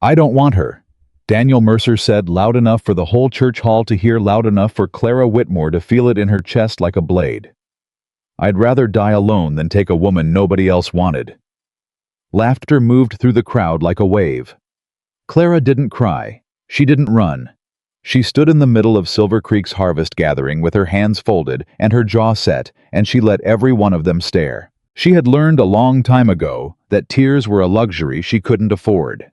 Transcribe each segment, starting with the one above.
I don't want her, Daniel Mercer said, loud enough for the whole church hall to hear, loud enough for Clara Whitmore to feel it in her chest like a blade. I'd rather die alone than take a woman nobody else wanted. Laughter moved through the crowd like a wave. Clara didn't cry. She didn't run. She stood in the middle of Silver Creek's harvest gathering with her hands folded and her jaw set, and she let every one of them stare. She had learned a long time ago that tears were a luxury she couldn't afford.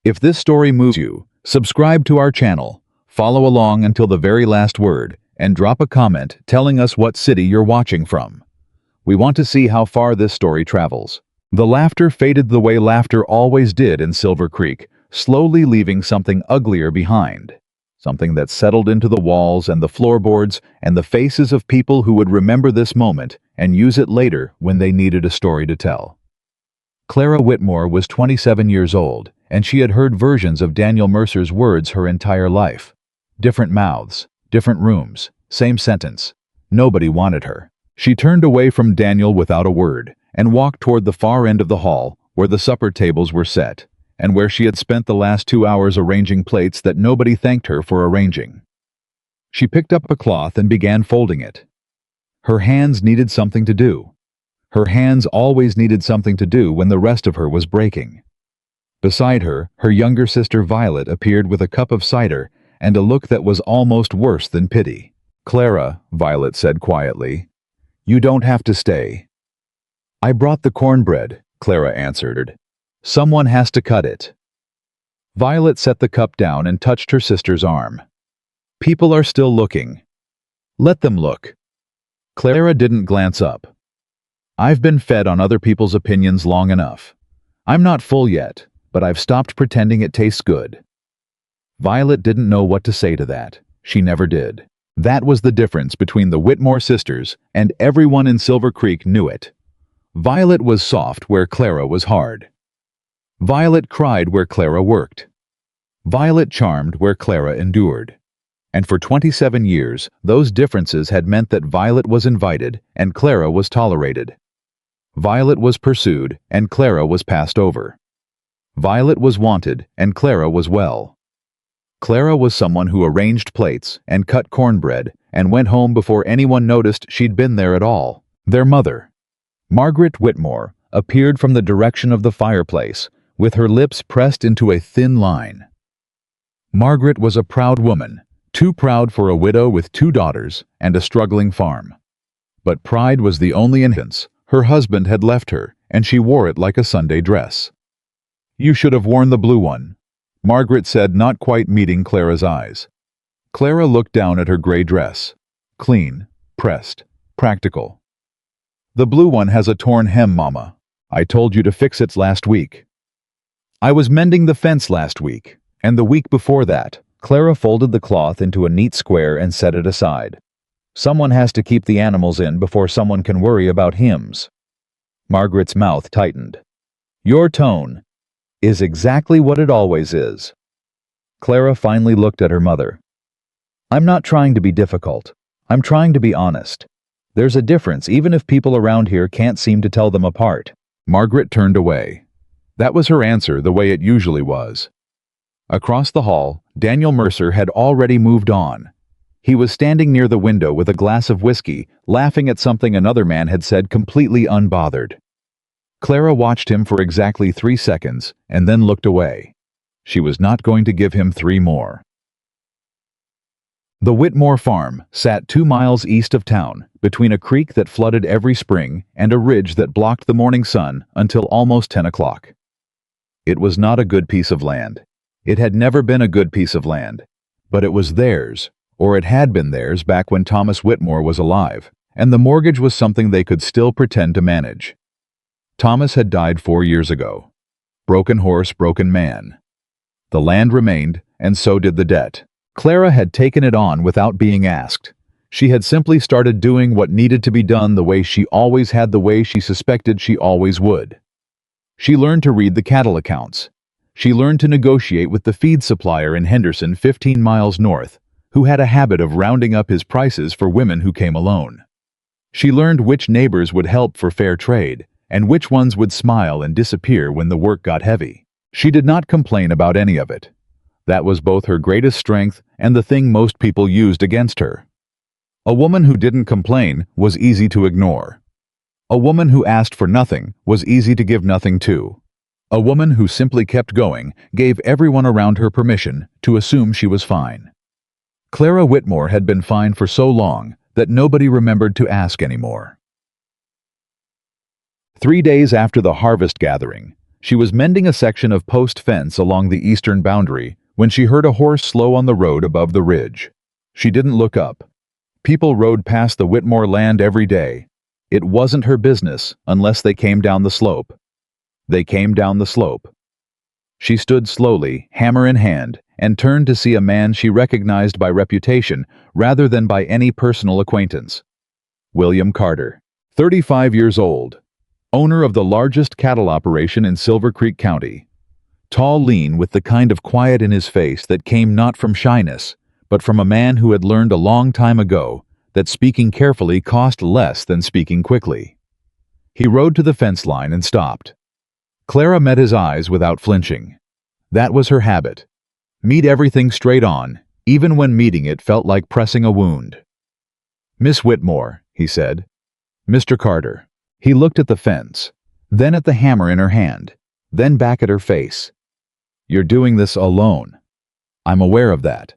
If this story moves you, subscribe to our channel, follow along until the very last word, and drop a comment telling us what city you're watching from. We want to see how far this story travels. The laughter faded the way laughter always did in Silver Creek, slowly leaving something uglier behind. Something that settled into the walls and the floorboards and the faces of people who would remember this moment and use it later when they needed a story to tell. Clara Whitmore was 27 years old, and she had heard versions of Daniel Mercer's words her entire life. Different mouths, different rooms, same sentence. Nobody wanted her. She turned away from Daniel without a word and walked toward the far end of the hall where the supper tables were set, and where she had spent the last 2 hours arranging plates that nobody thanked her for arranging. She picked up a cloth and began folding it. Her hands needed something to do. Her hands always needed something to do when the rest of her was breaking. Beside her, her younger sister Violet appeared with a cup of cider and a look that was almost worse than pity. "Clara," Violet said quietly, "you don't have to stay." "I brought the cornbread," Clara answered. "Someone has to cut it." Violet set the cup down and touched her sister's arm. "People are still looking. Let them look." Clara didn't glance up. "I've been fed on other people's opinions long enough. I'm not full yet, but I've stopped pretending it tastes good." Violet didn't know what to say to that. She never did. That was the difference between the Whitmore sisters, and everyone in Silver Creek knew it. Violet was soft where Clara was hard. Violet cried where Clara worked. Violet charmed where Clara endured. And for 27 years, those differences had meant that Violet was invited and Clara was tolerated. Violet was pursued and Clara was passed over. Violet was wanted and Clara was well. Clara was someone who arranged plates and cut cornbread and went home before anyone noticed she'd been there at all. Their mother, Margaret Whitmore, appeared from the direction of the fireplace, with her lips pressed into a thin line. Margaret was a proud woman, too proud for a widow with 2 daughters and a struggling farm. But pride was the only hindrance. Her husband had left her, and she wore it like a Sunday dress. "You should have worn the blue one," Margaret said, not quite meeting Clara's eyes. Clara looked down at her gray dress. Clean, pressed, practical. "The blue one has a torn hem, Mama. I told you to fix it last week." "I was mending the fence last week, and the week before that." Clara folded the cloth into a neat square and set it aside. "Someone has to keep the animals in before someone can worry about hymns." Margaret's mouth tightened. "Your tone is exactly what it always is." Clara finally looked at her mother. "I'm not trying to be difficult. I'm trying to be honest. There's a difference even if people around here can't seem to tell them apart." Margaret turned away. That was her answer, the way it usually was. Across the hall, Daniel Mercer had already moved on. He was standing near the window with a glass of whiskey, laughing at something another man had said, completely unbothered. Clara watched him for exactly 3 seconds and then looked away. She was not going to give him 3 more. The Whitmore farm sat 2 miles east of town, between a creek that flooded every spring and a ridge that blocked the morning sun until almost 10 o'clock. It was not a good piece of land. It had never been a good piece of land. But it was theirs, or it had been theirs back when Thomas Whitmore was alive, and the mortgage was something they could still pretend to manage. Thomas had died 4 years ago. Broken horse, broken man. The land remained, and so did the debt. Clara had taken it on without being asked. She had simply started doing what needed to be done the way she always had, the way she suspected she always would. She learned to read the cattle accounts. She learned to negotiate with the feed supplier in Henderson 15 miles north, who had a habit of rounding up his prices for women who came alone. She learned which neighbors would help for fair trade, and which ones would smile and disappear when the work got heavy. She did not complain about any of it. That was both her greatest strength and the thing most people used against her. A woman who didn't complain was easy to ignore. A woman who asked for nothing was easy to give nothing to. A woman who simply kept going gave everyone around her permission to assume she was fine. Clara Whitmore had been fine for so long that nobody remembered to ask anymore. 3 days after the harvest gathering, she was mending a section of post fence along the eastern boundary when she heard a horse slow on the road above the ridge. She didn't look up. People rode past the Whitmore land every day. It wasn't her business unless they came down the slope. They came down the slope. She stood slowly, hammer in hand, and turned to see a man she recognized by reputation rather than by any personal acquaintance. William Carter, 35 years old, owner of the largest cattle operation in Silver Creek County. Tall, lean, with the kind of quiet in his face that came not from shyness, but from a man who had learned a long time ago that speaking carefully cost less than speaking quickly. He rode to the fence line and stopped. Clara met his eyes without flinching. That was her habit. Meet everything straight on, even when meeting it felt like pressing a wound. "Miss Whitmore," he said. "Mr. Carter." He looked at the fence, then at the hammer in her hand, then back at her face. "You're doing this alone. I'm aware of that.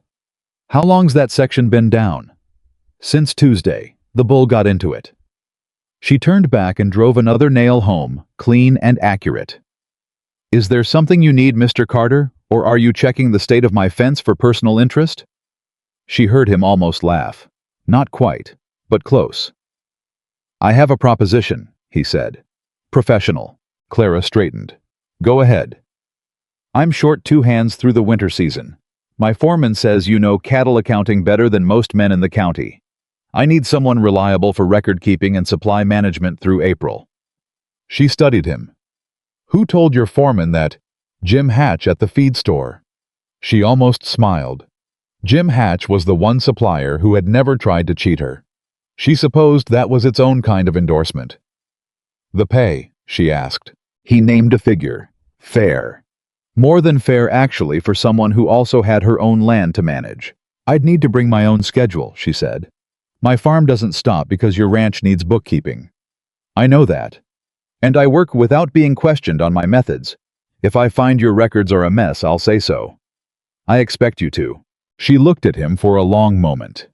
How long's that section been down?" "Since Tuesday. The bull got into it." She turned back and drove another nail home, clean and accurate. "Is there something you need, Mr. Carter, or are you checking the state of my fence for personal interest?" She heard him almost laugh. Not quite, but close. "I have a proposition," he said. "Professional." Clara straightened. "Go ahead." "I'm short 2 hands through the winter season. My foreman says you know cattle accounting better than most men in the county. I need someone reliable for record keeping and supply management through April." She studied him. "Who told your foreman that?" "Jim Hatch at the feed store." She almost smiled. Jim Hatch was the one supplier who had never tried to cheat her. She supposed that was its own kind of endorsement. "The pay?" she asked. He named a figure. "Fair. More than fair, actually, for someone who also had her own land to manage." "I'd need to bring my own schedule," she said. "My farm doesn't stop because your ranch needs bookkeeping." "I know that. And I work without being questioned on my methods. If I find your records are a mess, I'll say so. I expect you to." She looked at him for a long moment.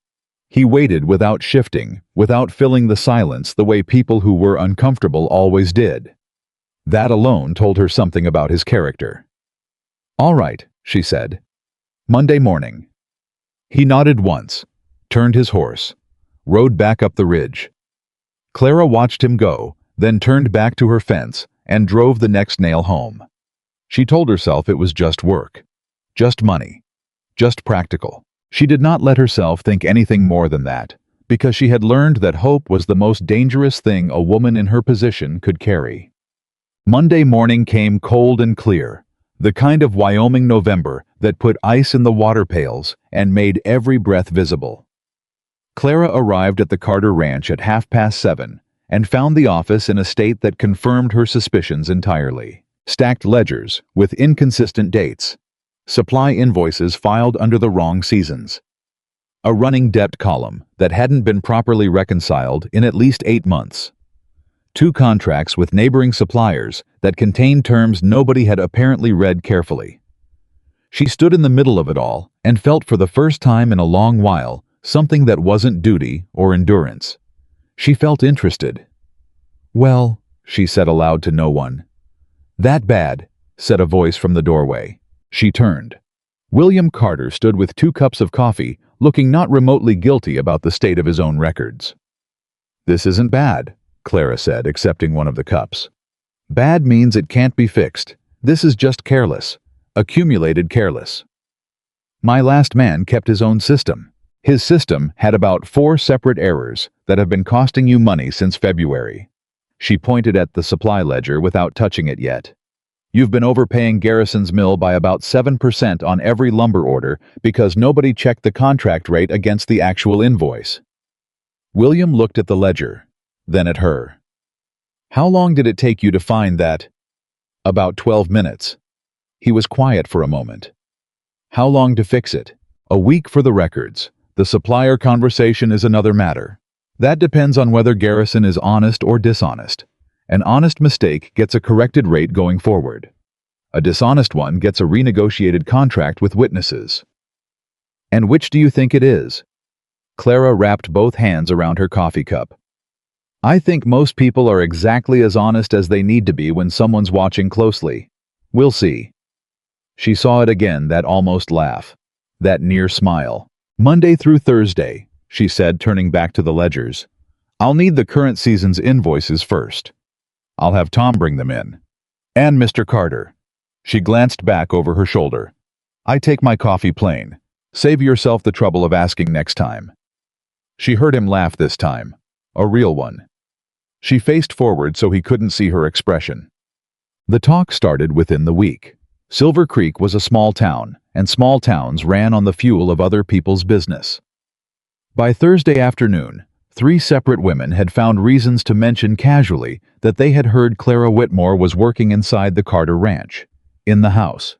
He waited without shifting, without filling the silence the way people who were uncomfortable always did. That alone told her something about his character. "All right," she said. "Monday morning." He nodded once, turned his horse, rode back up the ridge. Clara watched him go, then turned back to her fence and drove the next nail home. She told herself it was just work, just money, just practical. She did not let herself think anything more than that, because she had learned that hope was the most dangerous thing a woman in her position could carry. Monday morning came cold and clear, the kind of Wyoming November that put ice in the water pails and made every breath visible. Clara arrived at the Carter Ranch at 7:30 and found the office in a state that confirmed her suspicions entirely. Stacked ledgers with inconsistent dates. Supply invoices filed under the wrong seasons. A running debt column that hadn't been properly reconciled in at least 8 months. 2 contracts with neighboring suppliers that contained terms nobody had apparently read carefully. She stood in the middle of it all and felt for the first time in a long while something that wasn't duty or endurance. She felt interested. "Well," she said aloud to no one. "That bad," said a voice from the doorway. She turned. William Carter stood with 2 cups of coffee, looking not remotely guilty about the state of his own records. "This isn't bad," Clara said, accepting one of the cups. "Bad means it can't be fixed. This is just careless. Accumulated careless. My last man kept his own system. His system had about 4 separate errors that have been costing you money since February." She pointed at the supply ledger without touching it yet. "You've been overpaying Garrison's Mill by about 7% on every lumber order because nobody checked the contract rate against the actual invoice." William looked at the ledger, then at her. "How long did it take you to find that?" "About 12 minutes. He was quiet for a moment. How long to fix it? A week for the records. The supplier conversation is another matter. That depends on whether Garrison is honest or dishonest. An honest mistake gets a corrected rate going forward. A dishonest one gets a renegotiated contract with witnesses. And which do you think it is? Clara wrapped both hands around her coffee cup. I think most people are exactly as honest as they need to be when someone's watching closely. We'll see. She saw it again, that almost laugh. That near smile. Monday through Thursday, she said, turning back to the ledgers. I'll need the current season's invoices first. I'll have Tom bring them in. And Mr. Carter. She glanced back over her shoulder. I take my coffee plain. Save yourself the trouble of asking next time. She heard him laugh this time. A real one. She faced forward so he couldn't see her expression. The talk started within the week. Silver Creek was a small town, and small towns ran on the fuel of other people's business. By Thursday afternoon, 3 separate women had found reasons to mention casually that they had heard Clara Whitmore was working inside the Carter ranch, in the house,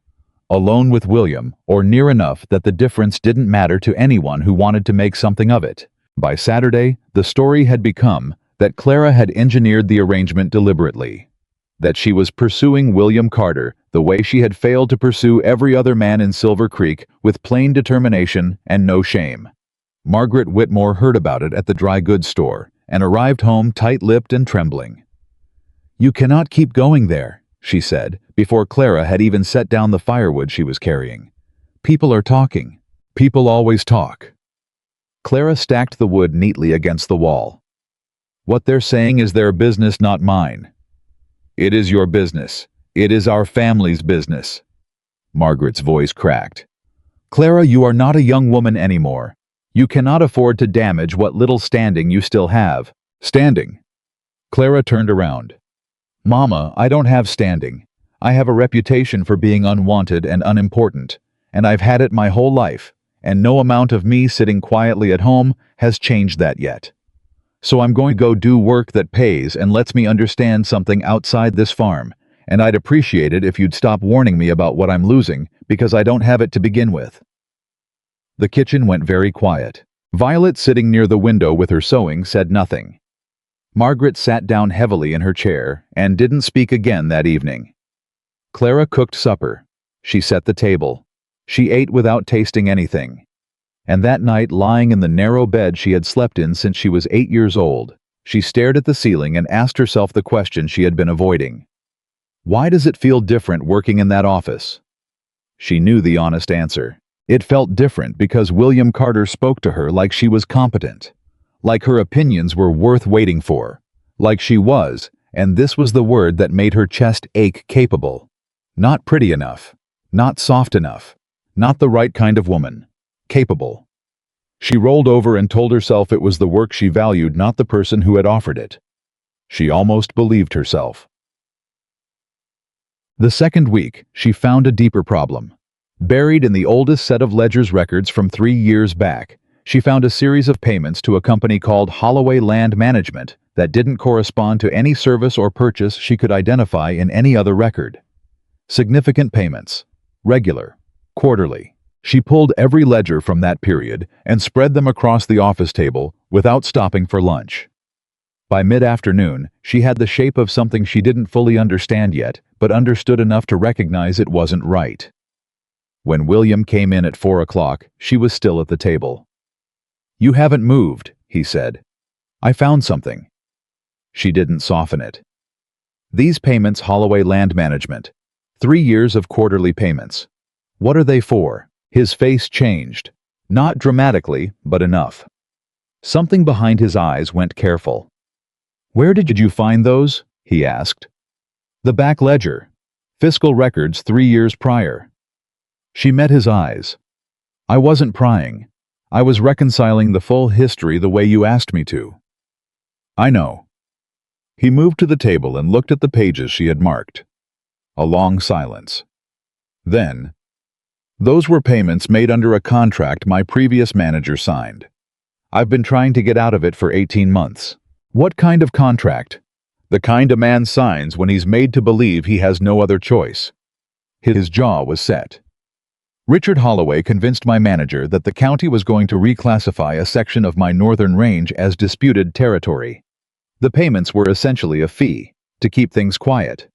alone with William, or near enough that the difference didn't matter to anyone who wanted to make something of it. By Saturday, the story had become that Clara had engineered the arrangement deliberately, that she was pursuing William Carter the way she had failed to pursue every other man in Silver Creek, with plain determination and no shame. Margaret Whitmore heard about it at the dry goods store and arrived home tight-lipped and trembling. You cannot keep going there, she said, before Clara had even set down the firewood she was carrying. People are talking. People always talk. Clara stacked the wood neatly against the wall. What they're saying is their business, not mine. It is your business. It is our family's business. Margaret's voice cracked. Clara, you are not a young woman anymore. You cannot afford to damage what little standing you still have. Standing. Clara turned around. Mama, I don't have standing. I have a reputation for being unwanted and unimportant, and I've had it my whole life, and no amount of me sitting quietly at home has changed that yet. So I'm going to go do work that pays and lets me understand something outside this farm, and I'd appreciate it if you'd stop warning me about what I'm losing, because I don't have it to begin with. The kitchen went very quiet. Violet, sitting near the window with her sewing, said nothing. Margaret sat down heavily in her chair and didn't speak again that evening. Clara cooked supper. She set the table. She ate without tasting anything. And that night, lying in the narrow bed she had slept in since she was 8 years old, she stared at the ceiling and asked herself the question she had been avoiding. Why does it feel different working in that office? She knew the honest answer. It felt different because William Carter spoke to her like she was competent, like her opinions were worth waiting for, like she was, and this was the word that made her chest ache, capable. Not pretty enough, not soft enough, not the right kind of woman. Capable. She rolled over and told herself it was the work she valued, not the person who had offered it. She almost believed herself. The second week, she found a deeper problem. Buried in the oldest set of ledger's records from 3 years back, she found a series of payments to a company called Holloway Land Management that didn't correspond to any service or purchase she could identify in any other record. Significant payments. Regular. Quarterly. She pulled every ledger from that period and spread them across the office table without stopping for lunch. By mid-afternoon, she had the shape of something she didn't fully understand yet, but understood enough to recognize it wasn't right. When William came in at 4 o'clock, she was still at the table. You haven't moved, he said. I found something. She didn't soften it. These payments, Holloway Land Management. 3 years of quarterly payments. What are they for? His face changed. Not dramatically, but enough. Something behind his eyes went careful. Where did you find those? He asked. The back ledger. Fiscal records 3 years prior. She met his eyes. I wasn't prying. I was reconciling the full history the way you asked me to. I know. He moved to the table and looked at the pages she had marked. A long silence. Then, those were payments made under a contract my previous manager signed. I've been trying to get out of it for 18 months. What kind of contract? The kind a man signs when he's made to believe he has no other choice. His jaw was set. Richard Holloway convinced my manager that the county was going to reclassify a section of my northern range as disputed territory. The payments were essentially a fee, to keep things quiet.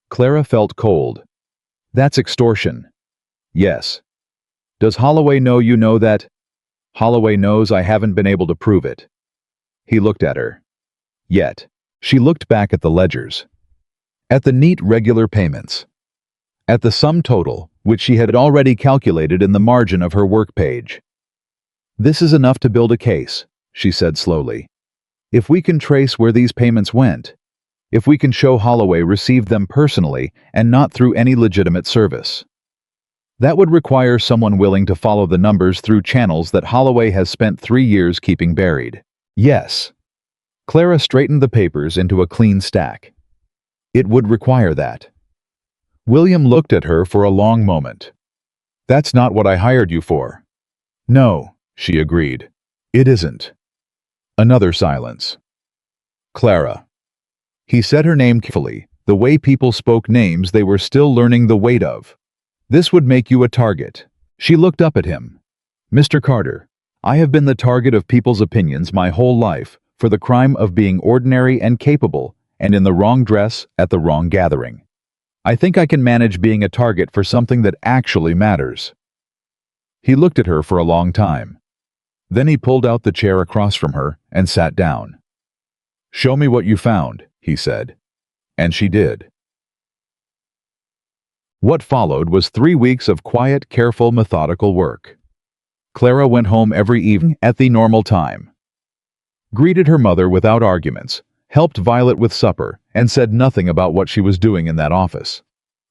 Clara felt cold. That's extortion. Yes. Does Holloway know you know that? Holloway knows I haven't been able to prove it. He looked at her. Yet. She looked back at the ledgers. At the neat regular payments. At the sum total, which she had already calculated in the margin of her work page. This is enough to build a case, she said slowly. If we can trace where these payments went, if we can show Holloway received them personally and not through any legitimate service. That would require someone willing to follow the numbers through channels that Holloway has spent 3 years keeping buried. Yes. Clara straightened the papers into a clean stack. It would require that. William looked at her for a long moment. That's not what I hired you for. No, she agreed. It isn't. Another silence. Clara. He said her name carefully, the way people spoke names they were still learning the weight of. This would make you a target. She looked up at him. Mr. Carter, I have been the target of people's opinions my whole life for the crime of being ordinary and capable and in the wrong dress at the wrong gathering. I think I can manage being a target for something that actually matters. He looked at her for a long time. Then he pulled out the chair across from her and sat down. Show me what you found, he said. And she did. What followed was 3 weeks of quiet, careful, methodical work. Clara went home every evening at the normal time. Greeted her mother without arguments, helped Violet with supper, and said nothing about what she was doing in that office.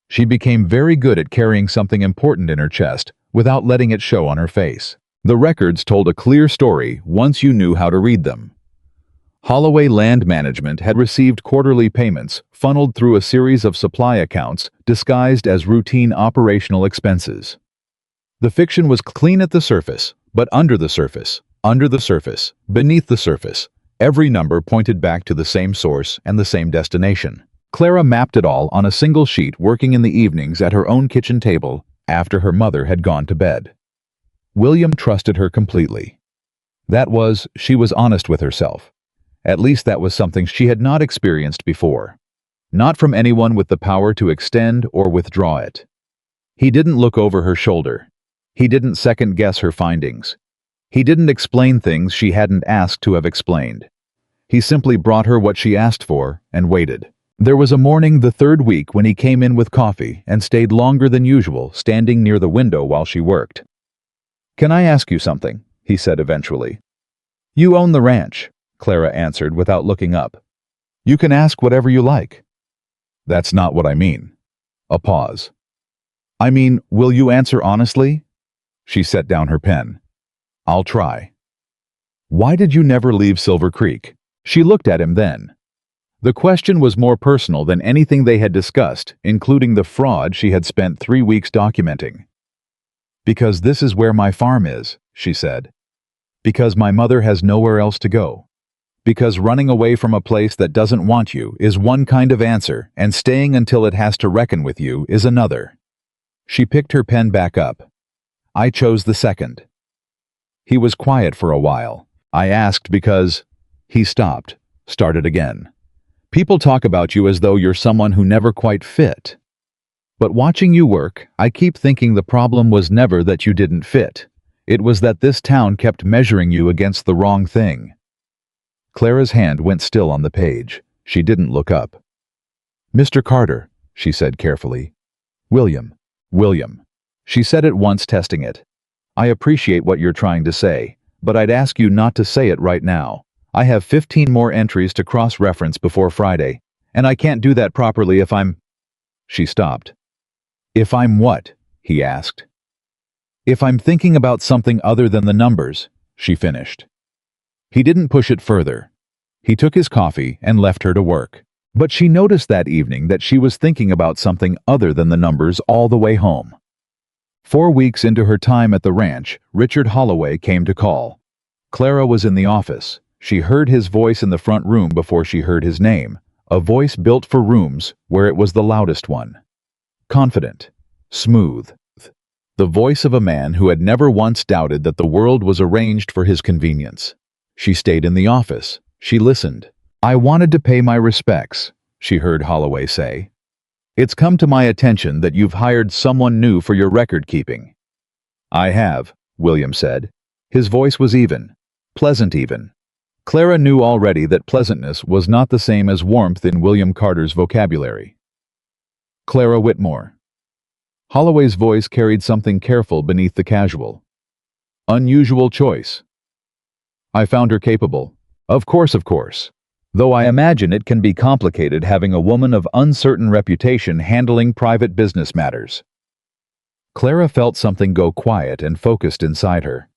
She became very good at carrying something important in her chest without letting it show on her face. The records told a clear story once you knew how to read them. Holloway Land Management had received quarterly payments funneled through a series of supply accounts disguised as routine operational expenses. The fiction was clean at the surface, but under the surface, beneath the surface, every number pointed back to the same source and the same destination. Clara mapped it all on a single sheet, working in the evenings at her own kitchen table after her mother had gone to bed. William trusted her completely. She was honest with herself. At least that was something she had not experienced before. Not from anyone with the power to extend or withdraw it. He didn't look over her shoulder. He didn't second-guess her findings. He didn't explain things she hadn't asked to have explained. He simply brought her what she asked for and waited. There was a morning the 3rd week when he came in with coffee and stayed longer than usual, standing near the window while she worked. "Can I ask you something?" he said eventually. "You own the ranch," Clara answered without looking up. "You can ask whatever you like." "That's not what I mean." A pause. "I mean, will you answer honestly?" She set down her pen. "I'll try." "Why did you never leave Silver Creek?" She looked at him then. The question was more personal than anything they had discussed, including the fraud she had spent 3 weeks documenting. "Because this is where my farm is," she said. "Because my mother has nowhere else to go. Because running away from a place that doesn't want you is one kind of answer, and staying until it has to reckon with you is another." She picked her pen back up. "I chose the second." He was quiet for a while. "I asked because—" He stopped, started again. "People talk about you as though you're someone who never quite fit. But watching you work, I keep thinking the problem was never that you didn't fit. It was that this town kept measuring you against the wrong thing." Clara's hand went still on the page. She didn't look up. "Mr. Carter," she said carefully. William. She said it once, testing it. "I appreciate what you're trying to say, but I'd ask you not to say it right now. I have 15 more entries to cross-reference before Friday, and I can't do that properly if I'm—" She stopped. "If I'm what?" he asked. "If I'm thinking about something other than the numbers," she finished. He didn't push it further. He took his coffee and left her to work. But she noticed that evening that she was thinking about something other than the numbers all the way home. 4 weeks into her time at the ranch, Richard Holloway came to call. Clara was in the office. She heard his voice in the front room before she heard his name, a voice built for rooms where it was the loudest one. Confident, smooth. The voice of a man who had never once doubted that the world was arranged for his convenience. She stayed in the office. She listened. "I wanted to pay my respects," she heard Holloway say. "It's come to my attention that you've hired someone new for your record-keeping." "I have," William said. His voice was even, pleasant even. Clara knew already that pleasantness was not the same as warmth in William Carter's vocabulary. "Clara Whitmore." Holloway's voice carried something careful beneath the casual. "Unusual choice." "I found her capable." Of course. Though I imagine it can be complicated having a woman of uncertain reputation handling private business matters." Clara felt something go quiet and focused inside her.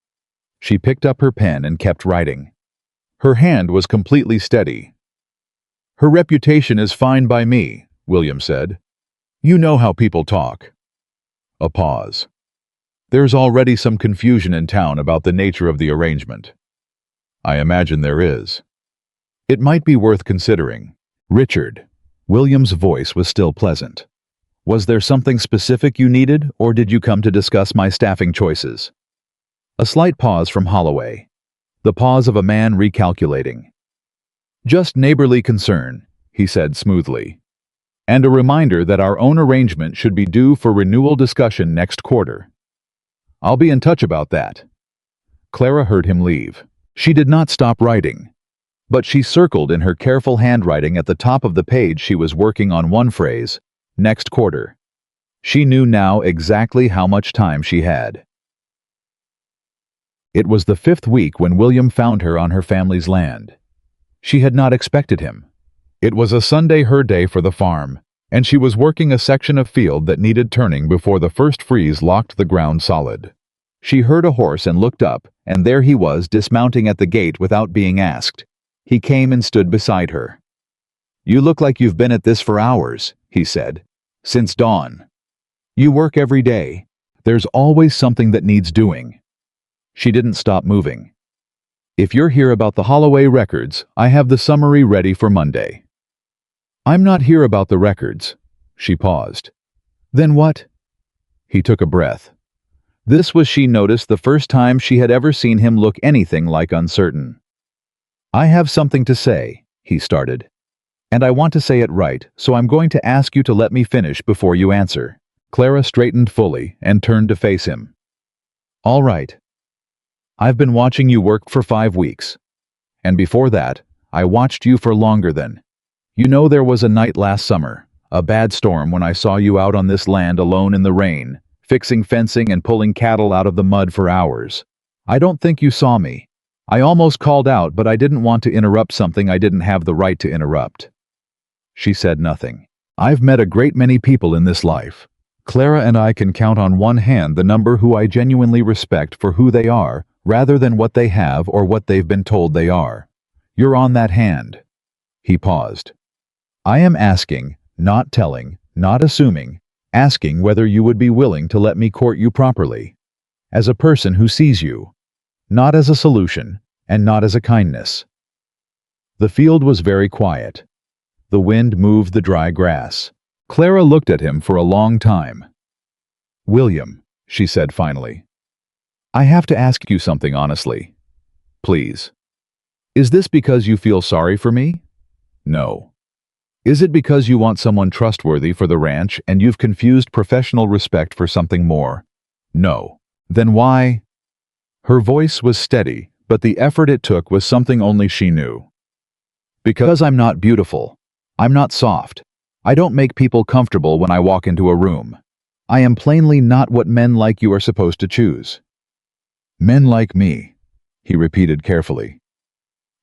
She picked up her pen and kept writing. Her hand was completely steady. "Her reputation is fine by me," William said. "You know how people talk." A pause. "There's already some confusion in town about the nature of the arrangement." "I imagine there is." "It might be worth considering." "Richard." William's voice was still pleasant. "Was there something specific you needed, or did you come to discuss my staffing choices?" A slight pause from Holloway. The pause of a man recalculating. "Just neighborly concern," he said smoothly. "And a reminder that our own arrangement should be due for renewal discussion next quarter." "I'll be in touch about that." Clara heard him leave. She did not stop writing, but she circled in her careful handwriting at the top of the page she was working on one phrase, "next quarter." She knew now exactly how much time she had. It was the 5th week when William found her on her family's land. She had not expected him. It was a Sunday, her day for the farm, and she was working a section of field that needed turning before the first freeze locked the ground solid. She heard a horse and looked up, and there he was dismounting at the gate without being asked. He came and stood beside her. "You look like you've been at this for hours," he said. "Since dawn. You work every day. There's always something that needs doing." She didn't stop moving. "If you're here about the Holloway records, I have the summary ready for Monday." "I'm not here about the records." She paused. "Then what?" He took a breath. This was, she noticed, the first time she had ever seen him look anything like uncertain. "I have something to say," he started. "And I want to say it right, so I'm going to ask you to let me finish before you answer." Clara straightened fully and turned to face him. "All right. I've been watching you work for 5 weeks. And before that, I watched you for longer than. You know, there was a night last summer, a bad storm, when I saw you out on this land alone in the rain, fixing fencing and pulling cattle out of the mud for hours. I don't think you saw me. I almost called out, but I didn't want to interrupt something I didn't have the right to interrupt." She said nothing. "I've met a great many people in this life. Clara and I can count on one hand the number who I genuinely respect for who they are, rather than what they have or what they've been told they are. You're on that hand." He paused. "I am asking, not telling, not assuming, asking whether you would be willing to let me court you properly. As a person who sees you. Not as a solution, and not as a kindness." The field was very quiet. The wind moved the dry grass. Clara looked at him for a long time. "William," she said finally, "I have to ask you something honestly. Please. Is this because you feel sorry for me? No. Is it because you want someone trustworthy for the ranch and you've confused professional respect for something more? No. Then why?" Her voice was steady, but the effort it took was something only she knew. "Because I'm not beautiful. I'm not soft. I don't make people comfortable when I walk into a room. I am plainly not what men like you are supposed to choose." "Men like me," he repeated carefully.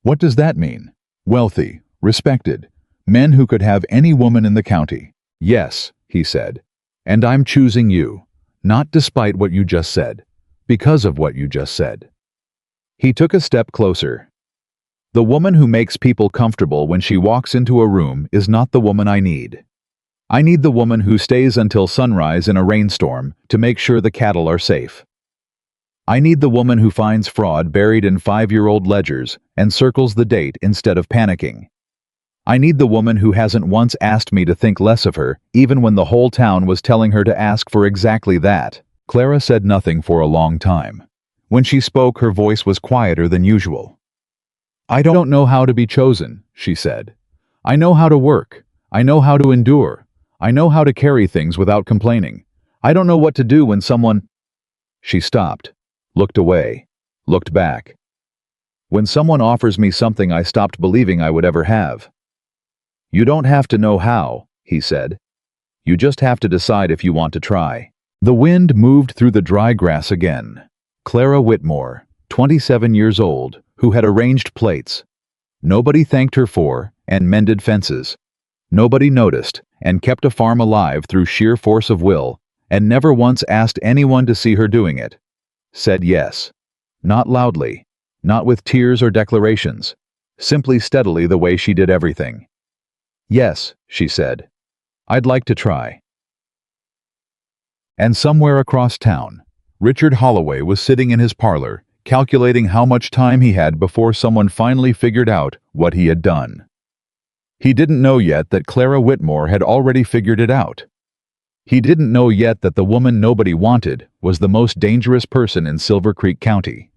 "What does that mean? Wealthy, respected, men who could have any woman in the county." "Yes," he said, "and I'm choosing you, not despite what you just said, because of what you just said." He took a step closer. "The woman who makes people comfortable when she walks into a room is not the woman I need. I need the woman who stays until sunrise in a rainstorm to make sure the cattle are safe. I need the woman who finds fraud buried in 5-year-old ledgers and circles the date instead of panicking. I need the woman who hasn't once asked me to think less of her, even when the whole town was telling her to ask for exactly that." Clara said nothing for a long time. When she spoke, her voice was quieter than usual. "I don't know how to be chosen," she said. "I know how to work. I know how to endure. I know how to carry things without complaining. I don't know what to do when someone—" She stopped, looked away, looked back. "When someone offers me something I stopped believing I would ever have." "You don't have to know how," he said. "You just have to decide if you want to try." The wind moved through the dry grass again. Clara Whitmore, 27 years old, who had arranged plates. Nobody thanked her for, and mended fences. Nobody noticed, and kept a farm alive through sheer force of will, and never once asked anyone to see her doing it. Said yes. Not loudly, not with tears or declarations, simply steadily the way she did everything. "Yes," she said. "I'd like to try." And somewhere across town, Richard Holloway was sitting in his parlor, calculating how much time he had before someone finally figured out what he had done. He didn't know yet that Clara Whitmore had already figured it out. He didn't know yet that the woman nobody wanted was the most dangerous person in Silver Creek County.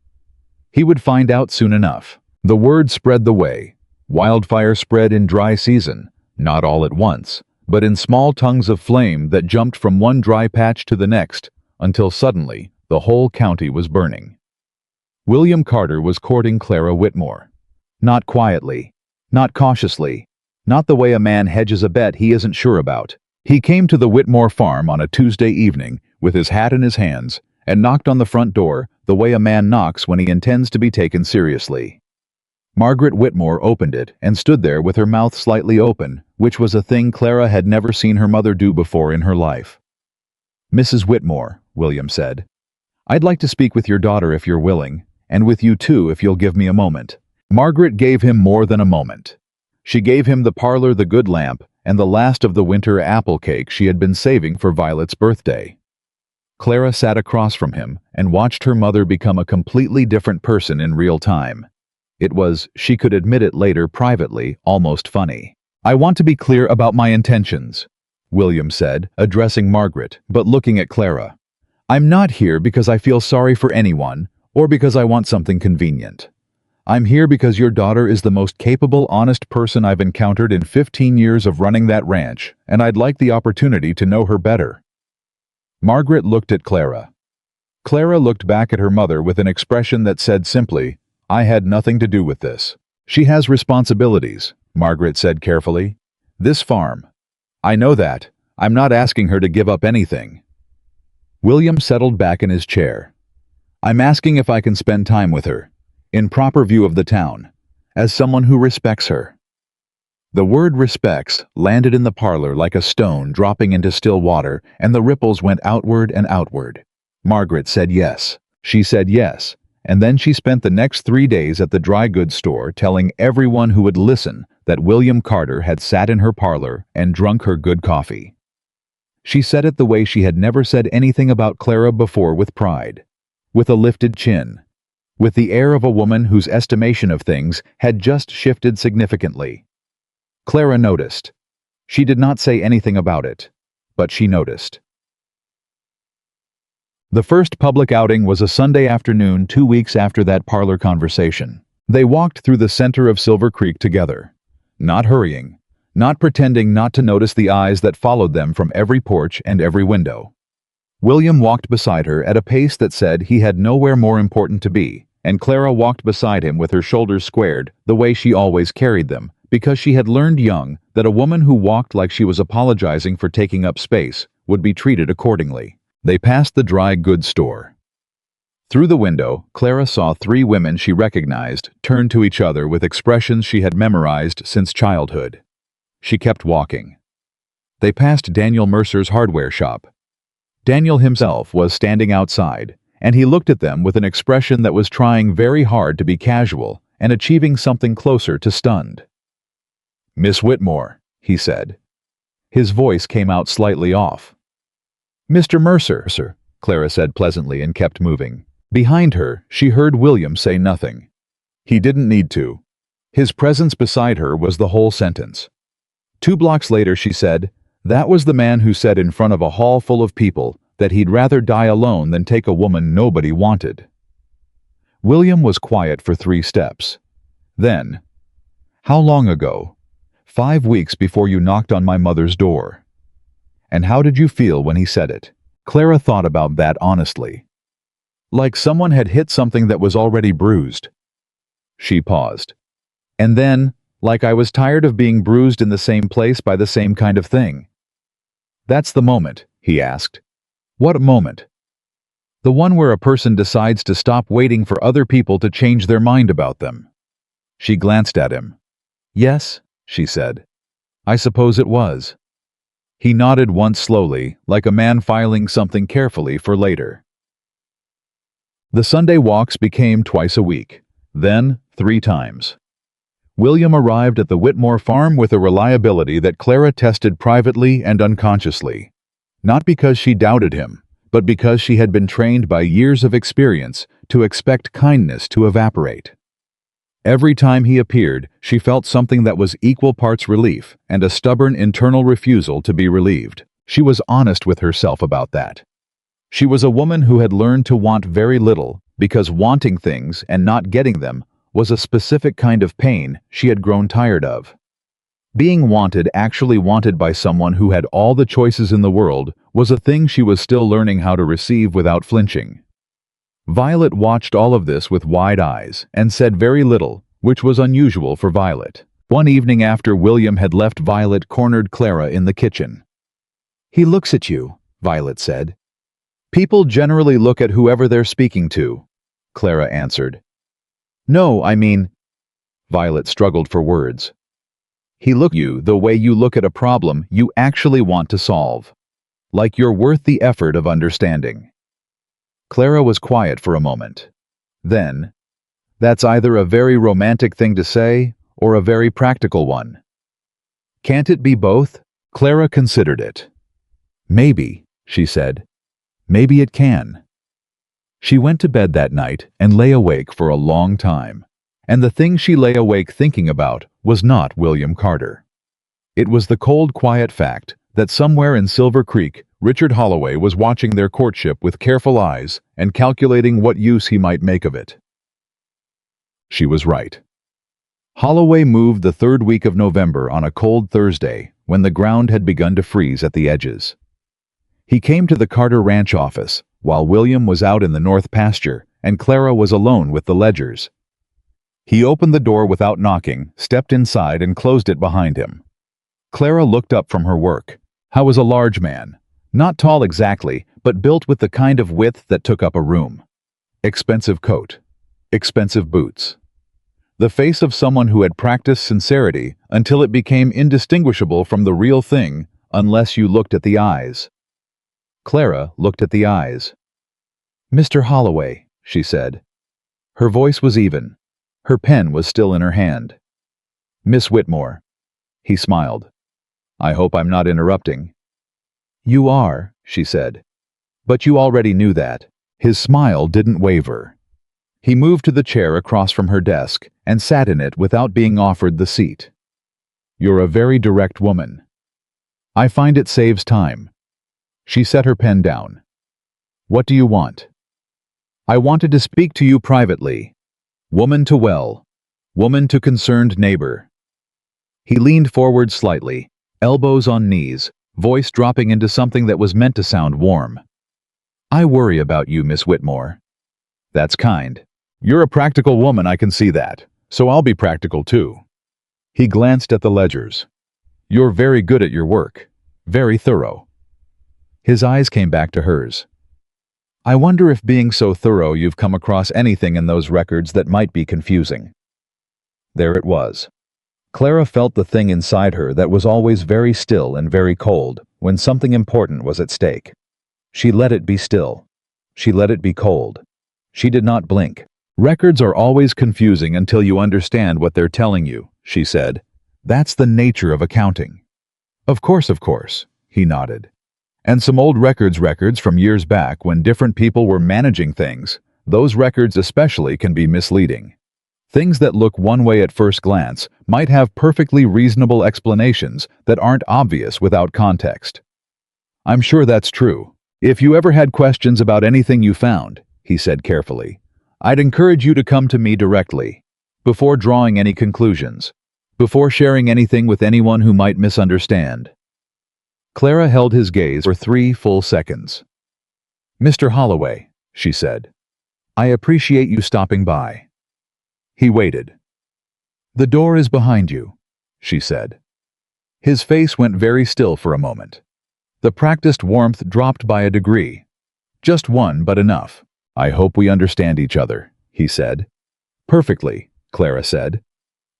He would find out soon enough. The word spread the way. Wildfire spread in dry season, not all at once, but in small tongues of flame that jumped from one dry patch to the next, until suddenly the whole county was burning. William Carter was courting Clara Whitmore. Not quietly, not cautiously, not the way a man hedges a bet he isn't sure about. He came to the Whitmore farm on a Tuesday evening with his hat in his hands and knocked on the front door the way a man knocks when he intends to be taken seriously. Margaret Whitmore opened it and stood there with her mouth slightly open, which was a thing Clara had never seen her mother do before in her life. "Mrs. Whitmore," William said, "I'd like to speak with your daughter if you're willing, and with you too if you'll give me a moment." Margaret gave him more than a moment. She gave him the parlor, the good lamp, and the last of the winter apple cake she had been saving for Violet's birthday. Clara sat across from him and watched her mother become a completely different person in real time. It was, she could admit it later privately, almost funny. "I want to be clear about my intentions," William said, addressing Margaret, but looking at Clara. "I'm not here because I feel sorry for anyone, or because I want something convenient. I'm here because your daughter is the most capable, honest person I've encountered in 15 years of running that ranch, and I'd like the opportunity to know her better." Margaret looked at Clara. Clara looked back at her mother with an expression that said simply, "I had nothing to do with this." "She has responsibilities," Margaret said carefully. "This farm. I know that. I'm not asking her to give up anything." William settled back in his chair. "I'm asking if I can spend time with her, in proper view of the town, as someone who respects her." The word respects landed in the parlor like a stone dropping into still water, and the ripples went outward and outward. Margaret said yes. She said yes, and then she spent the next 3 days at the dry goods store telling everyone who would listen that William Carter had sat in her parlor and drunk her good coffee. She said it the way she had never said anything about Clara before, with pride, with a lifted chin, with the air of a woman whose estimation of things had just shifted significantly. Clara noticed. She did not say anything about it, but she noticed. The first public outing was a Sunday afternoon 2 weeks after that parlor conversation. They walked through the center of Silver Creek together, not hurrying, not pretending not to notice the eyes that followed them from every porch and every window. William walked beside her at a pace that said he had nowhere more important to be, and Clara walked beside him with her shoulders squared the way she always carried them, because she had learned young that a woman who walked like she was apologizing for taking up space would be treated accordingly. They passed the dry goods store. Through the window, Clara saw 3 women she recognized turn to each other with expressions she had memorized since childhood. She kept walking. They passed Daniel Mercer's hardware shop. Daniel himself was standing outside, and he looked at them with an expression that was trying very hard to be casual and achieving something closer to stunned. "Miss Whitmore," he said. His voice came out slightly off. "Mr. Mercer," Clara said pleasantly and kept moving. Behind her, she heard William say nothing. He didn't need to. His presence beside her was the whole sentence. 2 blocks later she said, "That was the man who said in front of a hall full of people that he'd rather die alone than take a woman nobody wanted." William was quiet for 3 steps. Then, "How long ago?" "5 weeks before you knocked on my mother's door." "And how did you feel when he said it?" Clara thought about that honestly. "Like someone had hit something that was already bruised." She paused. "And then, like I was tired of being bruised in the same place by the same kind of thing." "That's the moment," he asked. "What moment?" "The one where a person decides to stop waiting for other people to change their mind about them." She glanced at him. "Yes," she said. "I suppose it was." He nodded once slowly, like a man filing something carefully for later. The Sunday walks became twice a week, then 3 times. William arrived at the Whitmore farm with a reliability that Clara tested privately and unconsciously. Not because she doubted him, but because she had been trained by years of experience to expect kindness to evaporate. Every time he appeared, she felt something that was equal parts relief and a stubborn internal refusal to be relieved. She was honest with herself about that. She was a woman who had learned to want very little because wanting things and not getting them was a specific kind of pain she had grown tired of. Being wanted, actually wanted by someone who had all the choices in the world, was a thing she was still learning how to receive without flinching. Violet watched all of this with wide eyes and said very little, which was unusual for Violet. One evening after William had left, Violet cornered Clara in the kitchen. "He looks at you," Violet said. "People generally look at whoever they're speaking to," Clara answered. "No, I mean..." Violet struggled for words. "He looked at you the way you look at a problem you actually want to solve. Like you're worth the effort of understanding." Clara was quiet for a moment. Then, "That's either a very romantic thing to say or a very practical one." "Can't it be both?" Clara considered it. "Maybe," she said. "Maybe it can." She went to bed that night and lay awake for a long time. And the thing she lay awake thinking about was not William Carter. It was the cold, quiet fact that somewhere in Silver Creek, Richard Holloway was watching their courtship with careful eyes and calculating what use he might make of it. She was right. Holloway moved the 3rd week of November on a cold Thursday when the ground had begun to freeze at the edges. He came to the Carter Ranch office while William was out in the north pasture and Clara was alone with the Ledgers. He opened the door without knocking, stepped inside and closed it behind him. Clara looked up from her work. He was a large man. Not tall exactly, but built with the kind of width that took up a room. Expensive coat. Expensive boots. The face of someone who had practiced sincerity until it became indistinguishable from the real thing unless you looked at the eyes. Clara looked at the eyes. "Mr. Holloway," she said. Her voice was even. Her pen was still in her hand. "Miss Whitmore." He smiled. "I hope I'm not interrupting." "You are," she said. "But you already knew that." His smile didn't waver. He moved to the chair across from her desk and sat in it without being offered the seat. "You're a very direct woman. I find it saves time." She set her pen down. "What do you want?" "I wanted to speak to you privately. Woman to well. Woman to concerned neighbor." He leaned forward slightly, elbows on knees, voice dropping into something that was meant to sound warm. "I worry about you, Miss Whitmore." "That's kind. You're a practical woman, I can see that, so I'll be practical too." He glanced at the Ledgers. "You're very good at your work. Very thorough." His eyes came back to hers. "I wonder if being so thorough you've come across anything in those records that might be confusing." There it was. Clara felt the thing inside her that was always very still and very cold when something important was at stake. She let it be still. She let it be cold. She did not blink. "Records are always confusing until you understand what they're telling you," she said. "That's the nature of accounting." Of course," he nodded. "And some old records from years back when different people were managing things, those records especially can be misleading. Things that look one way at first glance might have perfectly reasonable explanations that aren't obvious without context. I'm sure that's true. If you ever had questions about anything you found, he said carefully, I'd encourage you to come to me directly, before drawing any conclusions, before sharing anything with anyone who might misunderstand. Clara held his gaze for 3 full seconds. Mr. Holloway, she said, I appreciate you stopping by. He waited. The door is behind you, she said. His face went very still for a moment. The practiced warmth dropped by a degree. Just one, but enough. I hope we understand each other, he said. Perfectly, Clara said.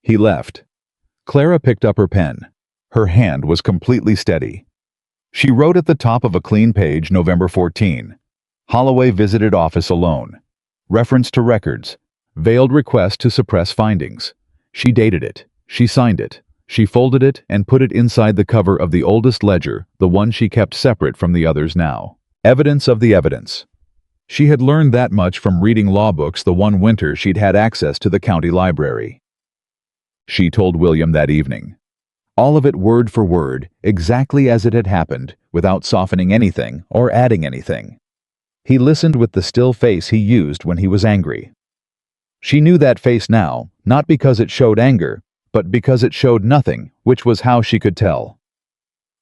He left. Clara picked up her pen. Her hand was completely steady. She wrote at the top of a clean page, November 14. Holloway visited office alone. Reference to records. Veiled request to suppress findings. She dated it. She signed it. She folded it and put it inside the cover of the oldest ledger, the one she kept separate from the others now. Evidence of the evidence. She had learned that much from reading law books the one winter she'd had access to the county library. She told William that evening. All of it word for word, exactly as it had happened, without softening anything or adding anything. He listened with the still face he used when he was angry. She knew that face now, not because it showed anger, but because it showed nothing, which was how she could tell.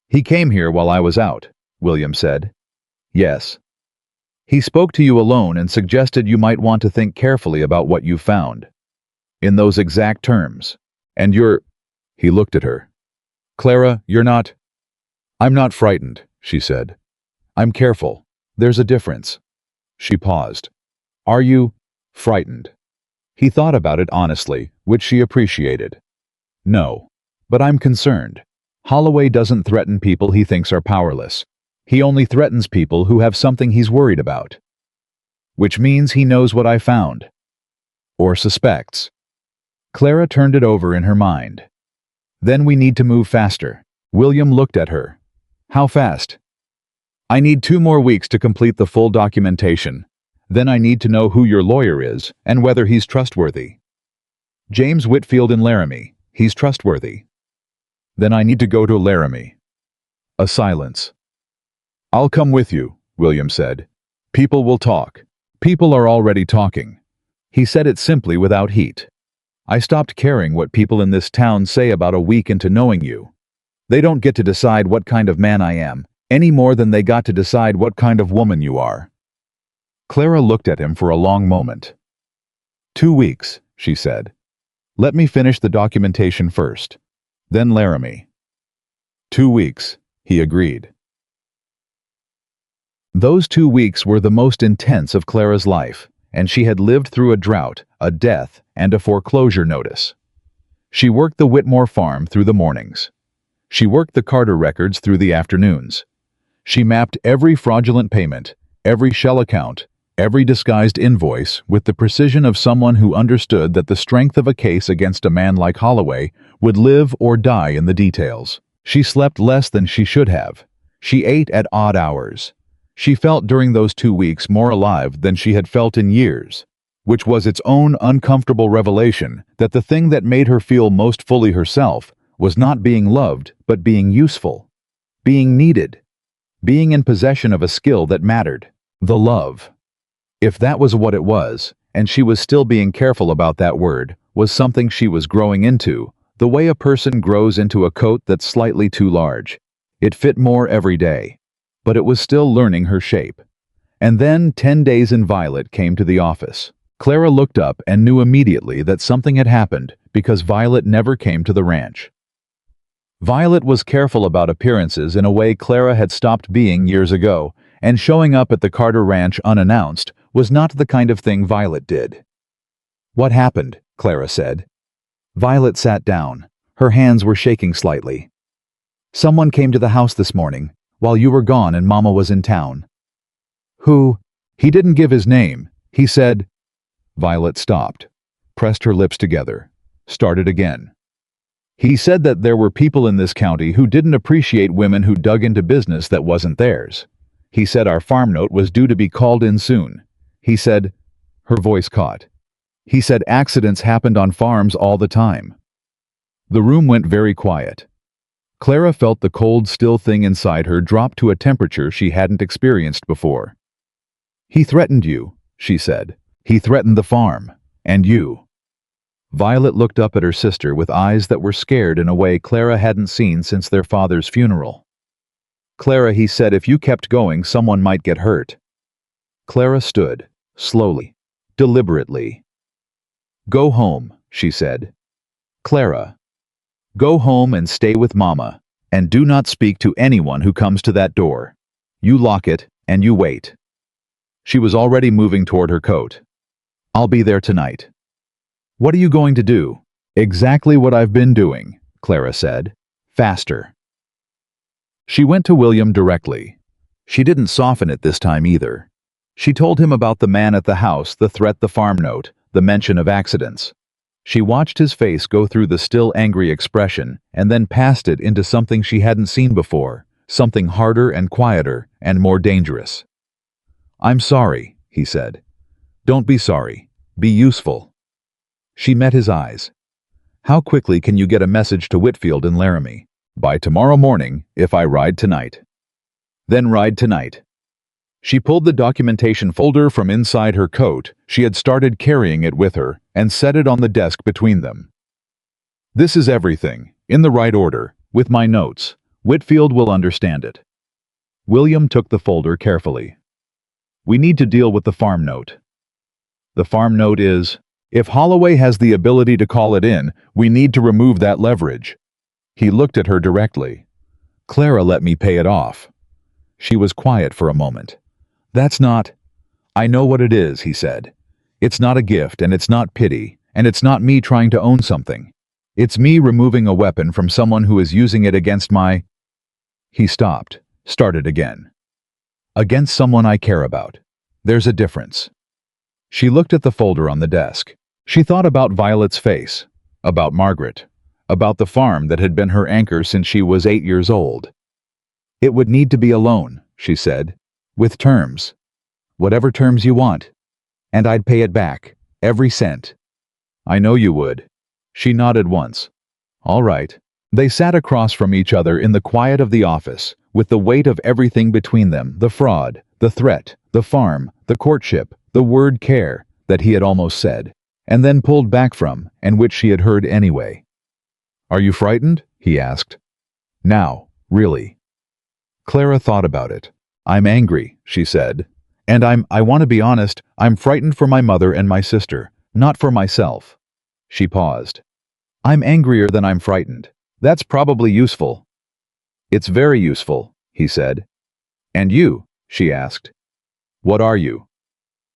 He came here while I was out, William said. Yes. He spoke to you alone and suggested you might want to think carefully about what you found. In those exact terms. And you're... He looked at her. Clara, you're not... I'm not frightened, she said. I'm careful. There's a difference. She paused. Are you frightened? He thought about it honestly, which she appreciated. No. But I'm concerned. Holloway doesn't threaten people he thinks are powerless. He only threatens people who have something he's worried about. Which means he knows what I found. Or suspects. Clara turned it over in her mind. Then we need to move faster. William looked at her. How fast? I need 2 more weeks to complete the full documentation. Then I need to know who your lawyer is and whether he's trustworthy. James Whitfield in Laramie. He's trustworthy. Then I need to go to Laramie. A silence. I'll come with you, William said. People will talk. People are already talking. He said it simply without heat. I stopped caring what people in this town say about a week into knowing you. They don't get to decide what kind of man I am, any more than they got to decide what kind of woman you are. Clara looked at him for a long moment. 2 weeks, she said. Let me finish the documentation first. Then Laramie. 2 weeks, he agreed. Those 2 weeks were the most intense of Clara's life, and she had lived through a drought, a death, and a foreclosure notice. She worked the Whitmore farm through the mornings. She worked the Carter records through the afternoons. She mapped every fraudulent payment, every shell account, every disguised invoice with the precision of someone who understood that the strength of a case against a man like Holloway would live or die in the details. She slept less than she should have. She ate at odd hours. She felt during those 2 weeks more alive than she had felt in years, which was its own uncomfortable revelation that the thing that made her feel most fully herself was not being loved, but being useful, being needed, being in possession of a skill that mattered, the love. If that was what it was, and she was still being careful about that word, was something she was growing into, the way a person grows into a coat that's slightly too large. It fit more every day, but it was still learning her shape. And then 10 days in Violet came to the office. Clara looked up and knew immediately that something had happened because Violet never came to the ranch. Violet was careful about appearances in a way Clara had stopped being years ago, and showing up at the Carter ranch unannounced was not the kind of thing Violet did. What happened? Clara said. Violet sat down. Her hands were shaking slightly. Someone came to the house this morning, while you were gone and Mama was in town. Who? He didn't give his name. He said... Violet stopped, pressed her lips together, started again. He said that there were people in this county who didn't appreciate women who dug into business that wasn't theirs. He said our farm note was due to be called in soon. He said... Her voice caught. He said accidents happened on farms all the time. The room went very quiet. Clara felt the cold, still thing inside her drop to a temperature she hadn't experienced before. He threatened you, she said. He threatened the farm. And you. Violet looked up at her sister with eyes that were scared in a way Clara hadn't seen since their father's funeral. Clara, he said, if you kept going, someone might get hurt. Clara stood, slowly, deliberately. Go home, she said. Clara. Go home and stay with Mama, and do not speak to anyone who comes to that door. You lock it, and you wait. She was already moving toward her coat. I'll be there tonight. What are you going to do? Exactly what I've been doing, Clara said. Faster. She went to William directly. She didn't soften it this time either. She told him about the man at the house, the threat, the farm note, the mention of accidents. She watched his face go through the still angry expression and then passed it into something she hadn't seen before, something harder and quieter and more dangerous. I'm sorry, he said. Don't be sorry. Be useful. She met his eyes. How quickly can you get a message to Whitfield and Laramie? By tomorrow morning, if I ride tonight. Then ride tonight. She pulled the documentation folder from inside her coat. She had started carrying it with her and set it on the desk between them. This is everything, in the right order, with my notes. Whitfield will understand it. William took the folder carefully. We need to deal with the farm note. The farm note is, if Holloway has the ability to call it in, we need to remove that leverage. He looked at her directly. Clara let me pay it off. She was quiet for a moment. That's not... I know what it is, he said. It's not a gift, and it's not pity, and it's not me trying to own something. It's me removing a weapon from someone who is using it against my... He stopped, started again. Against someone I care about. There's a difference. She looked at the folder on the desk. She thought about Violet's face, about Margaret, about the farm that had been her anchor since she was 8 years old. It would need to be a loan, she said, with terms. Whatever terms you want. And I'd pay it back, every cent. I know you would. She nodded once. All right. They sat across from each other in the quiet of the office, with the weight of everything between them, the fraud, the threat, the farm, the courtship, the word care, that he had almost said, and then pulled back from, and which she had heard anyway. Are you frightened? He asked. Now, really. Clara thought about it. I'm angry, she said. And I want to be honest, I'm frightened for my mother and my sister, not for myself. She paused. I'm angrier than I'm frightened. That's probably useful. It's very useful, he said. And you? She asked. What are you?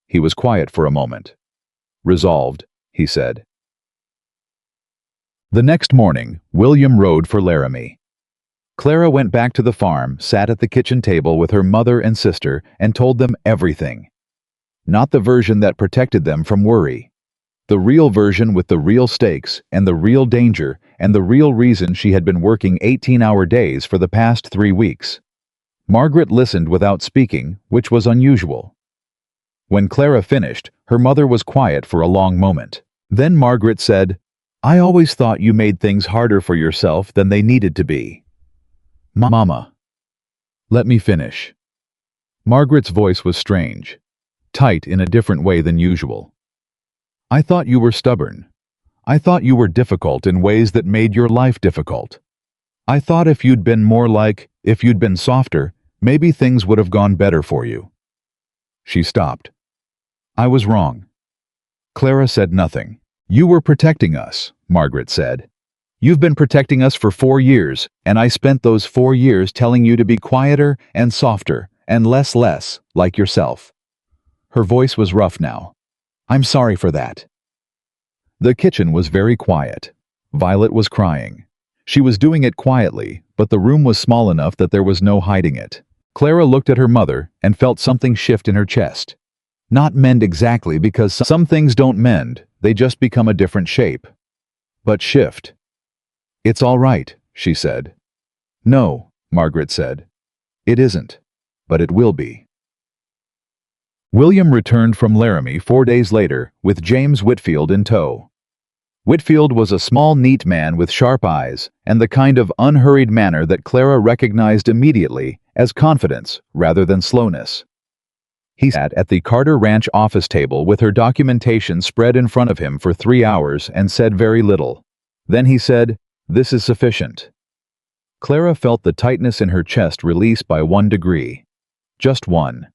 He was quiet for a moment. Resolved, he said. The next morning, William rode for Laramie. Clara went back to the farm, sat at the kitchen table with her mother and sister, and told them everything. Not the version that protected them from worry. The real version with the real stakes, and the real danger, and the real reason she had been working 18-hour days for the past 3 weeks. Margaret listened without speaking, which was unusual. When Clara finished, her mother was quiet for a long moment. Then Margaret said, I always thought you made things harder for yourself than they needed to be. Mama. Let me finish. Margaret's voice was strange, tight in a different way than usual. I thought you were stubborn. I thought you were difficult in ways that made your life difficult. I thought if you'd been if you'd been softer, maybe things would have gone better for you. She stopped. I was wrong. Clara said nothing. You were protecting us, Margaret said. You've been protecting us for 4 years, and I spent those 4 years telling you to be quieter and softer and less like yourself. Her voice was rough now. I'm sorry for that. The kitchen was very quiet. Violet was crying. She was doing it quietly, but the room was small enough that there was no hiding it. Clara looked at her mother and felt something shift in her chest. Not mend exactly, because some things don't mend, they just become a different shape. But shift. It's all right, she said. No, Margaret said. It isn't. But it will be. William returned from Laramie 4 days later, with James Whitfield in tow. Whitfield was a small, neat man with sharp eyes and the kind of unhurried manner that Clara recognized immediately as confidence rather than slowness. He sat at the Carter Ranch office table with her documentation spread in front of him for 3 hours and said very little. Then he said, "This is sufficient." Clara felt the tightness in her chest release by 1 degree. Just one.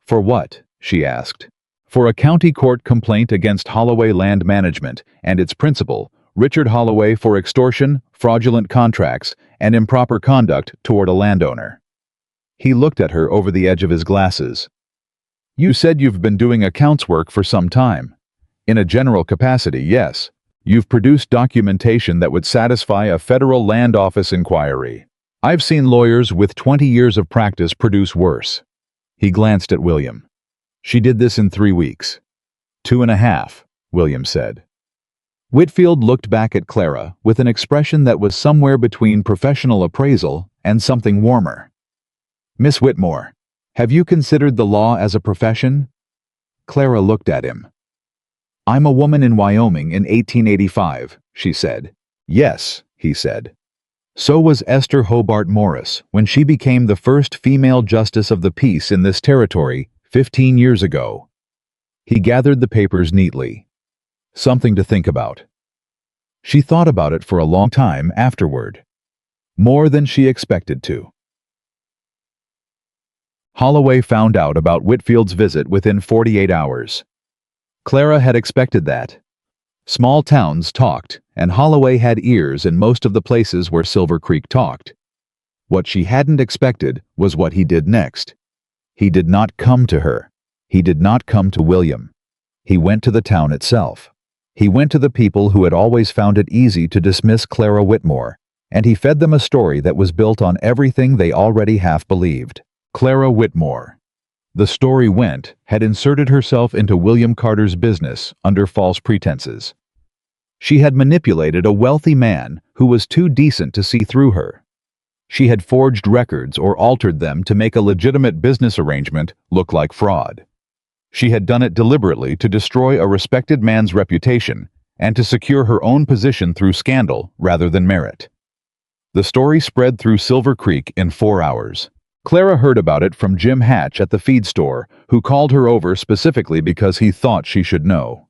"For what?" she asked. "For a county court complaint against Holloway Land Management and its principal, Richard Holloway, for extortion, fraudulent contracts, and improper conduct toward a landowner." He looked at her over the edge of his glasses. "You said you've been doing accounts work for some time." "In a general capacity, yes. You've produced documentation that would satisfy a federal land office inquiry. I've seen lawyers with 20 years of practice produce worse." He glanced at William. "She did this in 3 weeks. 2.5, William said. Whitfield looked back at Clara with an expression that was somewhere between professional appraisal and something warmer. "Miss Whitmore, have you considered the law as a profession?" Clara looked at him. "I'm a woman in Wyoming in 1885, she said. "Yes," he said. "So was Esther Hobart Morris when she became the first female justice of the peace in this territory 15 years ago." He gathered the papers neatly. Something to think about. She thought about it for a long time afterward. More than she expected to. Holloway found out about Whitfield's visit within 48 hours. Clara had expected that. Small towns talked, and Holloway had ears in most of the places where Silver Creek talked. What she hadn't expected was what he did next. He did not come to her. He did not come to William. He went to the town itself. He went to the people who had always found it easy to dismiss Clara Whitmore, and he fed them a story that was built on everything they already half believed. Clara Whitmore, the story went, had inserted herself into William Carter's business under false pretenses. She had manipulated a wealthy man who was too decent to see through her. She had forged records or altered them to make a legitimate business arrangement look like fraud. She had done it deliberately to destroy a respected man's reputation and to secure her own position through scandal rather than merit. The story spread through Silver Creek in 4 hours. Clara heard about it from Jim Hatch at the feed store, who called her over specifically because he thought she should know.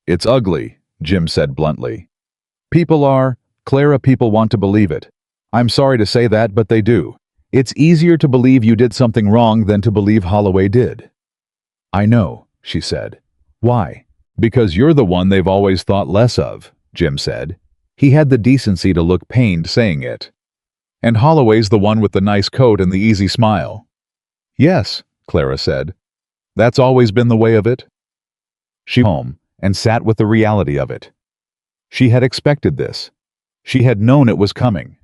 "It's ugly," Jim said bluntly. People want to believe it. I'm sorry to say that, but they do. It's easier to believe you did something wrong than to believe Holloway did." "I know," she said. "Why?" "Because you're the one they've always thought less of," Jim said. He had the decency to look pained saying it. "And Holloway's the one with the nice coat and the easy smile." "Yes," Clara said. "That's always been the way of it." She went home and sat with the reality of it. She had expected this. She had known it was coming.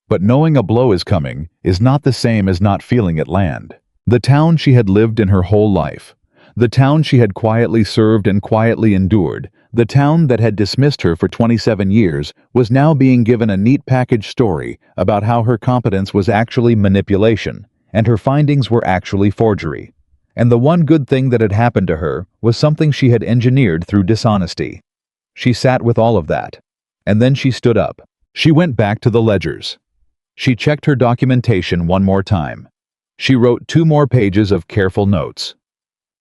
But knowing a blow is coming is not the same as not feeling it land. The town she had lived in her whole life, the town she had quietly served and quietly endured, the town that had dismissed her for 27 years, was now being given a neat package story about how her competence was actually manipulation, and her findings were actually forgery. And the one good thing that had happened to her was something she had engineered through dishonesty. She sat with all of that. And then she stood up. She went back to the ledgers. She checked her documentation one more time. She wrote 2 more pages of careful notes.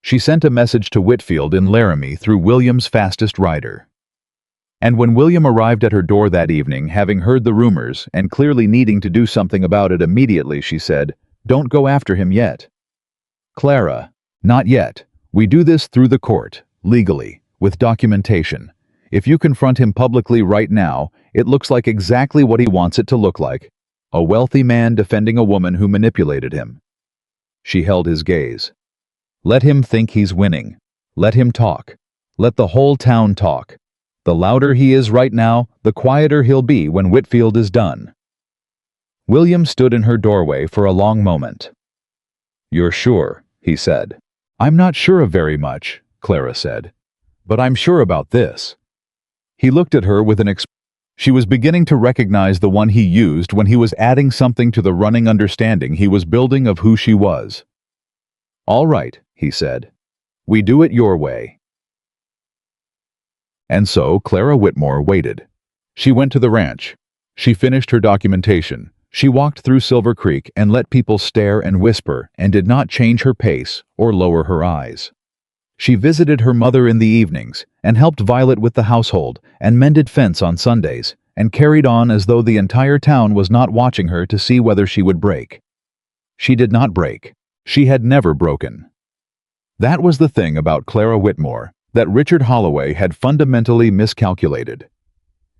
She sent a message to Whitfield in Laramie through William's fastest rider. And when William arrived at her door that evening, having heard the rumors and clearly needing to do something about it immediately, she said, "Don't go after him yet." "Clara, not yet. We do this through the court, legally, with documentation. If you confront him publicly right now, it looks like exactly what he wants it to look like. A wealthy man defending a woman who manipulated him." She held his gaze. "Let him think he's winning. Let him talk. Let the whole town talk. The louder he is right now, the quieter he'll be when Whitfield is done." William stood in her doorway for a long moment. "You're sure?" he said. "I'm not sure of very much," Clara said. "But I'm sure about this." He looked at her with an expression. She was beginning to recognize the one he used when he was adding something to the running understanding he was building of who she was. "All right," he said. "We do it your way." And so Clara Whitmore waited. She went to the ranch. She finished her documentation. She walked through Silver Creek and let people stare and whisper and did not change her pace or lower her eyes. She visited her mother in the evenings and helped Violet with the household and mended fence on Sundays and carried on as though the entire town was not watching her to see whether she would break. She did not break. She had never broken. That was the thing about Clara Whitmore that Richard Holloway had fundamentally miscalculated.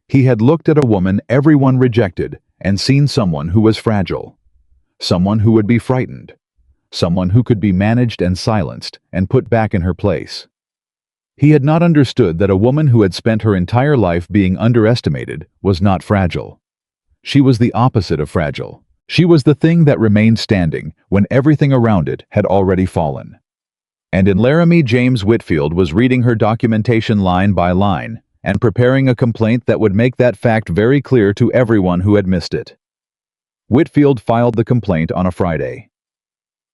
He had looked at a woman everyone rejected and seen someone who was fragile, someone who would be frightened, someone who could be managed and silenced and put back in her place. He had not understood that a woman who had spent her entire life being underestimated was not fragile. She was the opposite of fragile. She was the thing that remained standing when everything around it had already fallen. And in Laramie, James Whitfield was reading her documentation line by line and preparing a complaint that would make that fact very clear to everyone who had missed it. Whitfield filed the complaint on a Friday.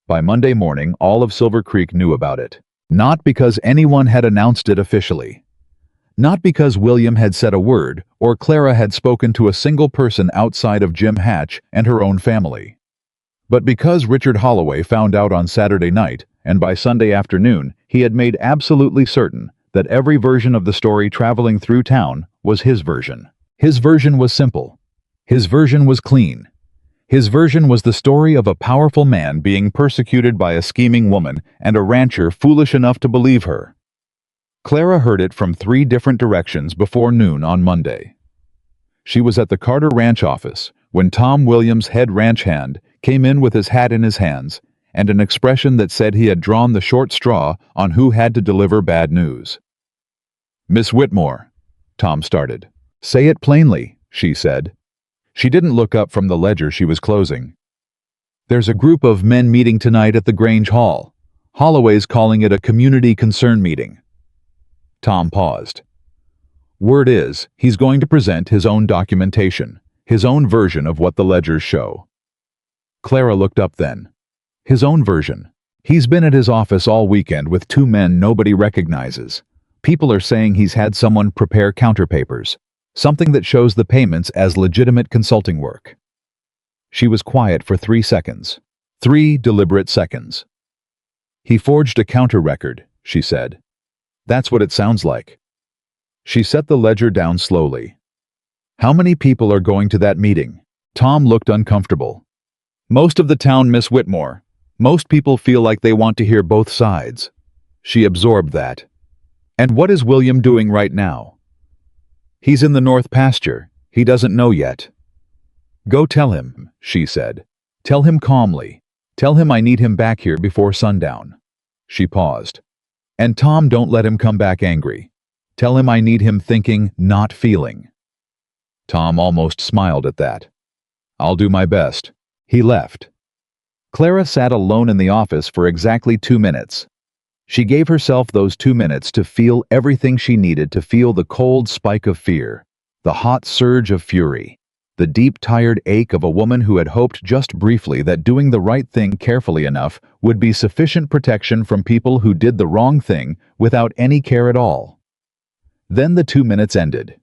By Monday morning, all of Silver Creek knew about it. Not because anyone had announced it officially. Not because William had said a word or Clara had spoken to a single person outside of Jim Hatch and her own family. But because Richard Holloway found out on Saturday night, and by Sunday afternoon he had made absolutely certain that every version of the story traveling through town was his version. His version was simple. His version was clean. His version was the story of a powerful man being persecuted by a scheming woman and a rancher foolish enough to believe her. Clara heard it from 3 different directions before noon on Monday. She was at the Carter Ranch office when Tom Williams' head ranch hand came in with his hat in his hands and an expression that said he had drawn the short straw on who had to deliver bad news. "Miss Whitmore," Tom started. "Say it plainly," she said. She didn't look up from the ledger she was closing. "There's a group of men meeting tonight at the Grange Hall. Holloway's calling it a community concern meeting." Tom paused. "Word is, he's going to present his own documentation, his own version of what the ledgers show." Clara looked up then. His own version. He's been at his office all weekend with 2 men nobody recognizes. People are saying he's had someone prepare counterpapers. Something that shows the payments as legitimate consulting work. She was quiet for 3 seconds. 3 deliberate seconds. "He forged a counter record," she said. "That's what it sounds like." She set the ledger down slowly. "How many people are going to that meeting?" Tom looked uncomfortable. "Most of the town, Miss Whitmore. Most people feel like they want to hear both sides." She absorbed that. "And what is William doing right now?" "He's in the north pasture. He doesn't know yet." "Go tell him," she said. "Tell him calmly. Tell him I need him back here before sundown." She paused. "And Tom, don't let him come back angry. Tell him I need him thinking, not feeling." Tom almost smiled at that. "I'll do my best." He left. Clara sat alone in the office for exactly 2 minutes. She gave herself those 2 minutes to feel everything she needed to feel: the cold spike of fear, the hot surge of fury, the deep tired ache of a woman who had hoped just briefly that doing the right thing carefully enough would be sufficient protection from people who did the wrong thing without any care at all. Then the 2 minutes ended.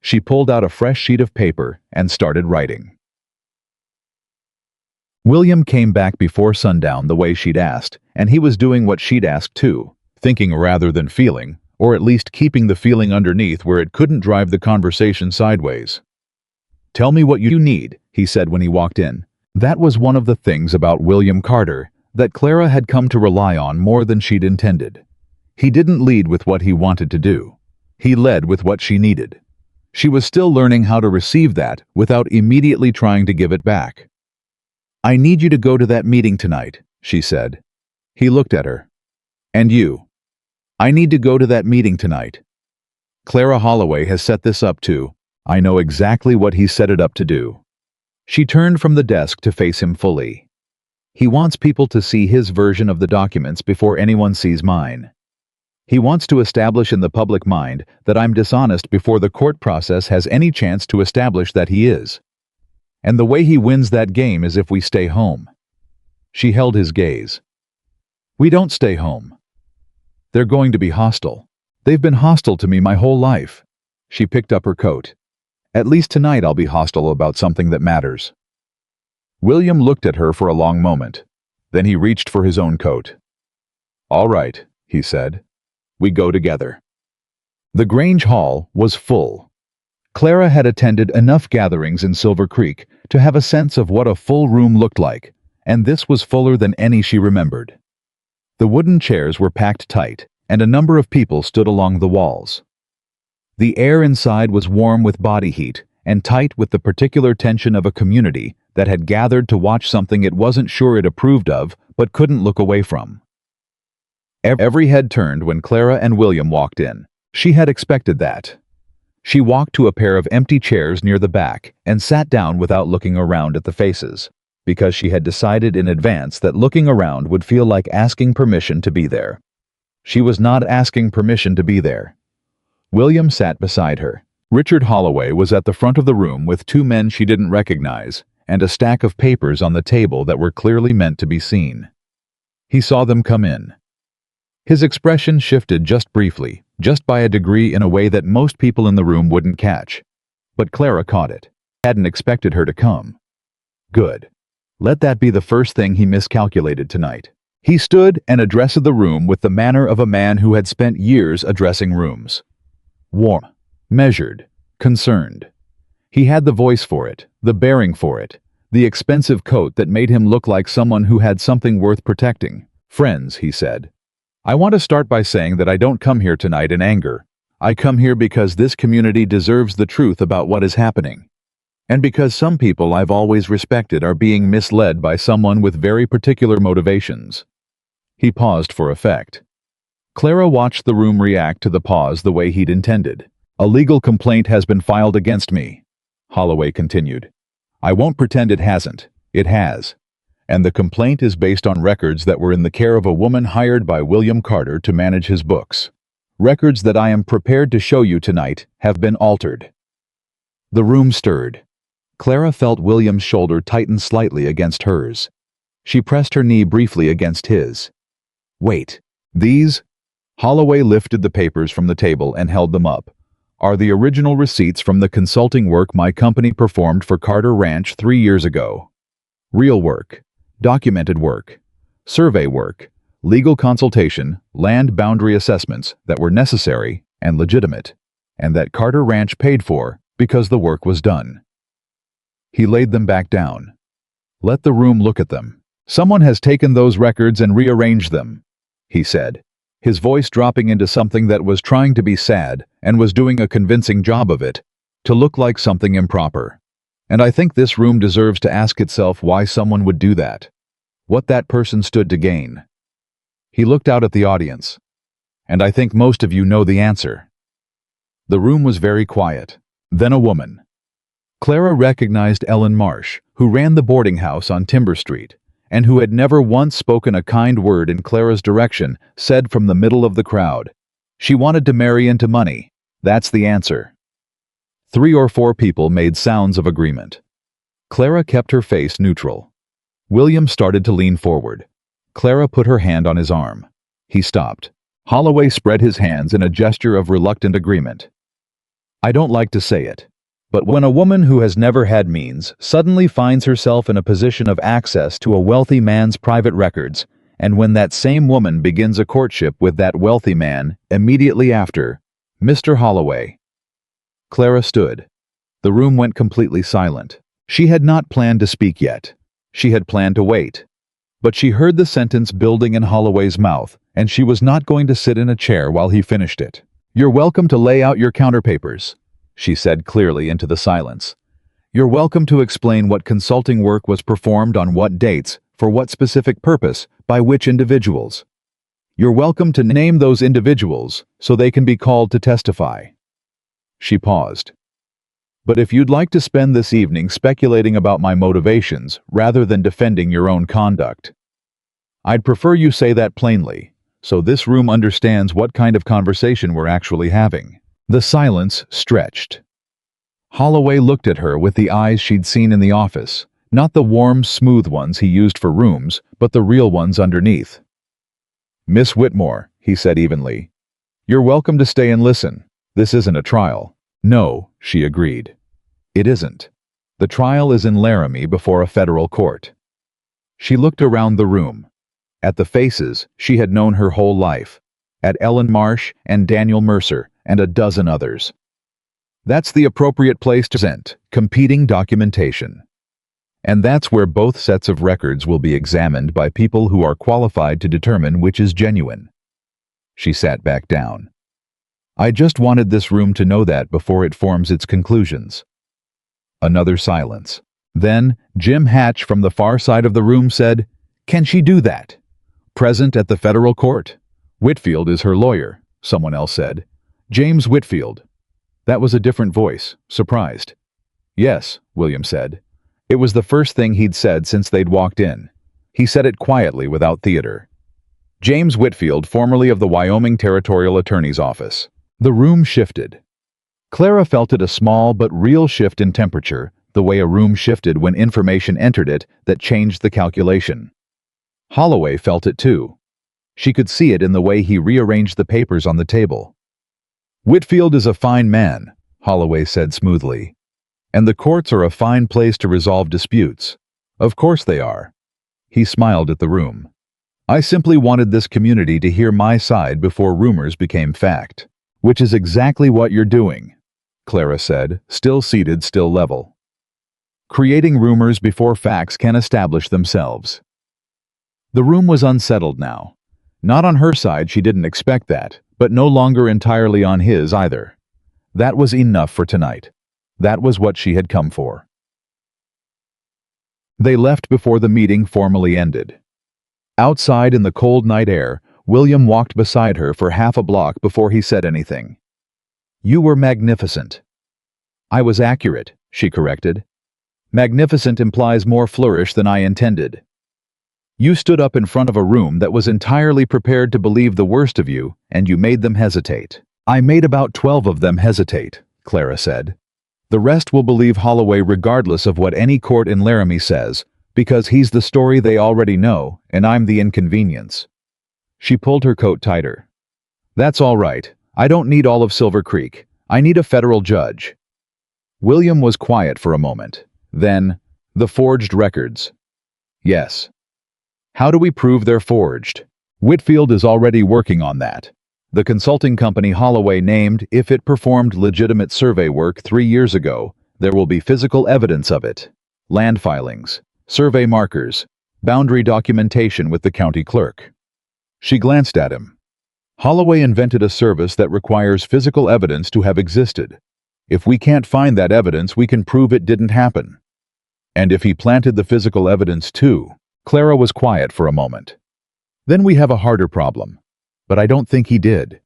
She pulled out a fresh sheet of paper and started writing. William came back before sundown the way she'd asked, and he was doing what she'd asked too, thinking rather than feeling, or at least keeping the feeling underneath where it couldn't drive the conversation sideways. "Tell me what you need," he said when he walked in. That was one of the things about William Carter that Clara had come to rely on more than she'd intended. He didn't lead with what he wanted to do. He led with what she needed. She was still learning how to receive that without immediately trying to give it back. "I need you to go to that meeting tonight," she said. He looked at her. "And you?" "I need to go to that meeting tonight. Clara Holloway has set this up too. I know exactly what he set it up to do." She turned from the desk to face him fully. "He wants people to see his version of the documents before anyone sees mine. He wants to establish in the public mind that I'm dishonest before the court process has any chance to establish that he is. And the way he wins that game is if we stay home." She held his gaze. We don't stay home. They're going to be hostile. They've been hostile to me my whole life. She picked up her coat. At least tonight I'll be hostile about something that matters. William looked at her for a long moment. Then he reached for his own coat. All right, he said. We go together. The Grange Hall was full. Clara had attended enough gatherings in Silver Creek to have a sense of what a full room looked like, and this was fuller than any she remembered. The wooden chairs were packed tight, and a number of people stood along the walls. The air inside was warm with body heat and tight with the particular tension of a community that had gathered to watch something it wasn't sure it approved of but couldn't look away from. Every head turned when Clara and William walked in. She had expected that. She walked to a pair of empty chairs near the back and sat down without looking around at the faces, because she had decided in advance that looking around would feel like asking permission to be there. She was not asking permission to be there. William sat beside her. Richard Holloway was at the front of the room with two men she didn't recognize and a stack of papers on the table that were clearly meant to be seen. He saw them come in. His expression shifted just briefly, just by a degree in a way that most people in the room wouldn't catch. But Clara caught it. Hadn't expected her to come. Good. Let that be the first thing he miscalculated tonight. He stood and addressed the room with the manner of a man who had spent years addressing rooms. Warm, measured, concerned. He had the voice for it, the bearing for it, the expensive coat that made him look like someone who had something worth protecting. Friends, he said. I want to start by saying that I don't come here tonight in anger. I come here because this community deserves the truth about what is happening. And because some people I've always respected are being misled by someone with very particular motivations. He paused for effect. Clara watched the room react to the pause the way he'd intended. A legal complaint has been filed against me, Holloway continued. I won't pretend it hasn't. It has. And the complaint is based on records that were in the care of a woman hired by William Carter to manage his books. Records that I am prepared to show you tonight have been altered. The room stirred. Clara felt William's shoulder tighten slightly against hers. She pressed her knee briefly against his. Wait, these? Holloway lifted the papers from the table and held them up. Are the original receipts from the consulting work my company performed for Carter Ranch 3 years ago. Real work. Documented work, survey work, legal consultation, land boundary assessments that were necessary and legitimate, and that Carter Ranch paid for because the work was done. He laid them back down. Let the room look at them. Someone has taken those records and rearranged them, he said, his voice dropping into something that was trying to be sad and was doing a convincing job of it, to look like something improper. And I think this room deserves to ask itself why someone would do that. What that person stood to gain. He looked out at the audience. And I think most of you know the answer. The room was very quiet. Then a woman. Clara recognized Ellen Marsh, who ran the boarding house on Timber Street, and who had never once spoken a kind word in Clara's direction, said from the middle of the crowd. She wanted to marry into money. That's the answer. 3 or 4 people made sounds of agreement. Clara kept her face neutral. William started to lean forward. Clara put her hand on his arm. He stopped. Holloway spread his hands in a gesture of reluctant agreement. I don't like to say it, but when a woman who has never had means suddenly finds herself in a position of access to a wealthy man's private records, and when that same woman begins a courtship with that wealthy man immediately after, Mr. Holloway. Clara stood. The room went completely silent. She had not planned to speak yet. She had planned to wait. But she heard the sentence building in Holloway's mouth, and she was not going to sit in a chair while he finished it. You're welcome to lay out your counterpapers, she said clearly into the silence. You're welcome to explain what consulting work was performed on what dates, for what specific purpose, by which individuals. You're welcome to name those individuals so they can be called to testify. She paused. But if you'd like to spend this evening speculating about my motivations rather than defending your own conduct, I'd prefer you say that plainly, so this room understands what kind of conversation we're actually having. The silence stretched. Holloway looked at her with the eyes she'd seen in the office, not the warm, smooth ones he used for rooms, but the real ones underneath. Miss Whitmore, he said evenly. You're welcome to stay and listen. This isn't a trial. No, she agreed. It isn't. The trial is in Laramie before a federal court. She looked around the room. At the faces she had known her whole life. At Ellen Marsh and Daniel Mercer and a dozen others. That's the appropriate place to present competing documentation. And that's where both sets of records will be examined by people who are qualified to determine which is genuine. She sat back down. I just wanted this room to know that before it forms its conclusions. Another silence. Then Jim Hatch from the far side of the room said, Can she do that? Present at the federal court? Whitfield is her lawyer, someone else said. James Whitfield. That was a different voice, surprised. Yes, William said. It was the first thing he'd said since they'd walked in. He said it quietly without theater. James Whitfield, formerly of the Wyoming Territorial Attorney's Office. The room shifted. Clara felt it, a small but real shift in temperature, the way a room shifted when information entered it that changed the calculation. Holloway felt it too. She could see it in the way he rearranged the papers on the table. Whitfield is a fine man, Holloway said smoothly. And the courts are a fine place to resolve disputes. Of course they are. He smiled at the room. I simply wanted this community to hear my side before rumors became fact. Which is exactly what you're doing, Clara said, still seated, still level. Creating rumors before facts can establish themselves. The room was unsettled now. Not on her side, she didn't expect that, but no longer entirely on his either. That was enough for tonight. That was what she had come for. They left before the meeting formally ended. Outside in the cold night air, William walked beside her for half a block before he said anything. You were magnificent. I was accurate, she corrected. Magnificent implies more flourish than I intended. You stood up in front of a room that was entirely prepared to believe the worst of you, and you made them hesitate. I made about 12 of them hesitate, Clara said. The rest will believe Holloway regardless of what any court in Laramie says, because he's the story they already know, and I'm the inconvenience. She pulled her coat tighter. That's all right. I don't need all of Silver Creek. I need a federal judge. William was quiet for a moment. Then, the forged records. Yes. How do we prove they're forged? Whitfield is already working on that. The consulting company Holloway named, if it performed legitimate survey work 3 years ago, there will be physical evidence of it. Land filings, survey markers, boundary documentation with the county clerk. She glanced at him. Holloway invented a service that requires physical evidence to have existed. If we can't find that evidence, we can prove it didn't happen. And if he planted the physical evidence too. Clara was quiet for a moment. Then we have a harder problem. But I don't think he did.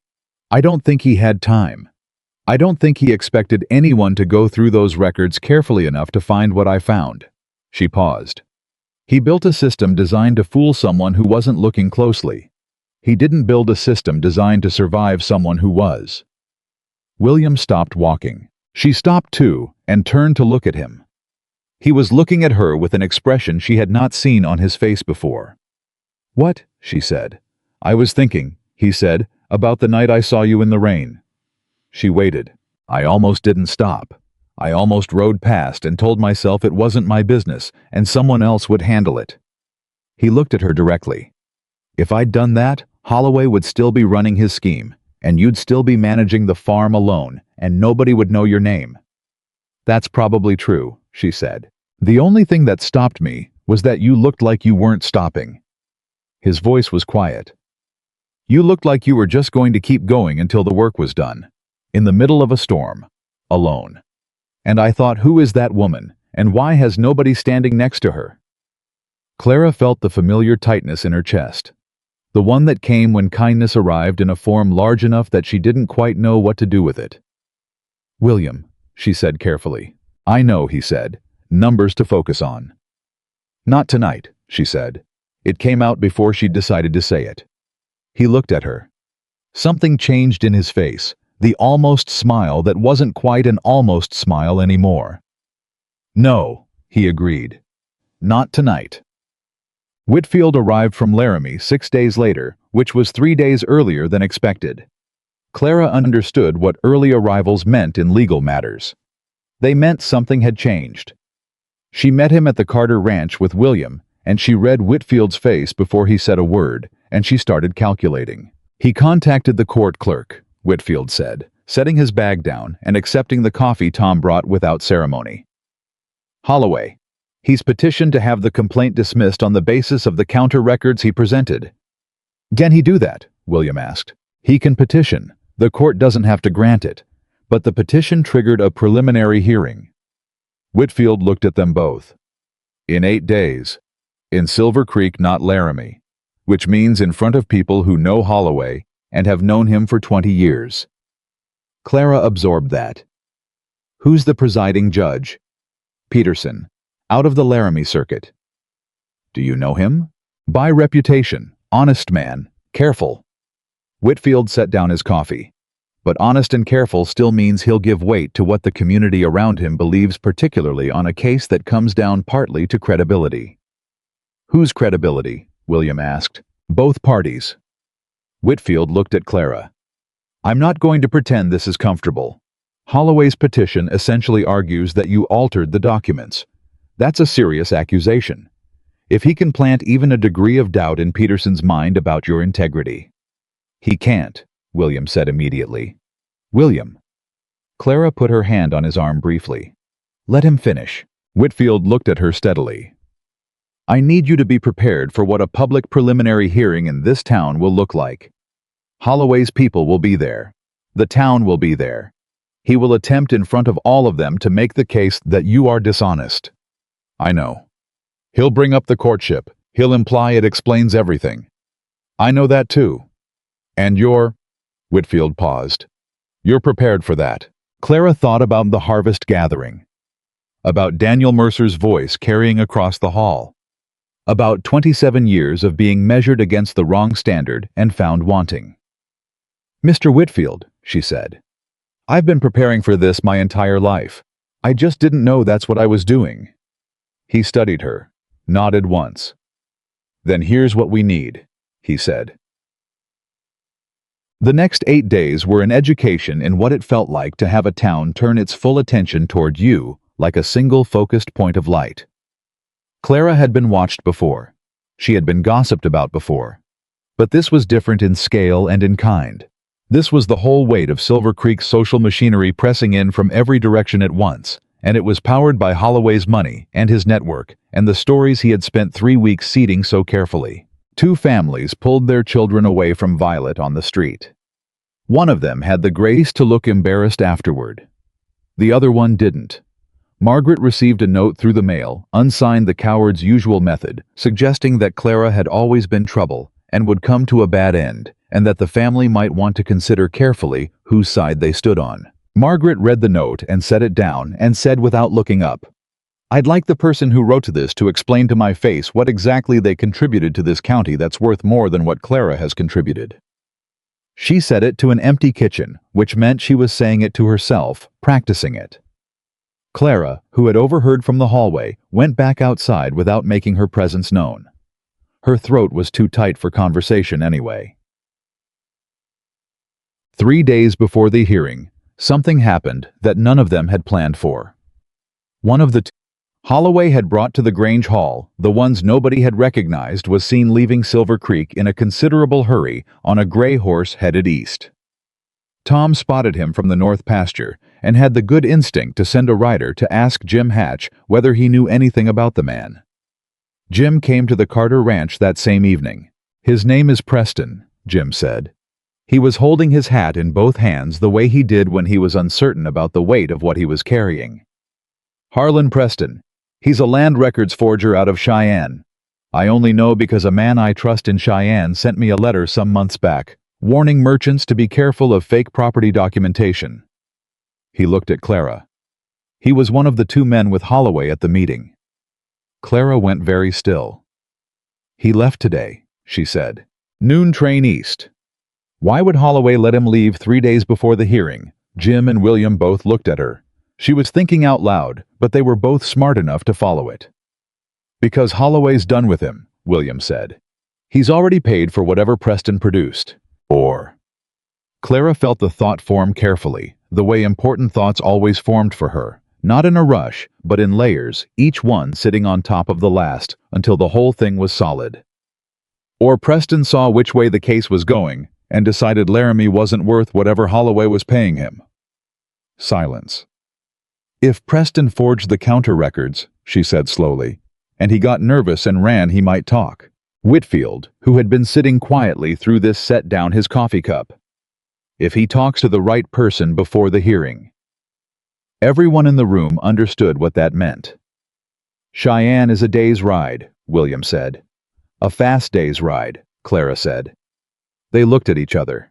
I don't think he had time. I don't think he expected anyone to go through those records carefully enough to find what I found. She paused. He built a system designed to fool someone who wasn't looking closely. He didn't build a system designed to survive someone who was. William stopped walking. She stopped too and turned to look at him. He was looking at her with an expression she had not seen on his face before. What? She said. I was thinking, he said, about the night I saw you in the rain. She waited. I almost didn't stop. I almost rode past and told myself it wasn't my business and someone else would handle it. He looked at her directly. If I'd done that, Holloway would still be running his scheme, and you'd still be managing the farm alone, and nobody would know your name. That's probably true, she said. The only thing that stopped me was that you looked like you weren't stopping. His voice was quiet. You looked like you were just going to keep going until the work was done. In the middle of a storm. Alone. And I thought, who is that woman, and why has nobody standing next to her? Clara felt the familiar tightness in her chest. The one that came when kindness arrived in a form large enough that she didn't quite know what to do with it. William, she said carefully. I know, he said. Numbers to focus on. Not tonight, she said. It came out before she'd decided to say it. He looked at her. Something changed in his face, the almost smile that wasn't quite an almost smile anymore. No, he agreed. Not tonight. Whitfield arrived from Laramie 6 days later, which was 3 days earlier than expected. Clara understood what early arrivals meant in legal matters. They meant something had changed. She met him at the Carter Ranch with William, and she read Whitfield's face before he said a word, and she started calculating. He contacted the court clerk, Whitfield said, setting his bag down and accepting the coffee Tom brought without ceremony. Holloway. He's petitioned to have the complaint dismissed on the basis of the counter records he presented. Can he do that? William asked. He can petition. The court doesn't have to grant it. But the petition triggered a preliminary hearing. Whitfield looked at them both. In 8 days. In Silver Creek, not Laramie. Which means in front of people who know Holloway and have known him for 20 years. Clara absorbed that. Who's the presiding judge? Peterson. Out of the Laramie circuit. Do you know him? By reputation, honest man, careful. Whitfield set down his coffee. But honest and careful still means he'll give weight to what the community around him believes, particularly on a case that comes down partly to credibility. Whose credibility? William asked. Both parties. Whitfield looked at Clara. I'm not going to pretend this is comfortable. Holloway's petition essentially argues that you altered the documents. That's a serious accusation. If he can plant even a degree of doubt in Peterson's mind about your integrity. He can't, William said immediately. William. Clara put her hand on his arm briefly. Let him finish. Whitfield looked at her steadily. I need you to be prepared for what a public preliminary hearing in this town will look like. Holloway's people will be there. The town will be there. He will attempt in front of all of them to make the case that you are dishonest. I know. He'll bring up the courtship. He'll imply it explains everything. I know that too. And you're... Whitfield paused. You're prepared for that. Clara thought about the harvest gathering. About Daniel Mercer's voice carrying across the hall. About 27 years of being measured against the wrong standard and found wanting. Mr. Whitfield, she said. I've been preparing for this my entire life. I just didn't know that's what I was doing. He studied her, nodded once. Then here's what we need, he said. The next 8 days were an education in what it felt like to have a town turn its full attention toward you like a single focused point of light. Clara had been watched before. She had been gossiped about before. But this was different in scale and in kind. This was the whole weight of Silver Creek's social machinery pressing in from every direction at once, and it was powered by Holloway's money and his network and the stories he had spent 3 weeks seeding so carefully. 2 families pulled their children away from Violet on the street. One of them had the grace to look embarrassed afterward. The other one didn't. Margaret received a note through the mail, unsigned the coward's usual method, suggesting that Clara had always been trouble and would come to a bad end, and that the family might want to consider carefully whose side they stood on. Margaret read the note and set it down and said without looking up, I'd like the person who wrote this to explain to my face what exactly they contributed to this county that's worth more than what Clara has contributed. She said it to an empty kitchen, which meant she was saying it to herself, practicing it. Clara, who had overheard from the hallway, went back outside without making her presence known. Her throat was too tight for conversation anyway. 3 days before the hearing, something happened that none of them had planned for. One of the two Holloway had brought to the Grange Hall, the ones nobody had recognized, was seen leaving Silver Creek in a considerable hurry on a gray horse headed east. Tom spotted him from the north pasture and had the good instinct to send a rider to ask Jim Hatch whether he knew anything about the man. Jim came to the Carter Ranch that same evening. His name is Preston, Jim said. He was holding his hat in both hands the way he did when he was uncertain about the weight of what he was carrying. Harlan Preston. He's a land records forger out of Cheyenne. I only know because a man I trust in Cheyenne sent me a letter some months back, warning merchants to be careful of fake property documentation. He looked at Clara. He was one of the 2 men with Holloway at the meeting. Clara went very still. He left today, she said. Noon train east. Why would Holloway let him leave 3 days before the hearing? Jim and William both looked at her. She was thinking out loud, but they were both smart enough to follow it. Because Holloway's done with him, William said. He's already paid for whatever Preston produced. Or. Clara felt the thought form carefully, the way important thoughts always formed for her, not in a rush, but in layers, each one sitting on top of the last, until the whole thing was solid. Or Preston saw which way the case was going, and decided Laramie wasn't worth whatever Holloway was paying him. Silence. If Preston forged the counter records, she said slowly, and he got nervous and ran, he might talk. Whitfield, who had been sitting quietly through this, set down his coffee cup. If he talks to the right person before the hearing. Everyone in the room understood what that meant. Cheyenne is a day's ride, William said. A fast day's ride, Clara said. They looked at each other.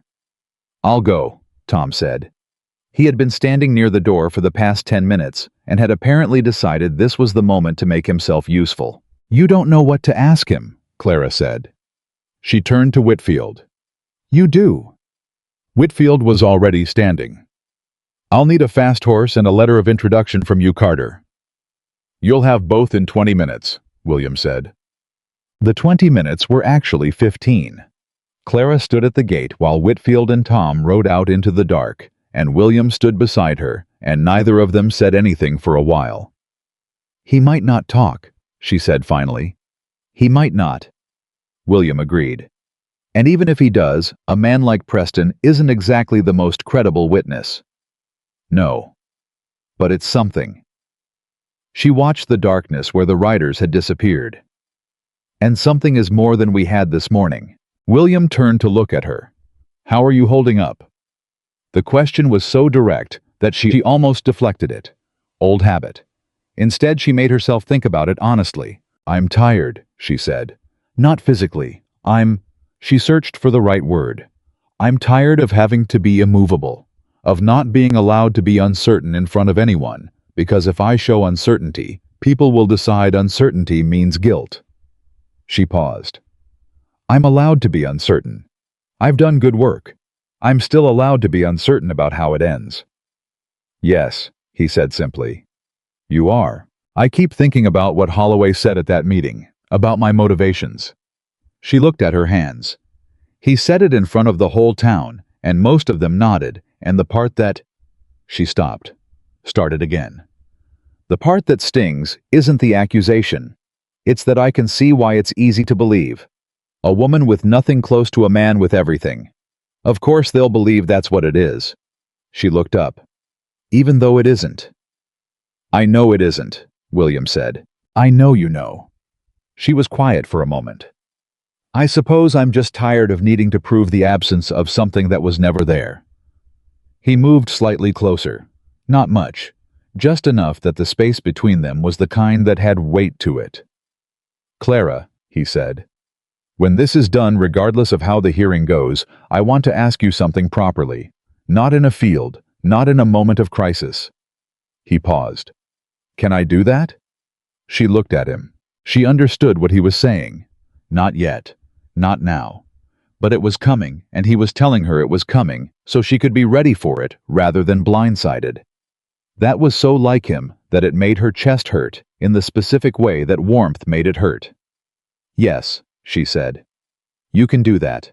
I'll go, Tom said. He had been standing near the door for the past 10 minutes and had apparently decided this was the moment to make himself useful. You don't know what to ask him, Clara said. She turned to Whitfield. You do. Whitfield was already standing. I'll need a fast horse and a letter of introduction from you, Carter. You'll have both in 20 minutes, William said. The 20 minutes were actually 15. Clara stood at the gate while Whitfield and Tom rode out into the dark, and William stood beside her, and neither of them said anything for a while. He might not talk, she said finally. He might not. William agreed. And even if he does, a man like Preston isn't exactly the most credible witness. No. But it's something. She watched the darkness where the riders had disappeared. And something is more than we had this morning. William turned to look at her. How are you holding up? The question was so direct that she almost deflected it. Old habit. Instead, she made herself think about it honestly. I'm tired, she said. Not physically. She searched for the right word. I'm tired of having to be immovable, of not being allowed to be uncertain in front of anyone, because if I show uncertainty, people will decide uncertainty means guilt. She paused. I'm allowed to be uncertain. I've done good work. I'm still allowed to be uncertain about how it ends. Yes, he said simply. You are. I keep thinking about what Holloway said at that meeting, about my motivations. She looked at her hands. He said it in front of the whole town, and most of them nodded, and the part that... She stopped. Started again. The part that stings isn't the accusation. It's that I can see why it's easy to believe. A woman with nothing close to a man with everything. Of course they'll believe that's what it is. She looked up. Even though it isn't. I know it isn't, William said. I know you know. She was quiet for a moment. I suppose I'm just tired of needing to prove the absence of something that was never there. He moved slightly closer. Not much. Just enough that the space between them was the kind that had weight to it. Clara, he said. When this is done, regardless of how the hearing goes, I want to ask you something properly. Not in a field, not in a moment of crisis. He paused. Can I do that? She looked at him. She understood what he was saying. Not yet. Not now. But it was coming, and he was telling her it was coming, so she could be ready for it rather than blindsided. That was so like him that it made her chest hurt in the specific way that warmth made it hurt. Yes, she said. You can do that.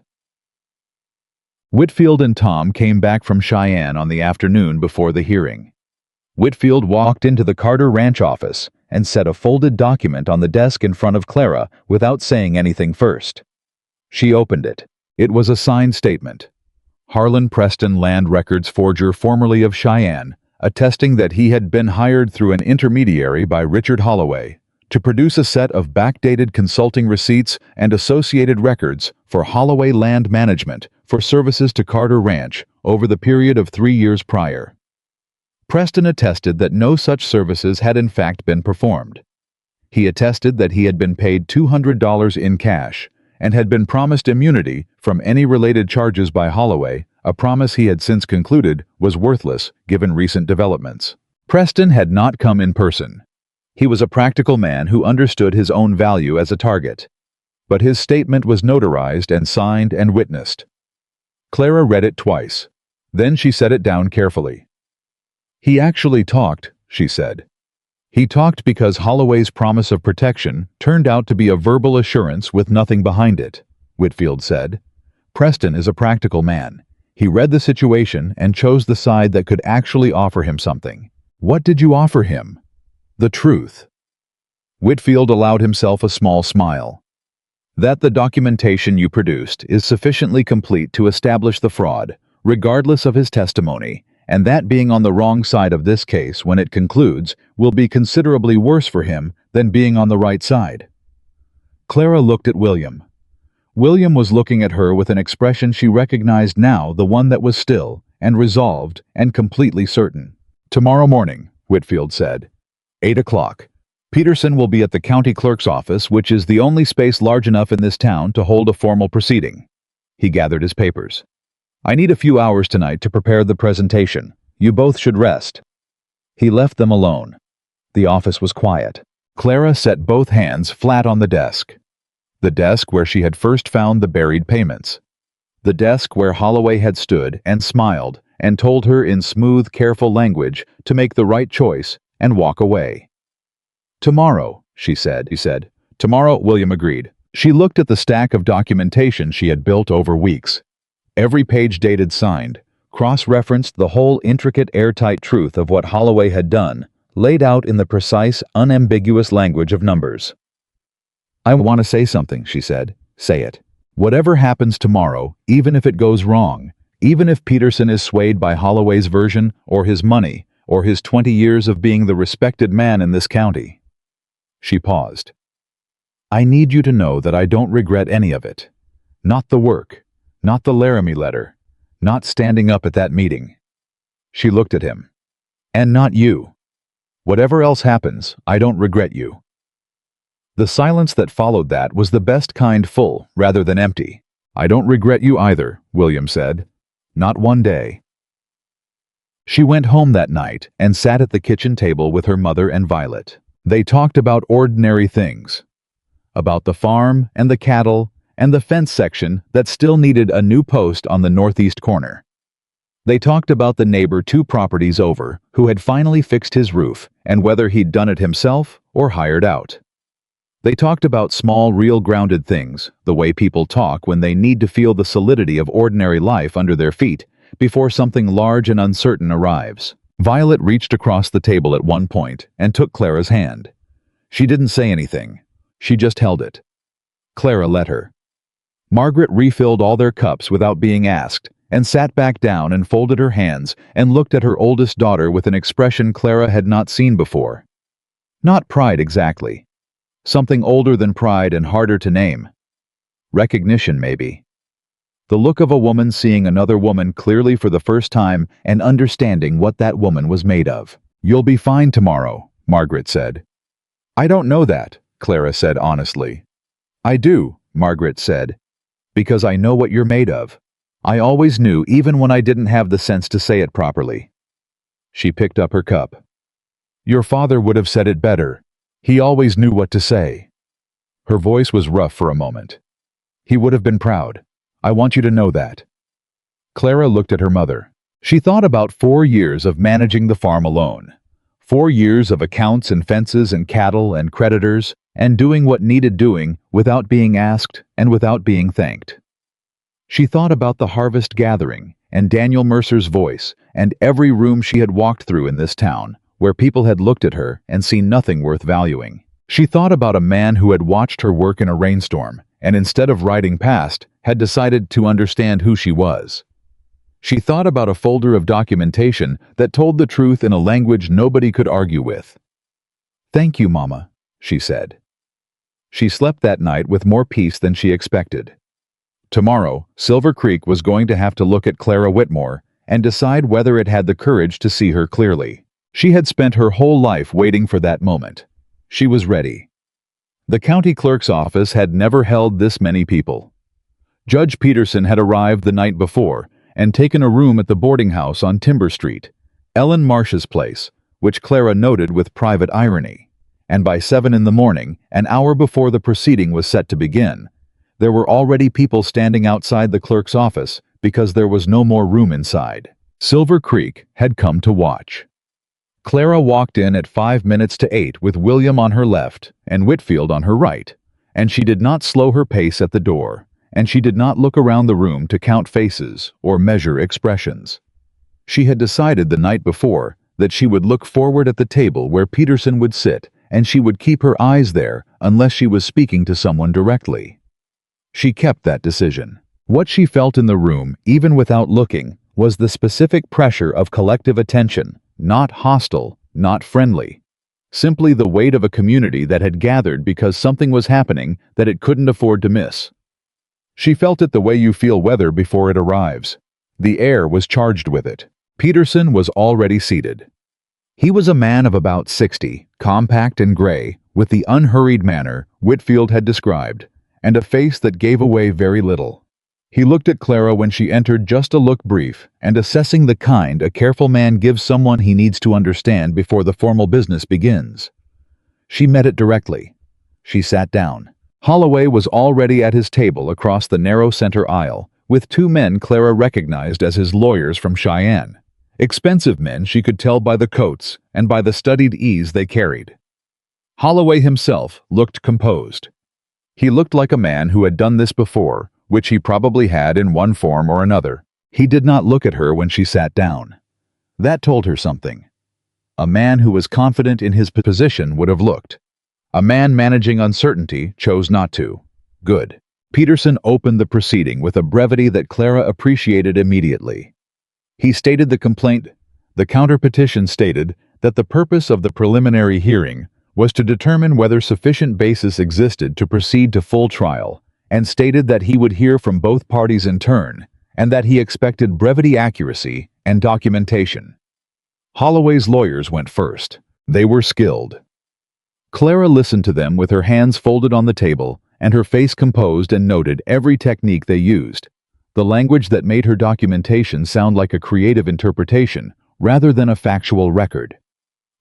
Whitfield and Tom came back from Cheyenne on the afternoon before the hearing. Whitfield walked into the Carter Ranch office and set a folded document on the desk in front of Clara without saying anything first. She opened it. It was a signed statement. Harlan Preston, land records forger formerly of Cheyenne, attesting that he had been hired through an intermediary by Richard Holloway to produce a set of backdated consulting receipts and associated records for Holloway Land Management for services to Carter Ranch over the period of 3 years prior. Preston attested that no such services had in fact been performed. He attested that he had been paid $200 in cash and had been promised immunity from any related charges by Holloway, a promise he had since concluded was worthless given recent developments. Preston had not come in person. He was a practical man who understood his own value as a target. But his statement was notarized and signed and witnessed. Clara read it twice. Then she set it down carefully. He actually talked, she said. He talked because Holloway's promise of protection turned out to be a verbal assurance with nothing behind it, Whitfield said. Preston is a practical man. He read the situation and chose the side that could actually offer him something. What did you offer him? The truth. Whitfield allowed himself a small smile. That the documentation you produced is sufficiently complete to establish the fraud, regardless of his testimony, and that being on the wrong side of this case when it concludes will be considerably worse for him than being on the right side. Clara looked at William. William was looking at her with an expression she recognized now, the one that was still and resolved and completely certain. Tomorrow morning, Whitfield said. 8 o'clock. Peterson will be at the county clerk's office, which is the only space large enough in this town to hold a formal proceeding. He gathered his papers. I need a few hours tonight to prepare the presentation. You both should rest. He left them alone. The office was quiet. Clara set both hands flat on the desk where she had first found the buried payments. The desk where Holloway had stood and smiled and told her in smooth, careful language to make the right choice and walk away. Tomorrow, she said. He said. Tomorrow, William agreed. She looked at the stack of documentation she had built over weeks. Every page dated signed, cross-referenced the whole intricate airtight truth of what Holloway had done, laid out in the precise, unambiguous language of numbers. I want to say something, she said. Say it. Whatever happens tomorrow, even if it goes wrong, even if Peterson is swayed by Holloway's version, or his money, or his 20 years of being the respected man in this county. She paused. I need you to know that I don't regret any of it. Not the work, not the Laramie letter, not standing up at that meeting. She looked at him. And not you. Whatever else happens, I don't regret you. The silence that followed that was the best kind, full rather than empty. I don't regret you either, William said. Not one day. She went home that night and sat at the kitchen table with her mother and Violet. They talked about ordinary things. About the farm and the cattle and the fence section that still needed a new post on the northeast corner. They talked about the neighbor 2 properties over who had finally fixed his roof and whether he'd done it himself or hired out. They talked about small, real grounded things, the way people talk when they need to feel the solidity of ordinary life under their feet before something large and uncertain arrives. Violet reached across the table at one point and took Clara's hand. She didn't say anything. She just held it. Clara let her. Margaret refilled all their cups without being asked and sat back down and folded her hands and looked at her oldest daughter with an expression Clara had not seen before. Not pride exactly. Something older than pride and harder to name. Recognition, maybe. The look of a woman seeing another woman clearly for the first time and understanding what that woman was made of. You'll be fine tomorrow, Margaret said. I don't know that, Clara said honestly. I do, Margaret said. Because I know what you're made of. I always knew even when I didn't have the sense to say it properly. She picked up her cup. Your father would have said it better. He always knew what to say. Her voice was rough for a moment. He would have been proud. I want you to know that. Clara looked at her mother. She thought about 4 years of managing the farm alone. 4 years of accounts and fences and cattle and creditors and doing what needed doing without being asked and without being thanked. She thought about the harvest gathering and Daniel Mercer's voice and every room she had walked through in this town where people had looked at her and seen nothing worth valuing. She thought about a man who had watched her work in a rainstorm and instead of riding past, had decided to understand who she was. She thought about a folder of documentation that told the truth in a language nobody could argue with. Thank you, Mama, she said. She slept that night with more peace than she expected. Tomorrow, Silver Creek was going to have to look at Clara Whitmore and decide whether it had the courage to see her clearly. She had spent her whole life waiting for that moment. She was ready. The county clerk's office had never held this many people. Judge Peterson had arrived the night before and taken a room at the boarding house on Timber Street, Ellen Marsh's place, which Clara noted with private irony. And by 7 in the morning, an hour before the proceeding was set to begin, there were already people standing outside the clerk's office because there was no more room inside. Silver Creek had come to watch. Clara walked in at 8 with William on her left and Whitfield on her right, and she did not slow her pace at the door, and she did not look around the room to count faces or measure expressions. She had decided the night before that she would look forward at the table where Peterson would sit, and she would keep her eyes there unless she was speaking to someone directly. She kept that decision. What she felt in the room, even without looking, was the specific pressure of collective attention, not hostile, not friendly. Simply the weight of a community that had gathered because something was happening that it couldn't afford to miss. She felt it the way you feel weather before it arrives. The air was charged with it. Peterson was already seated. He was a man of about 60, compact and gray, with the unhurried manner Whitfield had described, and a face that gave away very little. He looked at Clara when she entered, just a look brief and assessing, the kind a careful man gives someone he needs to understand before the formal business begins. She met it directly. She sat down. Holloway was already at his table across the narrow center aisle, with two men Clara recognized as his lawyers from Cheyenne. Expensive men, she could tell by the coats and by the studied ease they carried. Holloway himself looked composed. He looked like a man who had done this before, which he probably had in one form or another. He did not look at her when she sat down. That told her something. A man who was confident in his position would have looked. A man managing uncertainty chose not to. Good. Peterson opened the proceeding with a brevity that Clara appreciated immediately. He stated the complaint. The counterpetition stated that the purpose of the preliminary hearing was to determine whether sufficient basis existed to proceed to full trial, and stated that he would hear from both parties in turn, and that he expected brevity, accuracy, and documentation. Holloway's lawyers went first. They were skilled. Clara listened to them with her hands folded on the table and her face composed, and noted every technique they used, the language that made her documentation sound like a creative interpretation rather than a factual record,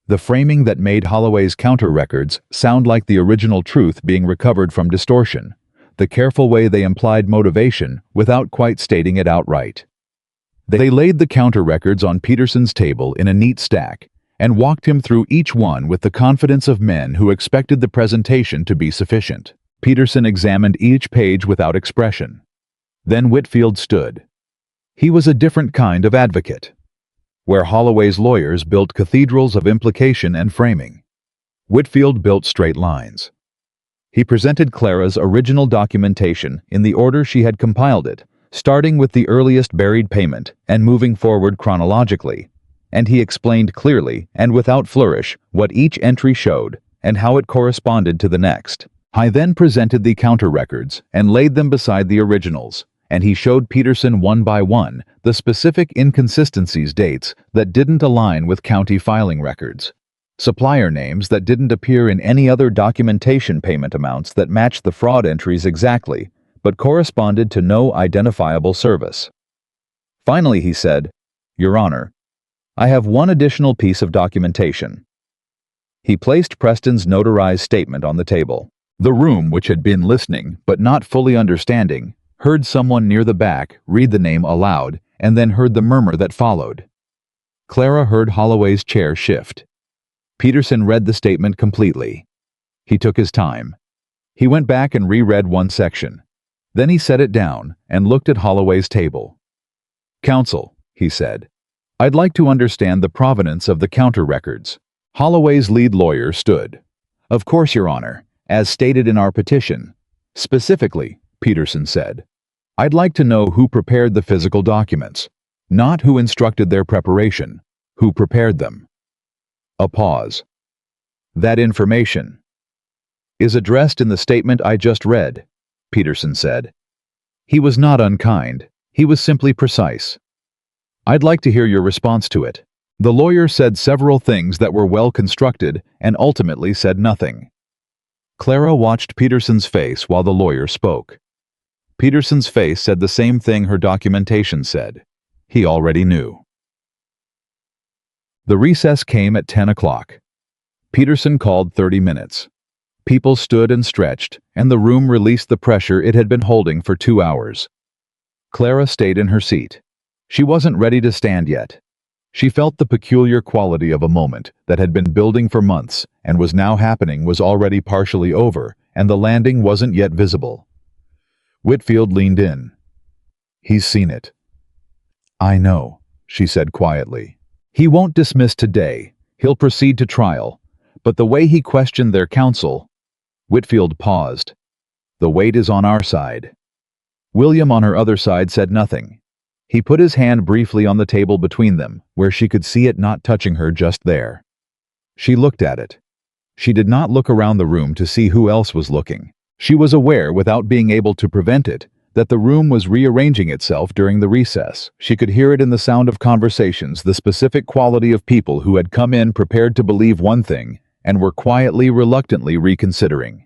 the framing that made Holloway's counter-records sound like the original truth being recovered from distortion, the careful way they implied motivation without quite stating it outright. They laid the counter-records on Peterson's table in a neat stack and walked him through each one with the confidence of men who expected the presentation to be sufficient. Peterson examined each page without expression. Then Whitfield stood. He was a different kind of advocate. Where Holloway's lawyers built cathedrals of implication and framing, Whitfield built straight lines. He presented Clara's original documentation in the order she had compiled it, starting with the earliest buried payment and moving forward chronologically, and he explained clearly and without flourish what each entry showed and how it corresponded to the next. I then presented the counter-records and laid them beside the originals, and he showed Peterson one by one the specific inconsistencies, dates that didn't align with county filing records, supplier names that didn't appear in any other documentation, payment amounts that matched the fraud entries exactly, but corresponded to no identifiable service. Finally, he said, "Your Honor, I have one additional piece of documentation." He placed Preston's notarized statement on the table. The room, which had been listening but not fully understanding, heard someone near the back read the name aloud and then heard the murmur that followed. Clara heard Holloway's chair shift. Peterson read the statement completely. He took his time. He went back and reread one section. Then he set it down and looked at Holloway's table. "Counsel," he said, "I'd like to understand the provenance of the counter-records." Holloway's lead lawyer stood. "Of course, Your Honor, as stated in our petition. Specifically," Peterson said, "I'd like to know who prepared the physical documents, not who instructed their preparation, who prepared them." A pause. "That information is addressed in the statement I just read," Peterson said. He was not unkind, he was simply precise. "I'd like to hear your response to it." The lawyer said several things that were well constructed and ultimately said nothing. Clara watched Peterson's face while the lawyer spoke. Peterson's face said the same thing her documentation said. He already knew. The recess came at 10 o'clock. Peterson called 30 minutes. People stood and stretched, and the room released the pressure it had been holding for 2 hours. Clara stayed in her seat. She wasn't ready to stand yet. She felt the peculiar quality of a moment that had been building for months and was now happening was already partially over, and the landing wasn't yet visible. Whitfield leaned in. "He's seen it." "I know," she said quietly. "He won't dismiss today. He'll proceed to trial. But the way he questioned their counsel—" Whitfield paused. "The weight is on our side." William on her other side said nothing. He put his hand briefly on the table between them, where she could see it not touching her just there. She looked at it. She did not look around the room to see who else was looking. She was aware, without being able to prevent it, that the room was rearranging itself during the recess. She could hear it in the sound of conversations, the specific quality of people who had come in prepared to believe one thing and were quietly, reluctantly reconsidering.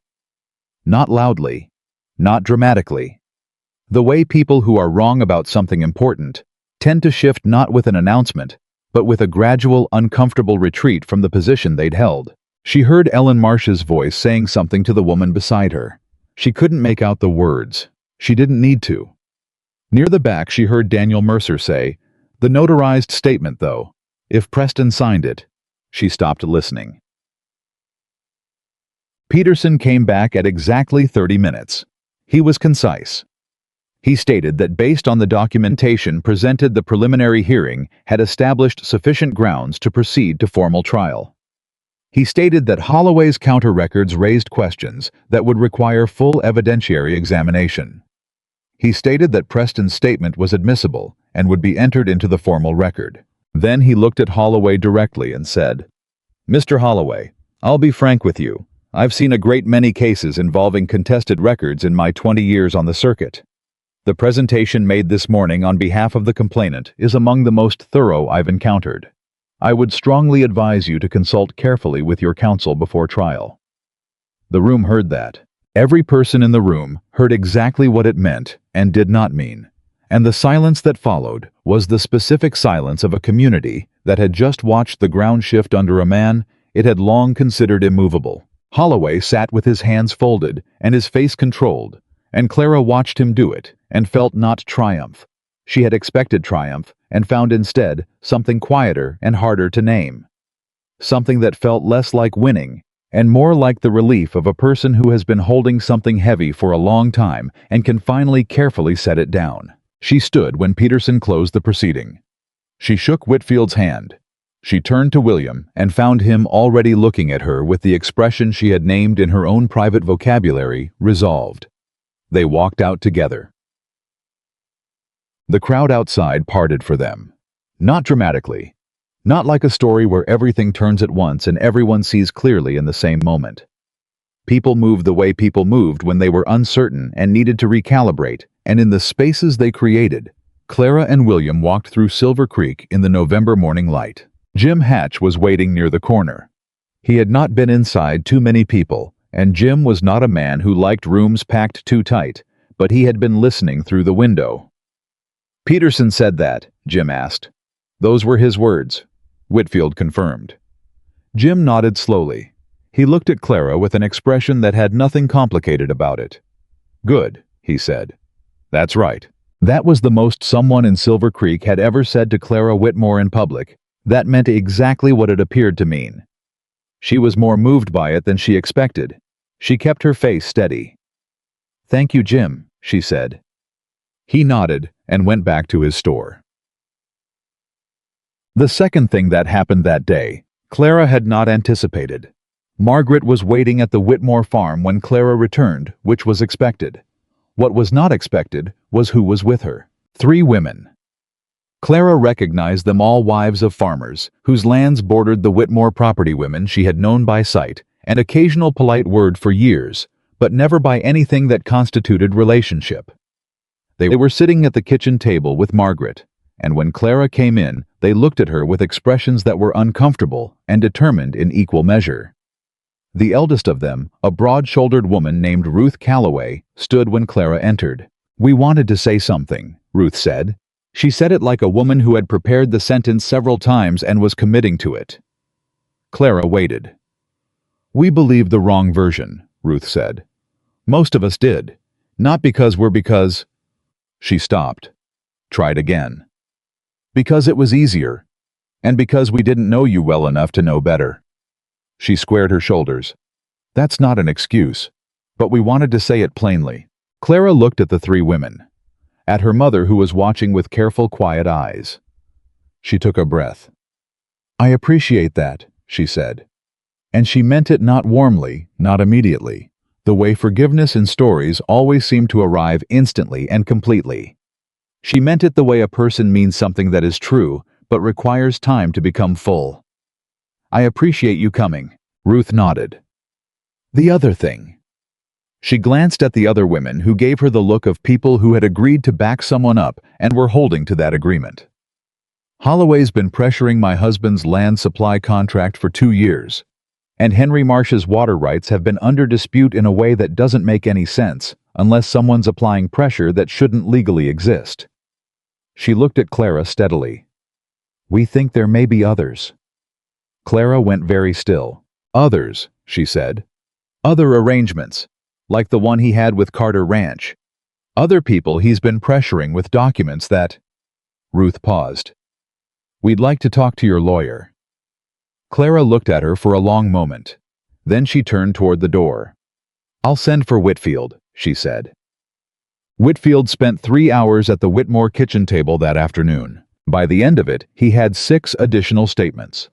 Not loudly, not dramatically. The way people who are wrong about something important tend to shift not with an announcement, but with a gradual, uncomfortable retreat from the position they'd held. She heard Ellen Marsh's voice saying something to the woman beside her. She couldn't make out the words. She didn't need to. Near the back, she heard Daniel Mercer say, "The notarized statement, though. If Preston signed it." She stopped listening. Peterson came back at exactly 30 minutes. He was concise. He stated that based on the documentation presented, the preliminary hearing had established sufficient grounds to proceed to formal trial. He stated that Holloway's counter records raised questions that would require full evidentiary examination. He stated that Preston's statement was admissible and would be entered into the formal record. Then he looked at Holloway directly and said, "Mr. Holloway, I'll be frank with you. I've seen a great many cases involving contested records in my 20 years on the circuit. The presentation made this morning on behalf of the complainant is among the most thorough I've encountered. I would strongly advise you to consult carefully with your counsel before trial." The room heard that. Every person in the room heard exactly what it meant and did not mean. And the silence that followed was the specific silence of a community that had just watched the ground shift under a man it had long considered immovable. Holloway sat with his hands folded and his face controlled, and Clara watched him do it and felt not triumph. She had expected triumph and found instead something quieter and harder to name. Something that felt less like winning and more like the relief of a person who has been holding something heavy for a long time and can finally carefully set it down. She stood when Peterson closed the proceeding. She shook Whitfield's hand. She turned to William and found him already looking at her with the expression she had named in her own private vocabulary, resolved. They walked out together. The crowd outside parted for them. Not dramatically. Not like a story where everything turns at once and everyone sees clearly in the same moment. People moved the way people moved when they were uncertain and needed to recalibrate, and in the spaces they created, Clara and William walked through Silver Creek in the November morning light. Jim Hatch was waiting near the corner. He had not been inside too many people, and Jim was not a man who liked rooms packed too tight, but he had been listening through the window. "Peterson said that?" Jim asked. "Those were his words," Whitfield confirmed. Jim nodded slowly. He looked at Clara with an expression that had nothing complicated about it. "Good," he said. "That's right." That was the most someone in Silver Creek had ever said to Clara Whitmore in public. That meant exactly what it appeared to mean. She was more moved by it than she expected. She kept her face steady. "Thank you, Jim," she said. He nodded and went back to his store. The second thing that happened that day, Clara had not anticipated. Margaret was waiting at the Whitmore farm when Clara returned, which was expected. What was not expected was who was with her. 3 women. Clara recognized them all, wives of farmers, whose lands bordered the Whitmore property, women she had known by sight, and occasional polite word for years, but never by anything that constituted relationship. They were sitting at the kitchen table with Margaret, and when Clara came in, they looked at her with expressions that were uncomfortable and determined in equal measure. The eldest of them, a broad-shouldered woman named Ruth Calloway, stood when Clara entered. "We wanted to say something," Ruth said. She said it like a woman who had prepared the sentence several times and was committing to it. Clara waited. "We believed the wrong version," Ruth said. "Most of us did. Not because we're because—" She stopped. Tried again. "Because it was easier." And because we didn't know you well enough to know better. She squared her shoulders. That's not an excuse. But we wanted to say it plainly. Clara looked at the three women. At her mother, who was watching with careful, quiet eyes. She took a breath. I appreciate that, she said. And she meant it not warmly, not immediately, the way forgiveness in stories always seem to arrive instantly and completely. She meant it the way a person means something that is true, but requires time to become full. I appreciate you coming, Ruth nodded. The other thing. She glanced at the other women, who gave her the look of people who had agreed to back someone up and were holding to that agreement. Holloway's been pressuring my husband's land supply contract for 2 years, and Henry Marsh's water rights have been under dispute in a way that doesn't make any sense unless someone's applying pressure that shouldn't legally exist. She looked at Clara steadily. We think there may be others. Clara went very still. Others, she said. Other arrangements, like the one he had with Carter Ranch. Other people he's been pressuring with documents that... Ruth paused. We'd like to talk to your lawyer. Clara looked at her for a long moment. Then she turned toward the door. I'll send for Whitfield, she said. Whitfield spent 3 hours at the Whitmore kitchen table that afternoon. By the end of it, he had 6 additional statements.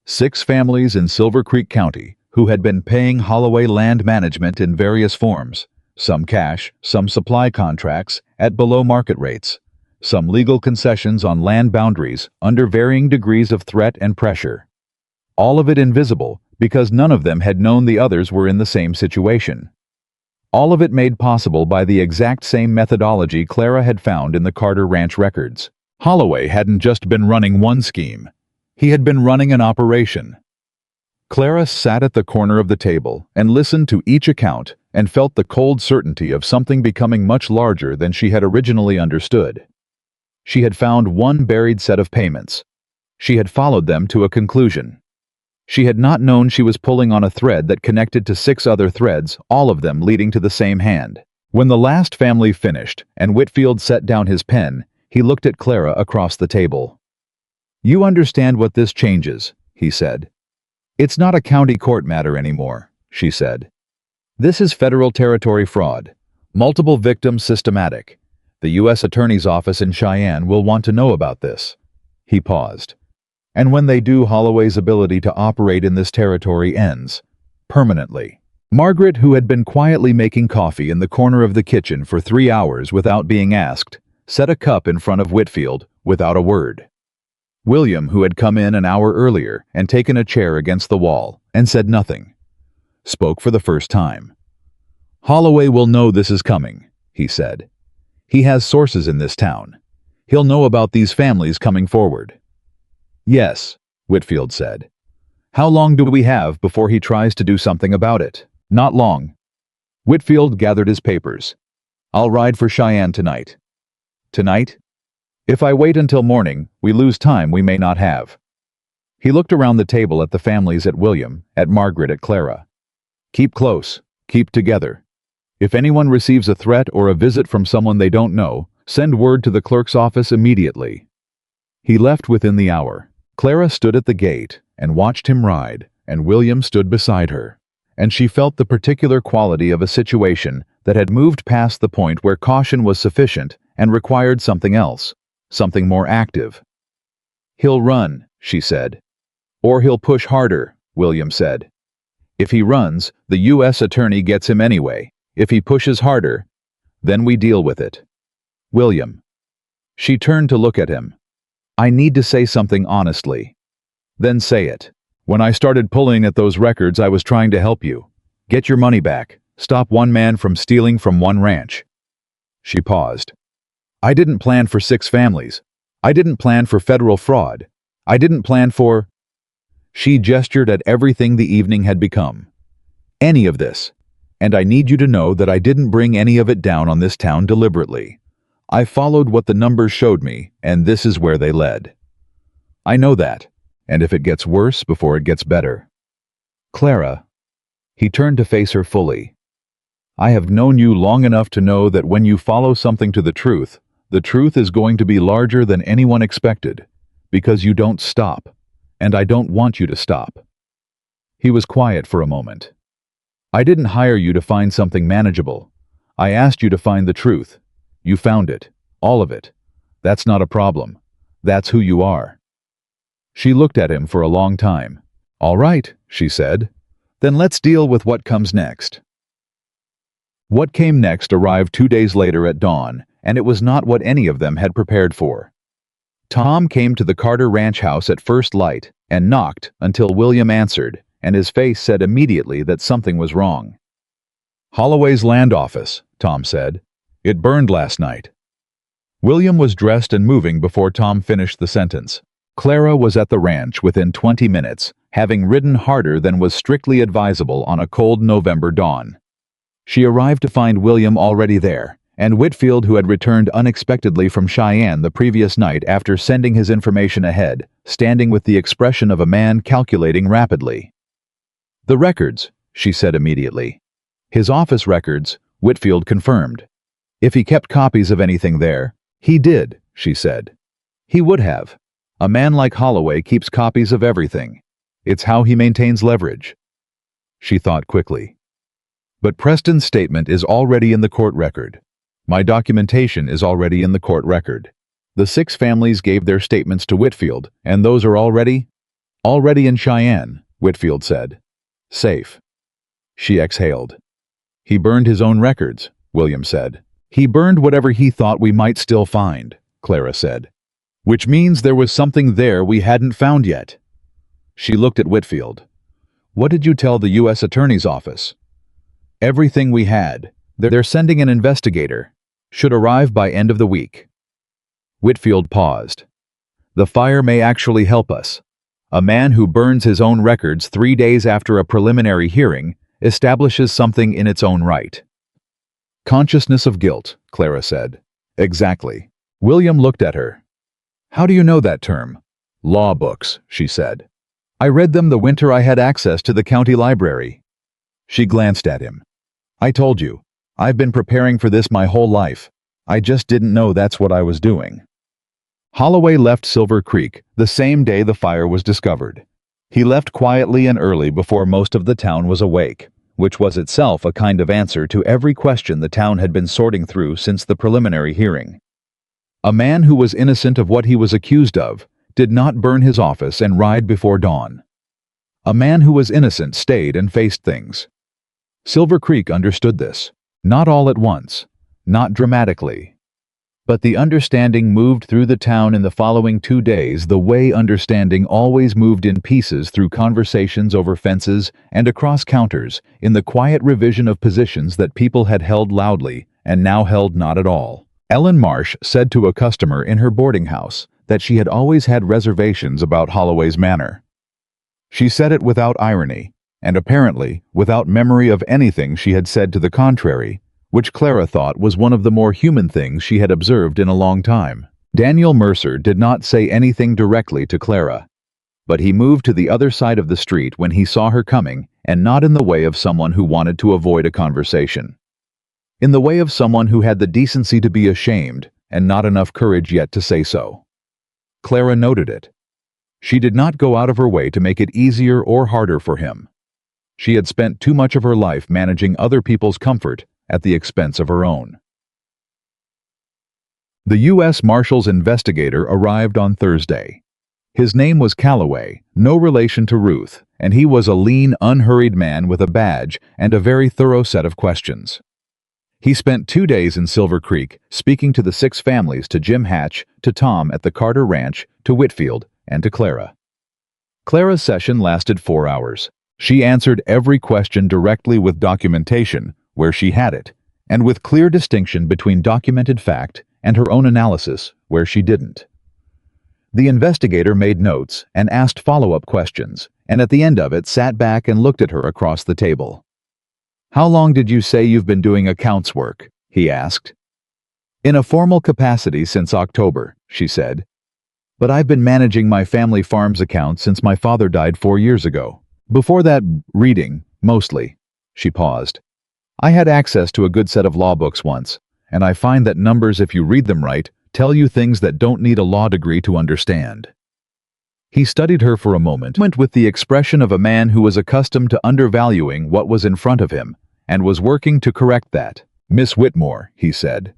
6 families in Silver Creek County who had been paying Holloway land management in various forms, some cash, some supply contracts at below market rates, some legal concessions on land boundaries under varying degrees of threat and pressure. All of it invisible because none of them had known the others were in the same situation. All of it made possible by the exact same methodology Clara had found in the Carter Ranch records. Holloway hadn't just been running one scheme. He had been running an operation. Clara sat at the corner of the table and listened to each account and felt the cold certainty of something becoming much larger than she had originally understood. She had found one buried set of payments. She had followed them to a conclusion. She had not known she was pulling on a thread that connected to 6 other threads, all of them leading to the same hand. When the last family finished and Whitfield set down his pen, he looked at Clara across the table. You understand what this changes, he said. It's not a county court matter anymore, she said. This is federal territory fraud. Multiple victims systematic. The U.S. Attorney's Office in Cheyenne will want to know about this. He paused. And when they do, Holloway's ability to operate in this territory ends. Permanently. Margaret, who had been quietly making coffee in the corner of the kitchen for 3 hours without being asked, set a cup in front of Whitfield without a word. William, who had come in an hour earlier and taken a chair against the wall and said nothing, spoke for the first time. Holloway will know this is coming, he said. He has sources in this town. He'll know about these families coming forward. Yes, Whitfield said. How long do we have before he tries to do something about it? Not long. Whitfield gathered his papers. I'll ride for Cheyenne tonight. Tonight? If I wait until morning, we lose time we may not have. He looked around the table at the families, at William, at Margaret, at Clara. Keep close. Keep together. If anyone receives a threat or a visit from someone they don't know, send word to the clerk's office immediately. He left within the hour. Clara stood at the gate and watched him ride, and William stood beside her. And she felt the particular quality of a situation that had moved past the point where caution was sufficient and required something else. Something more active. He'll run, she said. Or he'll push harder, William said. If he runs, the U.S. attorney gets him anyway. If he pushes harder, then we deal with it. William. She turned to look at him. I need to say something honestly. Then say it. When I started pulling at those records, I was trying to help you. Get your money back. Stop one man from stealing from one ranch. She paused. I didn't plan for 6 families. I didn't plan for federal fraud. I didn't plan for... She gestured at everything the evening had become. Any of this. And I need you to know that I didn't bring any of it down on this town deliberately. I followed what the numbers showed me, and this is where they led. I know that, and if it gets worse before it gets better. Clara. He turned to face her fully. I have known you long enough to know that when you follow something to the truth is going to be larger than anyone expected, Because you don't stop. And I don't want you to stop. He was quiet for a moment. I didn't hire you to find something manageable. I asked you to find the truth. You found it. All of it. That's not a problem. That's who you are. She looked at him for a long time. All right, she said. Then let's deal with what comes next. What came next arrived 2 days later at dawn, and it was not what any of them had prepared for. Tom came to the Carter Ranch house at first light and knocked until William answered, and his face said immediately that something was wrong. Holloway's land office, Tom said. It burned last night. William was dressed and moving before Tom finished the sentence. Clara was at the ranch within 20 minutes, having ridden harder than was strictly advisable on a cold November dawn. She arrived to find William already there, and Whitfield, who had returned unexpectedly from Cheyenne the previous night after sending his information ahead, standing with the expression of a man calculating rapidly. The records, she said immediately. His office records, Whitfield confirmed. If he kept copies of anything there, he did, she said. He would have. A man like Holloway keeps copies of everything. It's how he maintains leverage. She thought quickly. But Preston's statement is already in the court record. My documentation is already in the court record. The 6 families gave their statements to Whitfield, and those are already in Cheyenne, Whitfield said. Safe. She exhaled. He burned his own records, William said. He burned whatever he thought we might still find, Clara said. Which means there was something there we hadn't found yet. She looked at Whitfield. What did you tell the U.S. Attorney's office? Everything we had. They're sending an investigator. Should arrive by end of the week. Whitfield paused. The fire may actually help us. A man who burns his own records 3 days after a preliminary hearing establishes something in its own right. Consciousness of guilt, Clara said. Exactly. William looked at her. How do you know that term? Law books, she said. I read them the winter I had access to the county library. She glanced at him. I told you, I've been preparing for this my whole life. I just didn't know that's what I was doing. Holloway left Silver Creek the same day the fire was discovered. He left quietly and early before most of the town was awake, which was itself a kind of answer to every question the town had been sorting through since the preliminary hearing. A man who was innocent of what he was accused of did not burn his office and ride before dawn. A man who was innocent stayed and faced things. Silver Creek understood this. Not all at once, not dramatically. But the understanding moved through the town in the following 2 days the way understanding always moved in pieces through conversations over fences and across counters in the quiet revision of positions that people had held loudly and now held not at all. Ellen Marsh said to a customer in her boarding house that she had always had reservations about Holloway's manner. She said it without irony, and apparently without memory of anything she had said to the contrary, which Clara thought was one of the more human things she had observed in a long time. Daniel Mercer did not say anything directly to Clara, but he moved to the other side of the street when he saw her coming, and not in the way of someone who wanted to avoid a conversation. In the way of someone who had the decency to be ashamed and not enough courage yet to say so. Clara noted it. She did not go out of her way to make it easier or harder for him. She had spent too much of her life managing other people's comfort at the expense of her own. The U.S. Marshal's investigator arrived on Thursday. His name was Calloway, no relation to Ruth, and he was a lean, unhurried man with a badge and a very thorough set of questions. He spent 2 days in Silver Creek, speaking to the 6 families, to Jim Hatch, to Tom at the Carter Ranch, to Whitfield, and to Clara. Clara's session lasted 4 hours. She answered every question directly with documentation, where she had it, and with clear distinction between documented fact and her own analysis, where she didn't. The investigator made notes and asked follow-up questions, and at the end of it sat back and looked at her across the table. How long did you say you've been doing accounts work? He asked. In a formal capacity since October, she said. But I've been managing my family farm's accounts since my father died 4 years ago. Before that, reading, mostly. She paused. I had access to a good set of law books once, and I find that numbers, if you read them right, tell you things that don't need a law degree to understand. He studied her for a moment with the expression of a man who was accustomed to undervaluing what was in front of him, and was working to correct that. "Miss Whitmore," he said,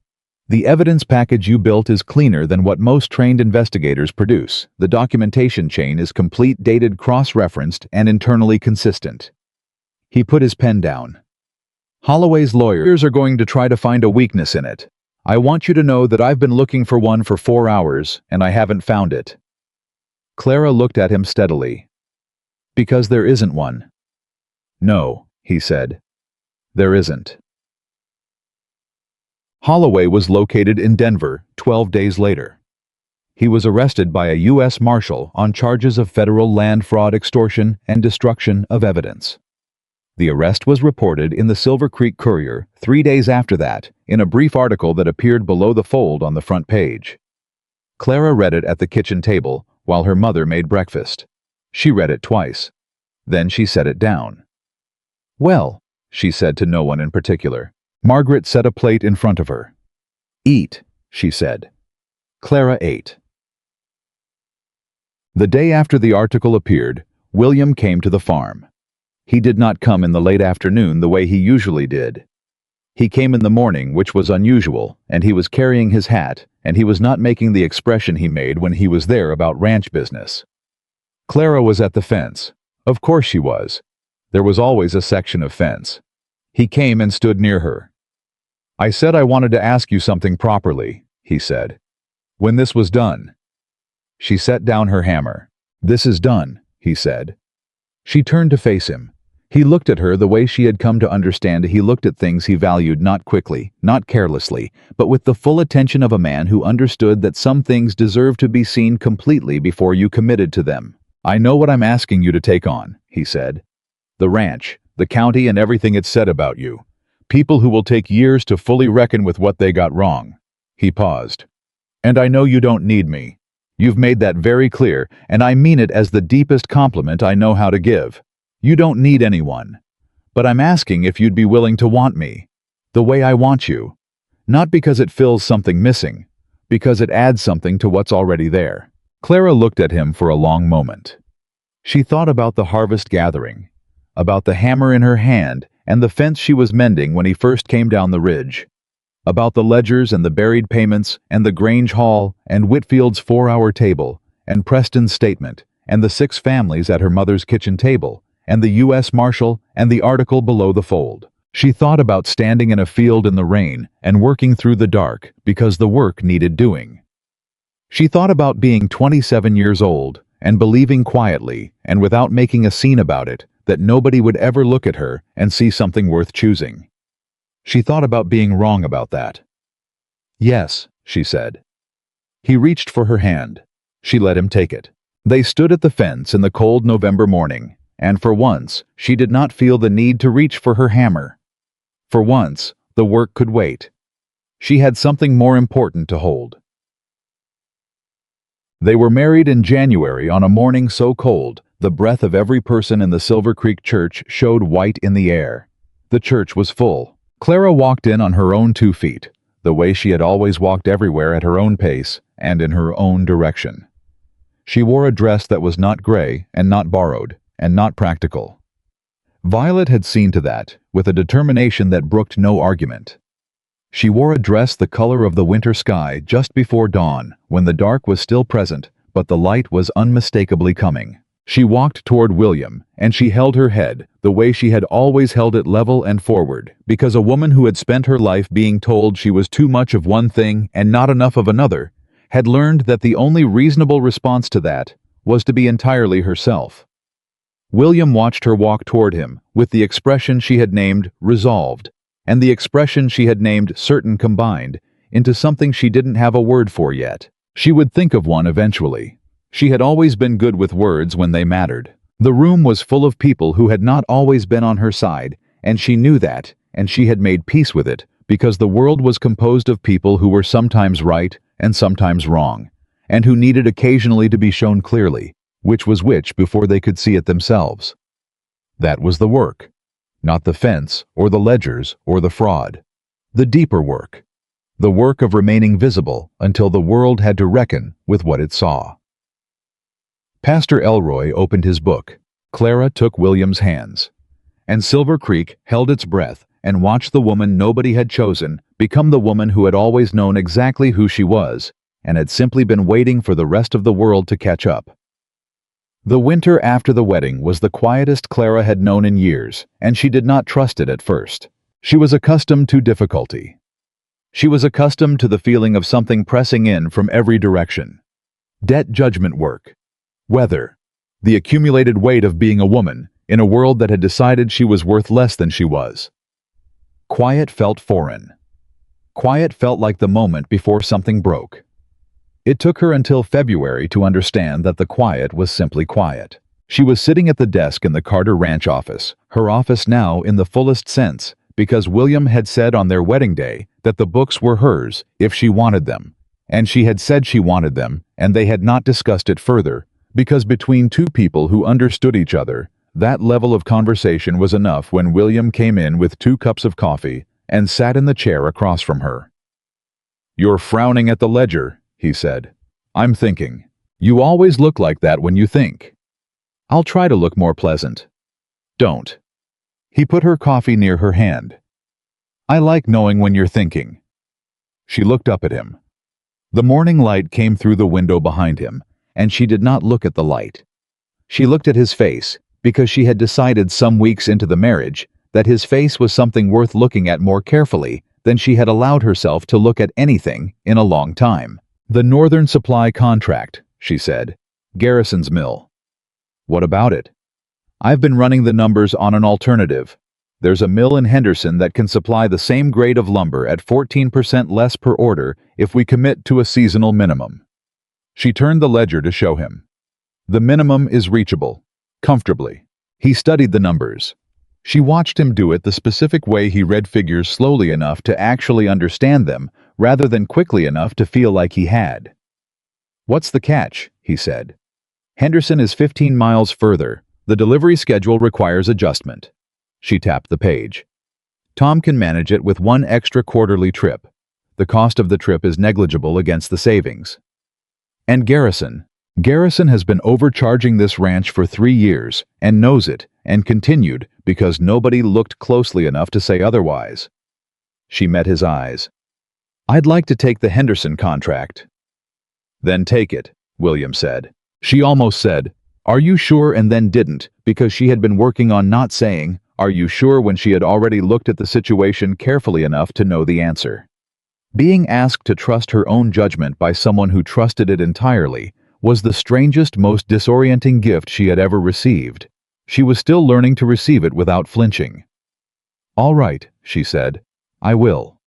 "the evidence package you built is cleaner than what most trained investigators produce. The documentation chain is complete, dated, cross-referenced, and internally consistent." He put his pen down. "Holloway's lawyers are going to try to find a weakness in it. I want you to know that I've been looking for one for 4 hours, and I haven't found it." Clara looked at him steadily. "Because there isn't one." "No," he said. "There isn't." Holloway was located in Denver 12 days later. He was arrested by a U.S. Marshal on charges of federal land fraud, extortion, and destruction of evidence. The arrest was reported in the Silver Creek Courier 3 days after that, in a brief article that appeared below the fold on the front page. Clara read it at the kitchen table while her mother made breakfast. She read it twice. Then she set it down. "Well," she said to no one in particular. Margaret set a plate in front of her. "Eat," she said. Clara ate. The day after the article appeared, William came to the farm. He did not come in the late afternoon the way he usually did. He came in the morning, which was unusual, and he was carrying his hat, and he was not making the expression he made when he was there about ranch business. Clara was at the fence. Of course she was. There was always a section of fence. He came and stood near her. "I said I wanted to ask you something properly," he said. "When this was done." She set down her hammer. "This is done," he said. She turned to face him. He looked at her the way she had come to understand he looked at things he valued, not quickly, not carelessly, but with the full attention of a man who understood that some things deserved to be seen completely before you committed to them. "I know what I'm asking you to take on," he said. "The ranch, the county, and everything it's said about you. People who will take years to fully reckon with what they got wrong." He paused. "And I know you don't need me. You've made that very clear, and I mean it as the deepest compliment I know how to give. You don't need anyone. But I'm asking if you'd be willing to want me, the way I want you. Not because it fills something missing, because it adds something to what's already there." Clara looked at him for a long moment. She thought about the harvest gathering, about the hammer in her hand and the fence she was mending when he first came down the ridge, about the ledgers and the buried payments and the Grange Hall and Whitfield's 4-hour table and Preston's statement and the 6 families at her mother's kitchen table and the U.S. Marshal and the article below the fold. She thought about standing in a field in the rain and working through the dark because the work needed doing. She thought about being 27 years old and believing quietly and without making a scene about it that nobody would ever look at her and see something worth choosing. She thought about being wrong about that. "Yes," she said. He reached for her hand. She let him take it. They stood at the fence in the cold November morning, and for once, she did not feel the need to reach for her hammer. For once, the work could wait. She had something more important to hold. They were married in January on a morning so cold, the breath of every person in the Silver Creek church showed white in the air. The church was full. Clara walked in on her own 2 feet, the way she had always walked everywhere at her own pace and in her own direction. She wore a dress that was not gray and not borrowed and not practical. Violet had seen to that, with a determination that brooked no argument. She wore a dress the color of the winter sky just before dawn, when the dark was still present, but the light was unmistakably coming. She walked toward William, and she held her head, the way she had always held it, level and forward, because a woman who had spent her life being told she was too much of one thing and not enough of another, had learned that the only reasonable response to that was to be entirely herself. William watched her walk toward him, with the expression she had named resolved, and the expression she had named certain combined, into something she didn't have a word for yet. She would think of one eventually. She had always been good with words when they mattered. The room was full of people who had not always been on her side, and she knew that, and she had made peace with it, because the world was composed of people who were sometimes right and sometimes wrong, and who needed occasionally to be shown clearly which was which before they could see it themselves. That was the work, not the fence or the ledgers or the fraud. The deeper work, the work of remaining visible until the world had to reckon with what it saw. Pastor Elroy opened his book. Clara took William's hands. And Silver Creek held its breath and watched the woman nobody had chosen become the woman who had always known exactly who she was and had simply been waiting for the rest of the world to catch up. The winter after the wedding was the quietest Clara had known in years, and she did not trust it at first. She was accustomed to difficulty. She was accustomed to the feeling of something pressing in from every direction. Debt judgment work. Weather. The accumulated weight of being a woman in a world that had decided she was worth less than she was. Quiet felt foreign. Quiet felt like the moment before something broke. It took her until February to understand that the quiet was simply quiet. She was sitting at the desk in the Carter Ranch office, her office now in the fullest sense, because William had said on their wedding day that the books were hers if she wanted them, and she had said she wanted them, and they had not discussed it further, because between two people who understood each other, that level of conversation was enough when William came in with 2 cups of coffee and sat in the chair across from her. "You're frowning at the ledger," he said. "I'm thinking. You always look like that when you think." "I'll try to look more pleasant." "Don't." He put her coffee near her hand. "I like knowing when you're thinking." She looked up at him. The morning light came through the window behind him, and she did not look at the light. She looked at his face, because she had decided some weeks into the marriage that his face was something worth looking at more carefully than she had allowed herself to look at anything in a long time. "The Northern Supply contract," she said. "Garrison's mill." "What about it?" "I've been running the numbers on an alternative. There's a mill in Henderson that can supply the same grade of lumber at 14% less per order if we commit to a seasonal minimum." She turned the ledger to show him. The minimum is reachable. Comfortably. He studied the numbers. She watched him do it the specific way he read figures slowly enough to actually understand them, rather than quickly enough to feel like he had. "What's the catch?" he said. "Henderson is 15 miles further. The delivery schedule requires adjustment." She tapped the page. "Tom can manage it with 1 extra quarterly trip. The cost of the trip is negligible against the savings." "And Garrison. Garrison has been overcharging this ranch for 3 years, and knows it, and continued because nobody looked closely enough to say otherwise." She met his eyes. "I'd like to take the Henderson contract." "Then take it," William said. She almost said, "Are you sure?" and then didn't, because she had been working on not saying, "Are you sure?" when she had already looked at the situation carefully enough to know the answer. Being asked to trust her own judgment by someone who trusted it entirely was the strangest, most disorienting gift she had ever received. She was still learning to receive it without flinching. "All right," she said. "I will."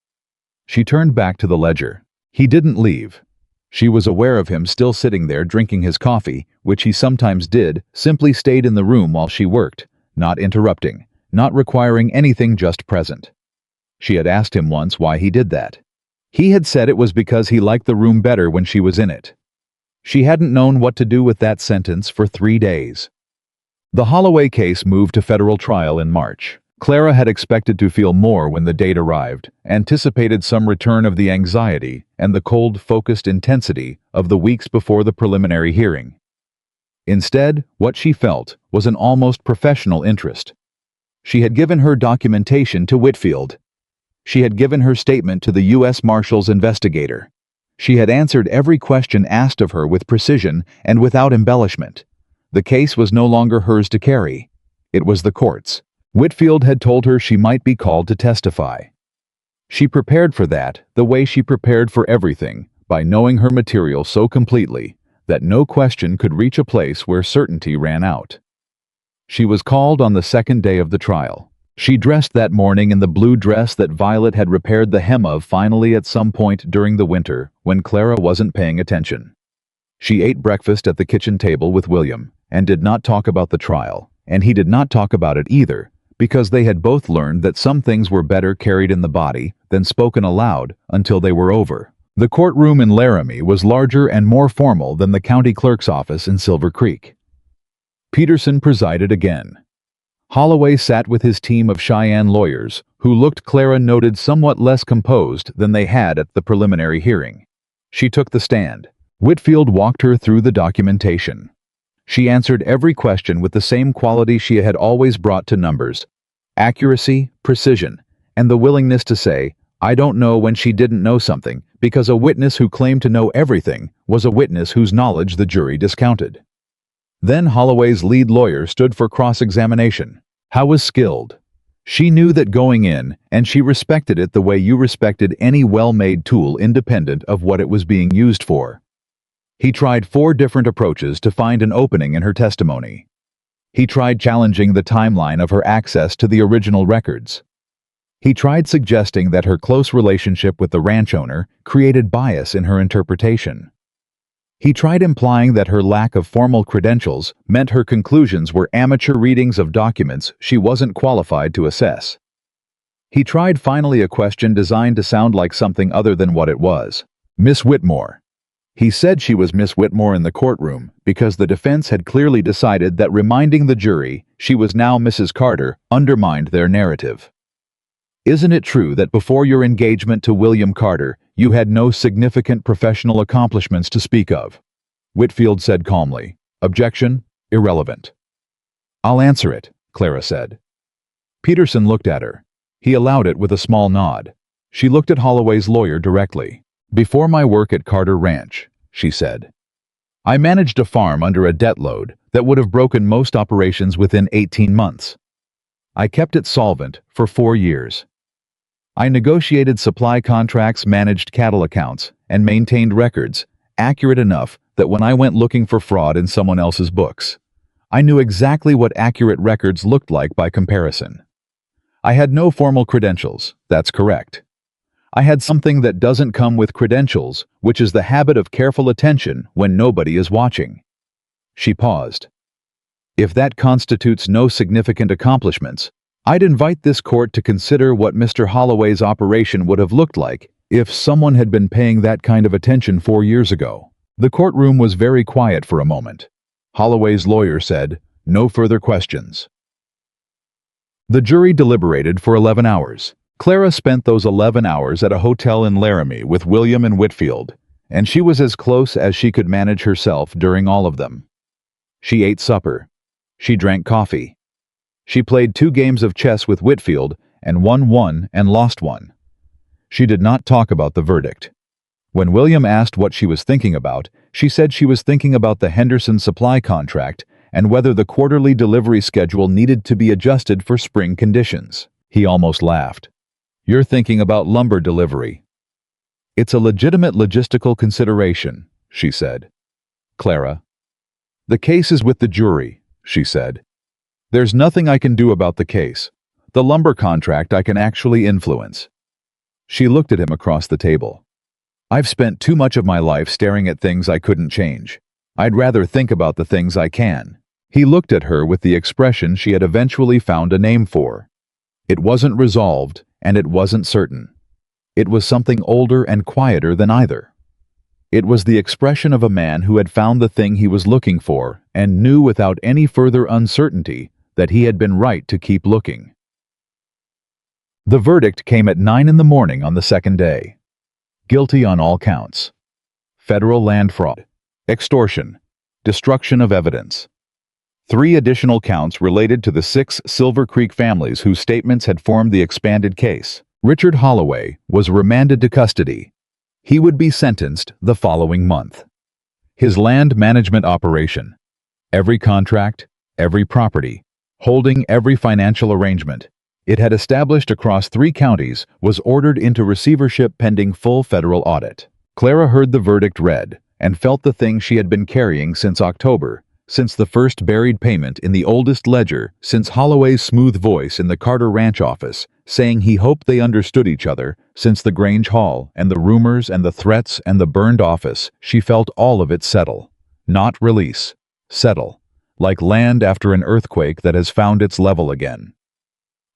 She turned back to the ledger. He didn't leave. She was aware of him still sitting there drinking his coffee, which he sometimes did, simply stayed in the room while she worked, not interrupting, not requiring anything, just present. She had asked him once why he did that. He had said it was because he liked the room better when she was in it. She hadn't known what to do with that sentence for 3 days. The Holloway case moved to federal trial in March. Clara had expected to feel more when the date arrived, anticipated some return of the anxiety and the cold, focused intensity of the weeks before the preliminary hearing. Instead, what she felt was an almost professional interest. She had given her documentation to Whitfield. She had given her statement to the U.S. Marshal's investigator. She had answered every question asked of her with precision and without embellishment. The case was no longer hers to carry. It was the court's. Whitfield had told her she might be called to testify. She prepared for that the way she prepared for everything, by knowing her material so completely that no question could reach a place where certainty ran out. She was called on the second day of the trial. She dressed that morning in the blue dress that Violet had repaired the hem of finally at some point during the winter when Clara wasn't paying attention. She ate breakfast at the kitchen table with William and did not talk about the trial, and he did not talk about it either, because they had both learned that some things were better carried in the body than spoken aloud until they were over. The courtroom in Laramie was larger and more formal than the county clerk's office in Silver Creek. Peterson presided again. Holloway sat with his team of Cheyenne lawyers, who looked, Clara noted, somewhat less composed than they had at the preliminary hearing. She took the stand. Whitfield walked her through the documentation. She answered every question with the same quality she had always brought to numbers: accuracy, precision, and the willingness to say, "I don't know," when she didn't know something, because a witness who claimed to know everything was a witness whose knowledge the jury discounted. Then Holloway's lead lawyer stood for cross-examination. Howe was skilled. She knew that going in, and she respected it the way you respected any well-made tool independent of what it was being used for. He tried 4 different approaches to find an opening in her testimony. He tried challenging the timeline of her access to the original records. He tried suggesting that her close relationship with the ranch owner created bias in her interpretation. He tried implying that her lack of formal credentials meant her conclusions were amateur readings of documents she wasn't qualified to assess. He tried finally a question designed to sound like something other than what it was. Miss Whitmore. He said she was Miss Whitmore in the courtroom because the defense had clearly decided that reminding the jury she was now Mrs. Carter undermined their narrative. Isn't it true that before your engagement to William Carter, you had no significant professional accomplishments to speak of? Whitfield said calmly. Objection, irrelevant. I'll answer it, Clara said. Peterson looked at her. He allowed it with a small nod. She looked at Holloway's lawyer directly. Before my work at Carter Ranch, she said, I managed a farm under a debt load that would have broken most operations within 18 months. I kept it solvent for 4 years. I negotiated supply contracts, managed cattle accounts, and maintained records, accurate enough that when I went looking for fraud in someone else's books, I knew exactly what accurate records looked like by comparison. I had no formal credentials, that's correct. I had something that doesn't come with credentials, which is the habit of careful attention when nobody is watching. She paused. If that constitutes no significant accomplishments, I'd invite this court to consider what Mr. Holloway's operation would have looked like if someone had been paying that kind of attention 4 years ago. The courtroom was very quiet for a moment. Holloway's lawyer said, "No further questions." The jury deliberated for 11 hours. Clara spent those 11 hours at a hotel in Laramie with William and Whitfield, and she was as close as she could manage herself during all of them. She ate supper. She drank coffee. She played 2 games of chess with Whitfield and won 1 and lost 1. She did not talk about the verdict. When William asked what she was thinking about, she said she was thinking about the Henderson supply contract and whether the quarterly delivery schedule needed to be adjusted for spring conditions. He almost laughed. You're thinking about lumber delivery. It's a legitimate logistical consideration, she said. Clara. The case is with the jury, she said. There's nothing I can do about the case. The lumber contract I can actually influence. She looked at him across the table. I've spent too much of my life staring at things I couldn't change. I'd rather think about the things I can. He looked at her with the expression she had eventually found a name for. It wasn't resolved, and it wasn't certain. It was something older and quieter than either. It was the expression of a man who had found the thing he was looking for and knew without any further uncertainty that he had been right to keep looking. The verdict came at 9 in the morning on the second day. Guilty on all counts. Federal land fraud, extortion, destruction of evidence. 3 additional counts related to the 6 Silver Creek families whose statements had formed the expanded case. Richard Holloway was remanded to custody. He would be sentenced the following month. His land management operation, every contract, every property, holding every financial arrangement it had established across 3 counties, was ordered into receivership pending full federal audit. Clara heard the verdict read and felt the thing she had been carrying since October, since the first buried payment in the oldest ledger, since Holloway's smooth voice in the Carter Ranch office saying he hoped they understood each other, since the Grange Hall and the rumors and the threats and the burned office. She felt all of it settle. Not release. Settle. Like land after an earthquake that has found its level again.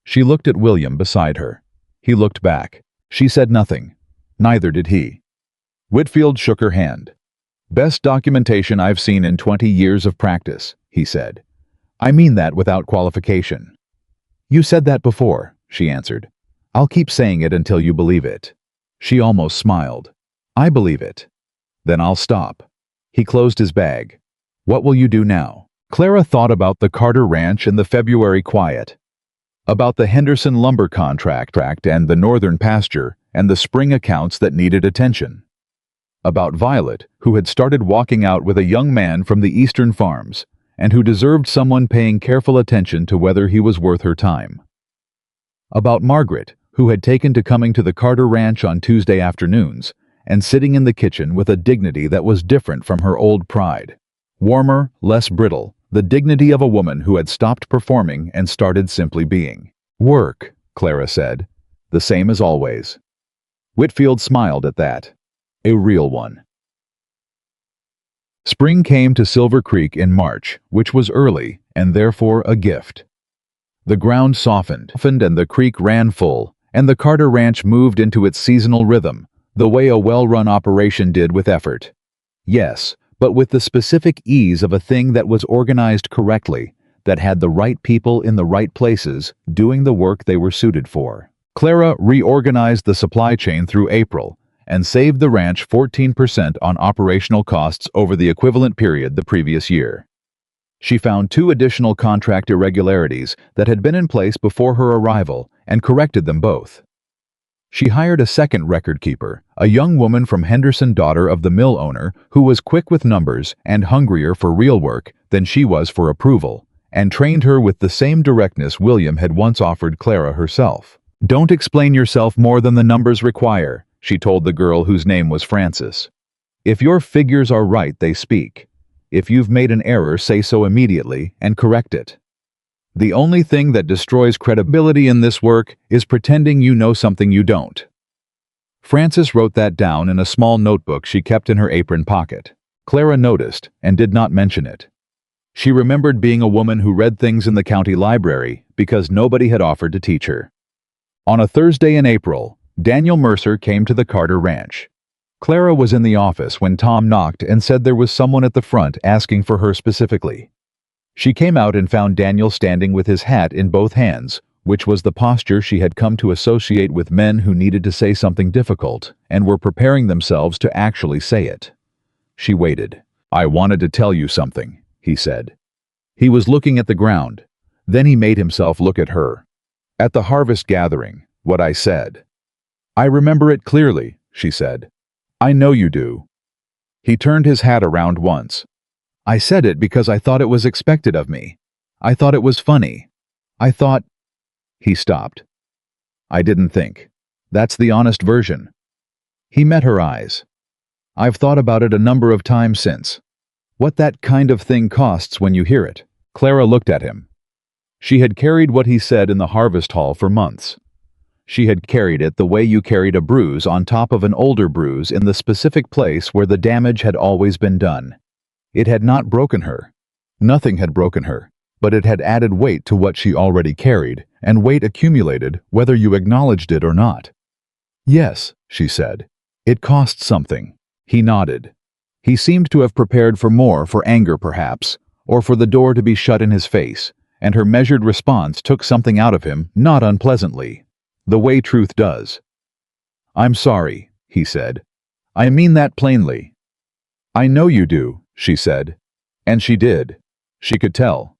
She looked at William beside her. He looked back. She said nothing. Neither did he. Whitfield shook her hand. Best documentation I've seen in 20 years of practice, he said. I mean that without qualification. You said that before, she answered. I'll keep saying it until you believe it. She almost smiled. I believe it. Then I'll stop. He closed his bag. What will you do now? Clara thought about the Carter Ranch and the February quiet, about the Henderson lumber contract and the northern pasture and the spring accounts that needed attention, about Violet, who had started walking out with a young man from the eastern farms and who deserved someone paying careful attention to whether he was worth her time, about Margaret, who had taken to coming to the Carter Ranch on Tuesday afternoons and sitting in the kitchen with a dignity that was different from her old pride, warmer, less brittle, the dignity of a woman who had stopped performing and started simply being. Work, Clara said, the same as always. Whitfield smiled at that. A real one. Spring came to Silver Creek in March, which was early and therefore a gift. The ground softened and the creek ran full, and the Carter Ranch moved into its seasonal rhythm, the way a well-run operation did with effort. Yes, but with the specific ease of a thing that was organized correctly, that had the right people in the right places doing the work they were suited for. Clara reorganized the supply chain through April and saved the ranch 14% on operational costs over the equivalent period the previous year. She found 2 additional contract irregularities that had been in place before her arrival and corrected them both. She hired a second record keeper, a young woman from Henderson, daughter of the mill owner, who was quick with numbers and hungrier for real work than she was for approval, and trained her with the same directness William had once offered Clara herself. "Don't explain yourself more than the numbers require," she told the girl whose name was Frances. "If your figures are right, they speak. If you've made an error, say so immediately and correct it. The only thing that destroys credibility in this work is pretending you know something you don't." Frances wrote that down in a small notebook she kept in her apron pocket. Clara noticed and did not mention it. She remembered being a woman who read things in the county library because nobody had offered to teach her. On a Thursday in April, Daniel Mercer came to the Carter Ranch. Clara was in the office when Tom knocked and said there was someone at the front asking for her specifically. She came out and found Daniel standing with his hat in both hands, which was the posture she had come to associate with men who needed to say something difficult and were preparing themselves to actually say it. She waited. "I wanted to tell you something," he said. He was looking at the ground. Then he made himself look at her. "At the harvest gathering, what I said." "I remember it clearly," she said. "I know you do." He turned his hat around once. "I said it because I thought it was expected of me. I thought it was funny. I thought—" He stopped. "I didn't think. That's the honest version." He met her eyes. "I've thought about it a number of times since. What that kind of thing costs when you hear it." Clara looked at him. She had carried what he said in the harvest hall for months. She had carried it the way you carried a bruise on top of an older bruise in the specific place where the damage had always been done. It had not broken her. Nothing had broken her, but it had added weight to what she already carried, and weight accumulated whether you acknowledged it or not. "Yes," she said. "It cost something." He nodded. He seemed to have prepared for more, for anger perhaps, or for the door to be shut in his face, and her measured response took something out of him, not unpleasantly, the way truth does. "I'm sorry," he said. "I mean that plainly." "I know you do," she said. And she did. She could tell.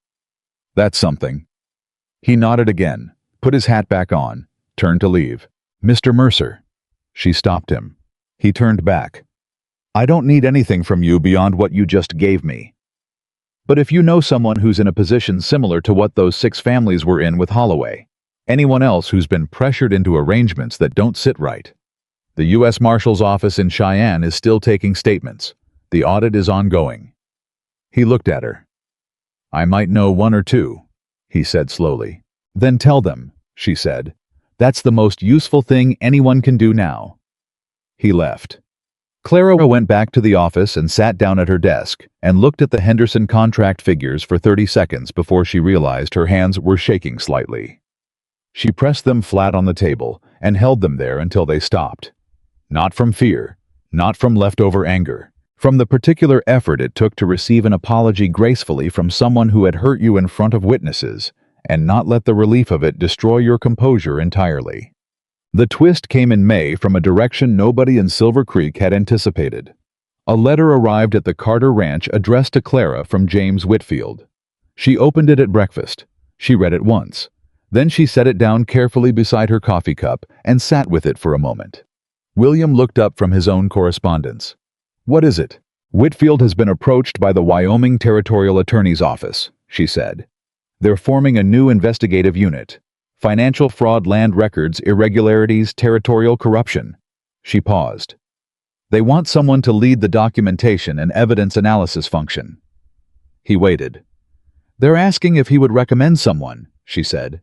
"That's something." He nodded again, put his hat back on, turned to leave. "Mr. Mercer." She stopped him. He turned back. "I don't need anything from you beyond what you just gave me. But if you know someone who's in a position similar to what those 6 families were in with Holloway, anyone else who's been pressured into arrangements that don't sit right. The U.S. Marshal's office in Cheyenne is still taking statements. The audit is ongoing." He looked at her. "I might know 1 or 2, he said slowly. "Then tell them," she said. "That's the most useful thing anyone can do now." He left. Clara went back to the office and sat down at her desk and looked at the Henderson contract figures for 30 seconds before she realized her hands were shaking slightly. She pressed them flat on the table and held them there until they stopped. Not from fear, not from leftover anger, from the particular effort it took to receive an apology gracefully from someone who had hurt you in front of witnesses and not let the relief of it destroy your composure entirely. The twist came in May from a direction nobody in Silver Creek had anticipated. A letter arrived at the Carter Ranch addressed to Clara from James Whitfield. She opened it at breakfast. She read it once. Then she set it down carefully beside her coffee cup and sat with it for a moment. William looked up from his own correspondence. "What is it?" "Whitfield has been approached by the Wyoming Territorial Attorney's Office," she said. "They're forming a new investigative unit. Financial fraud, land records, irregularities, territorial corruption." She paused. "They want someone to lead the documentation and evidence analysis function." He waited. "They're asking if he would recommend someone," she said.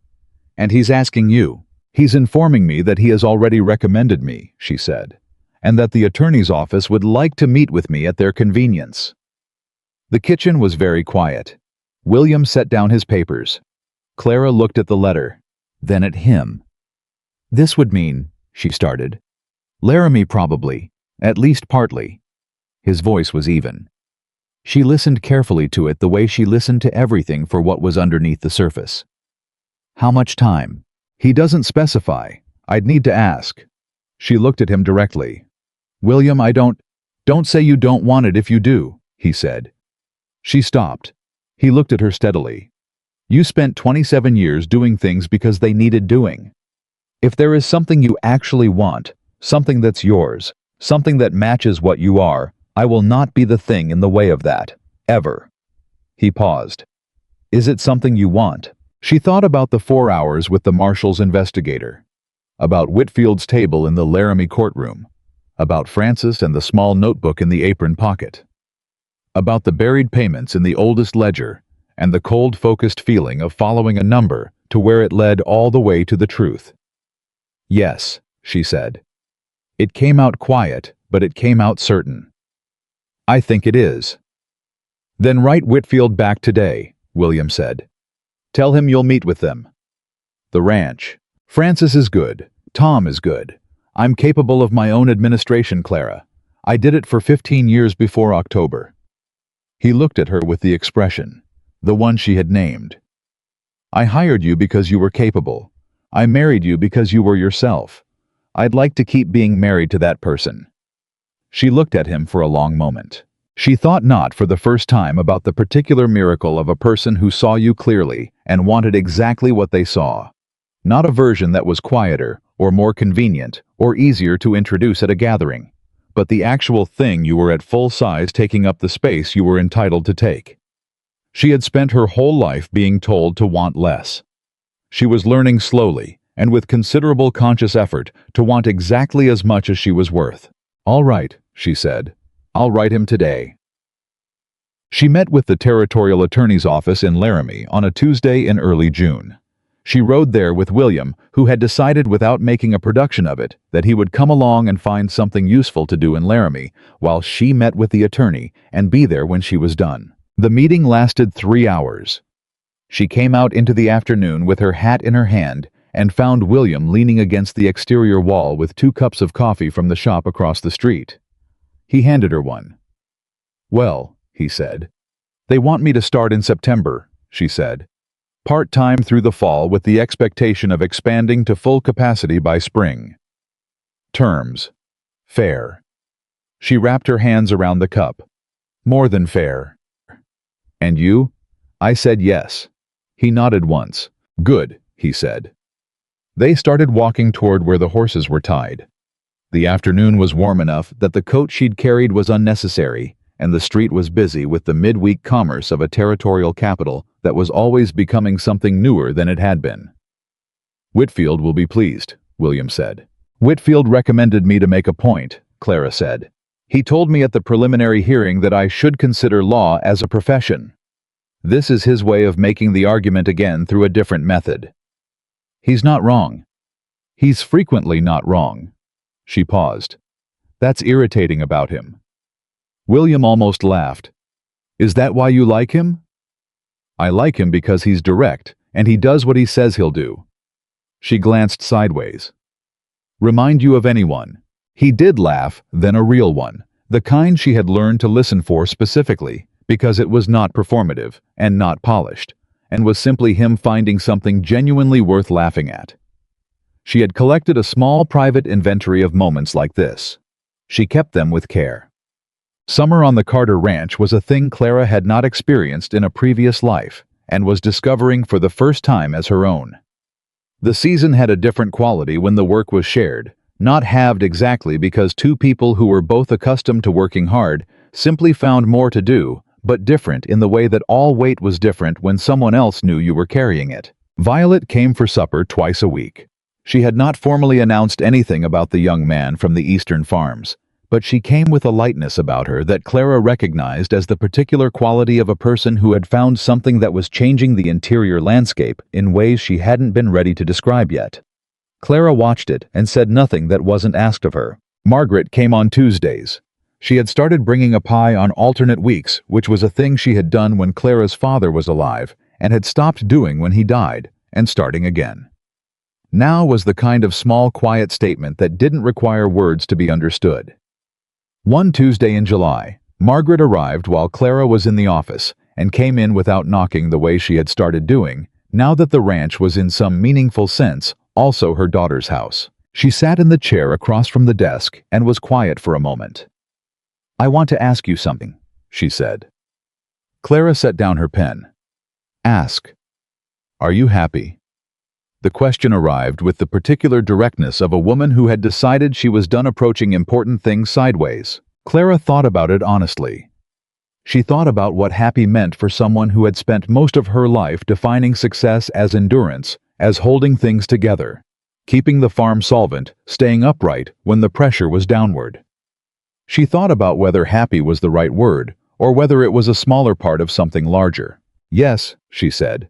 "And he's asking you." "He's informing me that he has already recommended me," she said, "and that the attorney's office would like to meet with me at their convenience." The kitchen was very quiet. William set down his papers. Clara looked at the letter, then at him. "This would mean," she started. "Laramie probably, at least partly." His voice was even. She listened carefully to it the way she listened to everything for what was underneath the surface. "How much time?" "He doesn't specify. I'd need to ask." She looked at him directly. "William, don't say you don't want it if you do," he said. She stopped. He looked at her steadily. "You spent 27 years doing things because they needed doing. If there is something you actually want, something that's yours, something that matches what you are, I will not be the thing in the way of that, ever." He paused. "Is it something you want?" She thought about the 4 hours with the marshal's investigator, about Whitfield's table in the Laramie courtroom, about Francis and the small notebook in the apron pocket, about the buried payments in the oldest ledger, and the cold, focused feeling of following a number to where it led all the way to the truth. "Yes," she said. It came out quiet, but it came out certain. "I think it is." "Then write Whitfield back today," William said. "Tell him you'll meet with them." "The ranch. Francis is good. Tom is good. I'm capable of my own administration, Clara. I did it for 15 years before October." He looked at her with the expression, the one she had named. "I hired you because you were capable. I married you because you were yourself. I'd like to keep being married to that person." She looked at him for a long moment. She thought not for the first time about the particular miracle of a person who saw you clearly and wanted exactly what they saw. Not a version that was quieter, or more convenient, or easier to introduce at a gathering, but the actual thing you were at full size taking up the space you were entitled to take. She had spent her whole life being told to want less. She was learning slowly, and with considerable conscious effort, to want exactly as much as she was worth. "All right," she said. "I'll write him today." She met with the Territorial Attorney's Office in Laramie on a Tuesday in early June. She rode there with William, who had decided without making a production of it that he would come along and find something useful to do in Laramie, while she met with the attorney and be there when she was done. The meeting lasted 3 hours. She came out into the afternoon with her hat in her hand and found William leaning against the exterior wall with 2 cups of coffee from the shop across the street. He handed her one. "Well," he said. "They want me to start in September," she said. "Part-time through the fall with the expectation of expanding to full capacity by spring. Terms. Fair." She wrapped her hands around the cup. "More than fair." "And you?" I said yes. He nodded once. "Good," he said. They started walking toward where the horses were tied. The afternoon was warm enough that the coat she'd carried was unnecessary, and the street was busy with the midweek commerce of a territorial capital that was always becoming something newer than it had been. "Whitfield will be pleased," William said. "Whitfield recommended me to make a point," Clara said. "He told me at the preliminary hearing that I should consider law as a profession. This is his way of making the argument again through a different method. He's not wrong. He's frequently not wrong." She paused. "That's irritating about him." William almost laughed. "Is that why you like him?" "I like him because he's direct, and he does what he says he'll do." She glanced sideways. "Remind you of anyone?" He did laugh, then a real one, the kind she had learned to listen for specifically, because it was not performative, and not polished, and was simply him finding something genuinely worth laughing at. She had collected a small private inventory of moments like this. She kept them with care. Summer on the Carter Ranch was a thing Clara had not experienced in a previous life, and was discovering for the first time as her own. The season had a different quality when the work was shared, not halved exactly because two people who were both accustomed to working hard simply found more to do, but different in the way that all weight was different when someone else knew you were carrying it. Violet came for supper twice a week. She had not formally announced anything about the young man from the eastern farms, but she came with a lightness about her that Clara recognized as the particular quality of a person who had found something that was changing the interior landscape in ways she hadn't been ready to describe yet. Clara watched it and said nothing that wasn't asked of her. Margaret came on Tuesdays. She had started bringing a pie on alternate weeks, which was a thing she had done when Clara's father was alive, and had stopped doing when he died, and starting again. Now was the kind of small, quiet statement that didn't require words to be understood. One Tuesday in July, Margaret arrived while Clara was in the office and came in without knocking the way she had started doing, now that the ranch was in some meaningful sense also her daughter's house. She sat in the chair across from the desk and was quiet for a moment. "I want to ask you something," she said. Clara set down her pen. "Ask. Are you happy?" The question arrived with the particular directness of a woman who had decided she was done approaching important things sideways. Clara thought about it honestly. She thought about what happy meant for someone who had spent most of her life defining success as endurance, as holding things together, keeping the farm solvent, staying upright when the pressure was downward. She thought about whether happy was the right word, or whether it was a smaller part of something larger. "Yes," she said.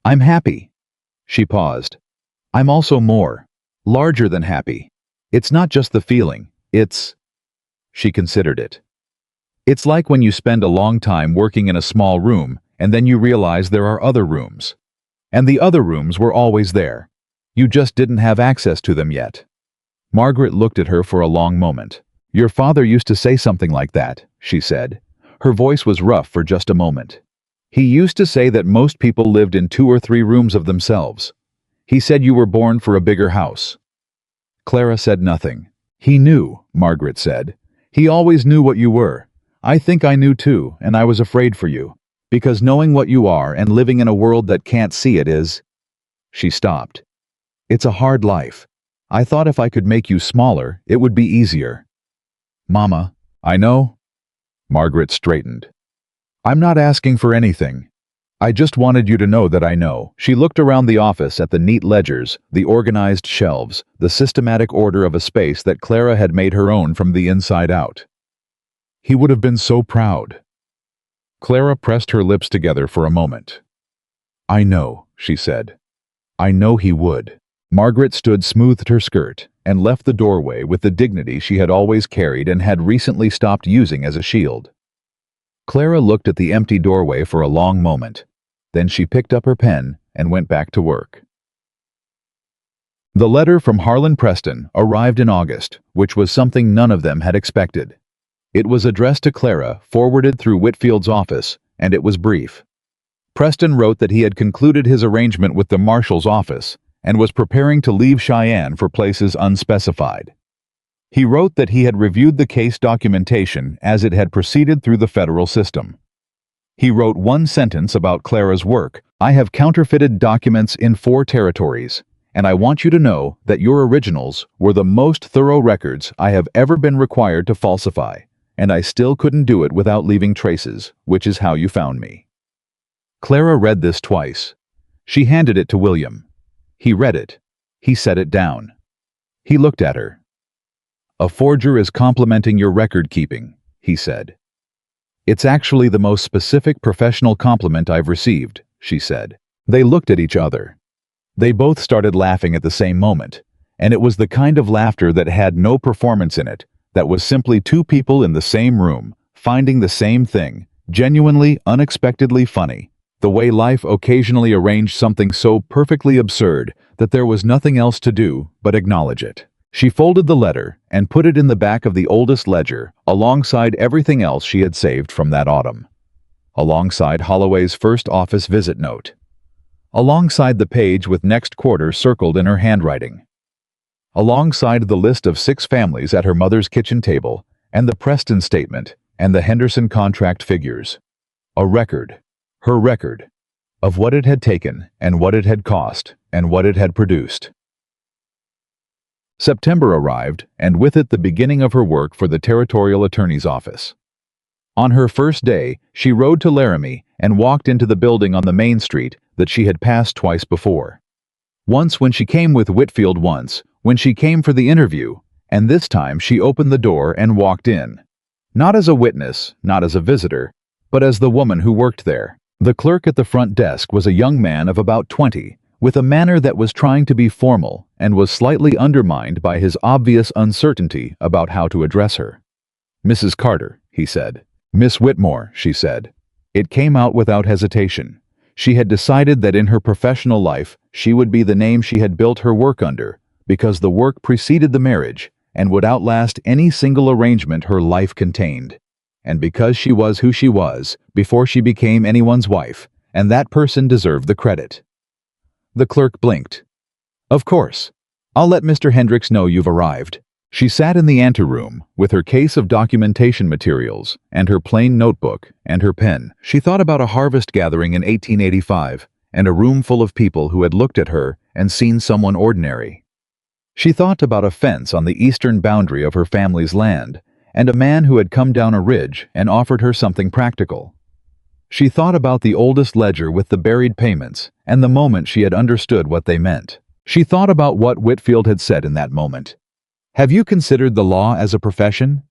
"I'm happy." She paused. "I'm also more. Larger than happy. It's not just the feeling, it's..." She considered it. "It's like when you spend a long time working in a small room, and then you realize there are other rooms. And the other rooms were always there. You just didn't have access to them yet." Margaret looked at her for a long moment. "Your father used to say something like that," she said. Her voice was rough for just a moment. "He used to say that most people lived in 2 or 3 rooms of themselves. He said you were born for a bigger house." Clara said nothing. "He knew," Margaret said. "He always knew what you were. I think I knew too, and I was afraid for you. Because knowing what you are and living in a world that can't see it is..." She stopped. "It's a hard life. I thought if I could make you smaller, it would be easier." "Mama, I know." Margaret straightened. "I'm not asking for anything. I just wanted you to know that I know." She looked around the office at the neat ledgers, the organized shelves, the systematic order of a space that Clara had made her own from the inside out. "He would have been so proud." Clara pressed her lips together for a moment. "I know," she said. "I know he would." Margaret smoothed her skirt, and left the doorway with the dignity she had always carried and had recently stopped using as a shield. Clara looked at the empty doorway for a long moment. Then she picked up her pen and went back to work. The letter from Harlan Preston arrived in August, which was something none of them had expected. It was addressed to Clara, forwarded through Whitfield's office, and it was brief. Preston wrote that he had concluded his arrangement with the marshal's office and was preparing to leave Cheyenne for places unspecified. He wrote that he had reviewed the case documentation as it had proceeded through the federal system. He wrote one sentence about Clara's work: "I have counterfeited documents in 4 territories, and I want you to know that your originals were the most thorough records I have ever been required to falsify, and I still couldn't do it without leaving traces, which is how you found me." Clara read this twice. She handed it to William. He read it. He set it down. He looked at her. "A forger is complimenting your record-keeping," he said. "It's actually the most specific professional compliment I've received," she said. They looked at each other. They both started laughing at the same moment, and it was the kind of laughter that had no performance in it, that was simply 2 people in the same room, finding the same thing, genuinely, unexpectedly funny, the way life occasionally arranged something so perfectly absurd that there was nothing else to do but acknowledge it. She folded the letter and put it in the back of the oldest ledger, alongside everything else she had saved from that autumn. Alongside Holloway's first office visit note. Alongside the page with next quarter circled in her handwriting. Alongside the list of 6 families at her mother's kitchen table, and the Preston statement, and the Henderson contract figures. A record, her record, of what it had taken and what it had cost and what it had produced. September arrived, and with it the beginning of her work for the Territorial Attorney's Office. On her first day, she rode to Laramie and walked into the building on the main street that she had passed twice before. Once when she came with Whitfield, once when she came for the interview, and this time she opened the door and walked in. Not as a witness, not as a visitor, but as the woman who worked there. The clerk at the front desk was a young man of about 20, with a manner that was trying to be formal and was slightly undermined by his obvious uncertainty about how to address her. "Mrs. Carter," he said. "Miss Whitmore," she said. It came out without hesitation. She had decided that in her professional life she would be the name she had built her work under, because the work preceded the marriage and would outlast any single arrangement her life contained, and because she was who she was before she became anyone's wife, and that person deserved the credit. The clerk blinked. "Of course. I'll let Mr. Hendricks know you've arrived." She sat in the anteroom with her case of documentation materials and her plain notebook and her pen. She thought about a harvest gathering in 1885 and a room full of people who had looked at her and seen someone ordinary. She thought about a fence on the eastern boundary of her family's land and a man who had come down a ridge and offered her something practical. She thought about the oldest ledger with the buried payments and the moment she had understood what they meant. She thought about what Whitfield had said in that moment. "Have you considered the law as a profession?"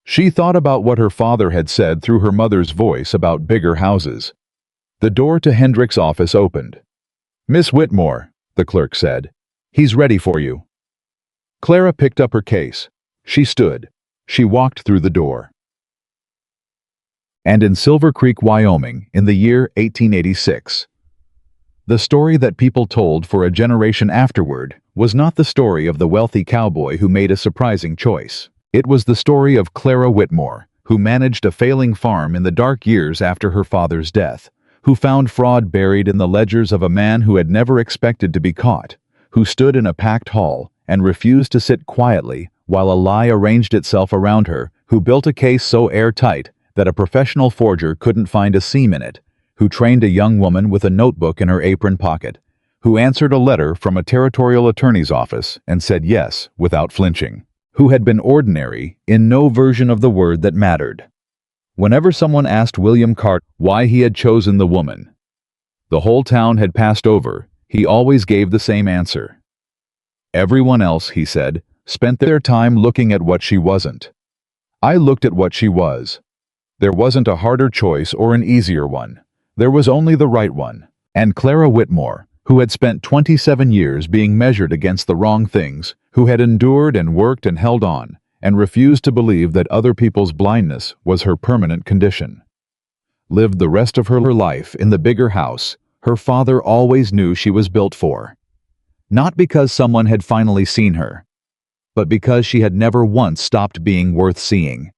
She thought about what her father had said through her mother's voice about bigger houses. The door to Hendricks' office opened. "Miss Whitmore," the clerk said. "He's ready for you." Clara picked up her case. She stood. She walked through the door. And in Silver Creek, Wyoming, in the year 1886. The story that people told for a generation afterward was not the story of the wealthy cowboy who made a surprising choice. It was the story of Clara Whitmore, who managed a failing farm in the dark years after her father's death, who found fraud buried in the ledgers of a man who had never expected to be caught, who stood in a packed hall and refused to sit quietly while a lie arranged itself around her, who built a case so airtight that a professional forger couldn't find a seam in it, who trained a young woman with a notebook in her apron pocket, who answered a letter from a territorial attorney's office and said yes without flinching, who had been ordinary in no version of the word that mattered. Whenever someone asked William Carter why he had chosen the woman the whole town had passed over, he always gave the same answer. "Everyone else," he said, "spent their time looking at what she wasn't. I looked at what she was. There wasn't a harder choice or an easier one. There was only the right one." And Clara Whitmore, who had spent 27 years being measured against the wrong things, who had endured and worked and held on, and refused to believe that other people's blindness was her permanent condition, lived the rest of her life in the bigger house her father always knew she was built for. Not because someone had finally seen her, but because she had never once stopped being worth seeing.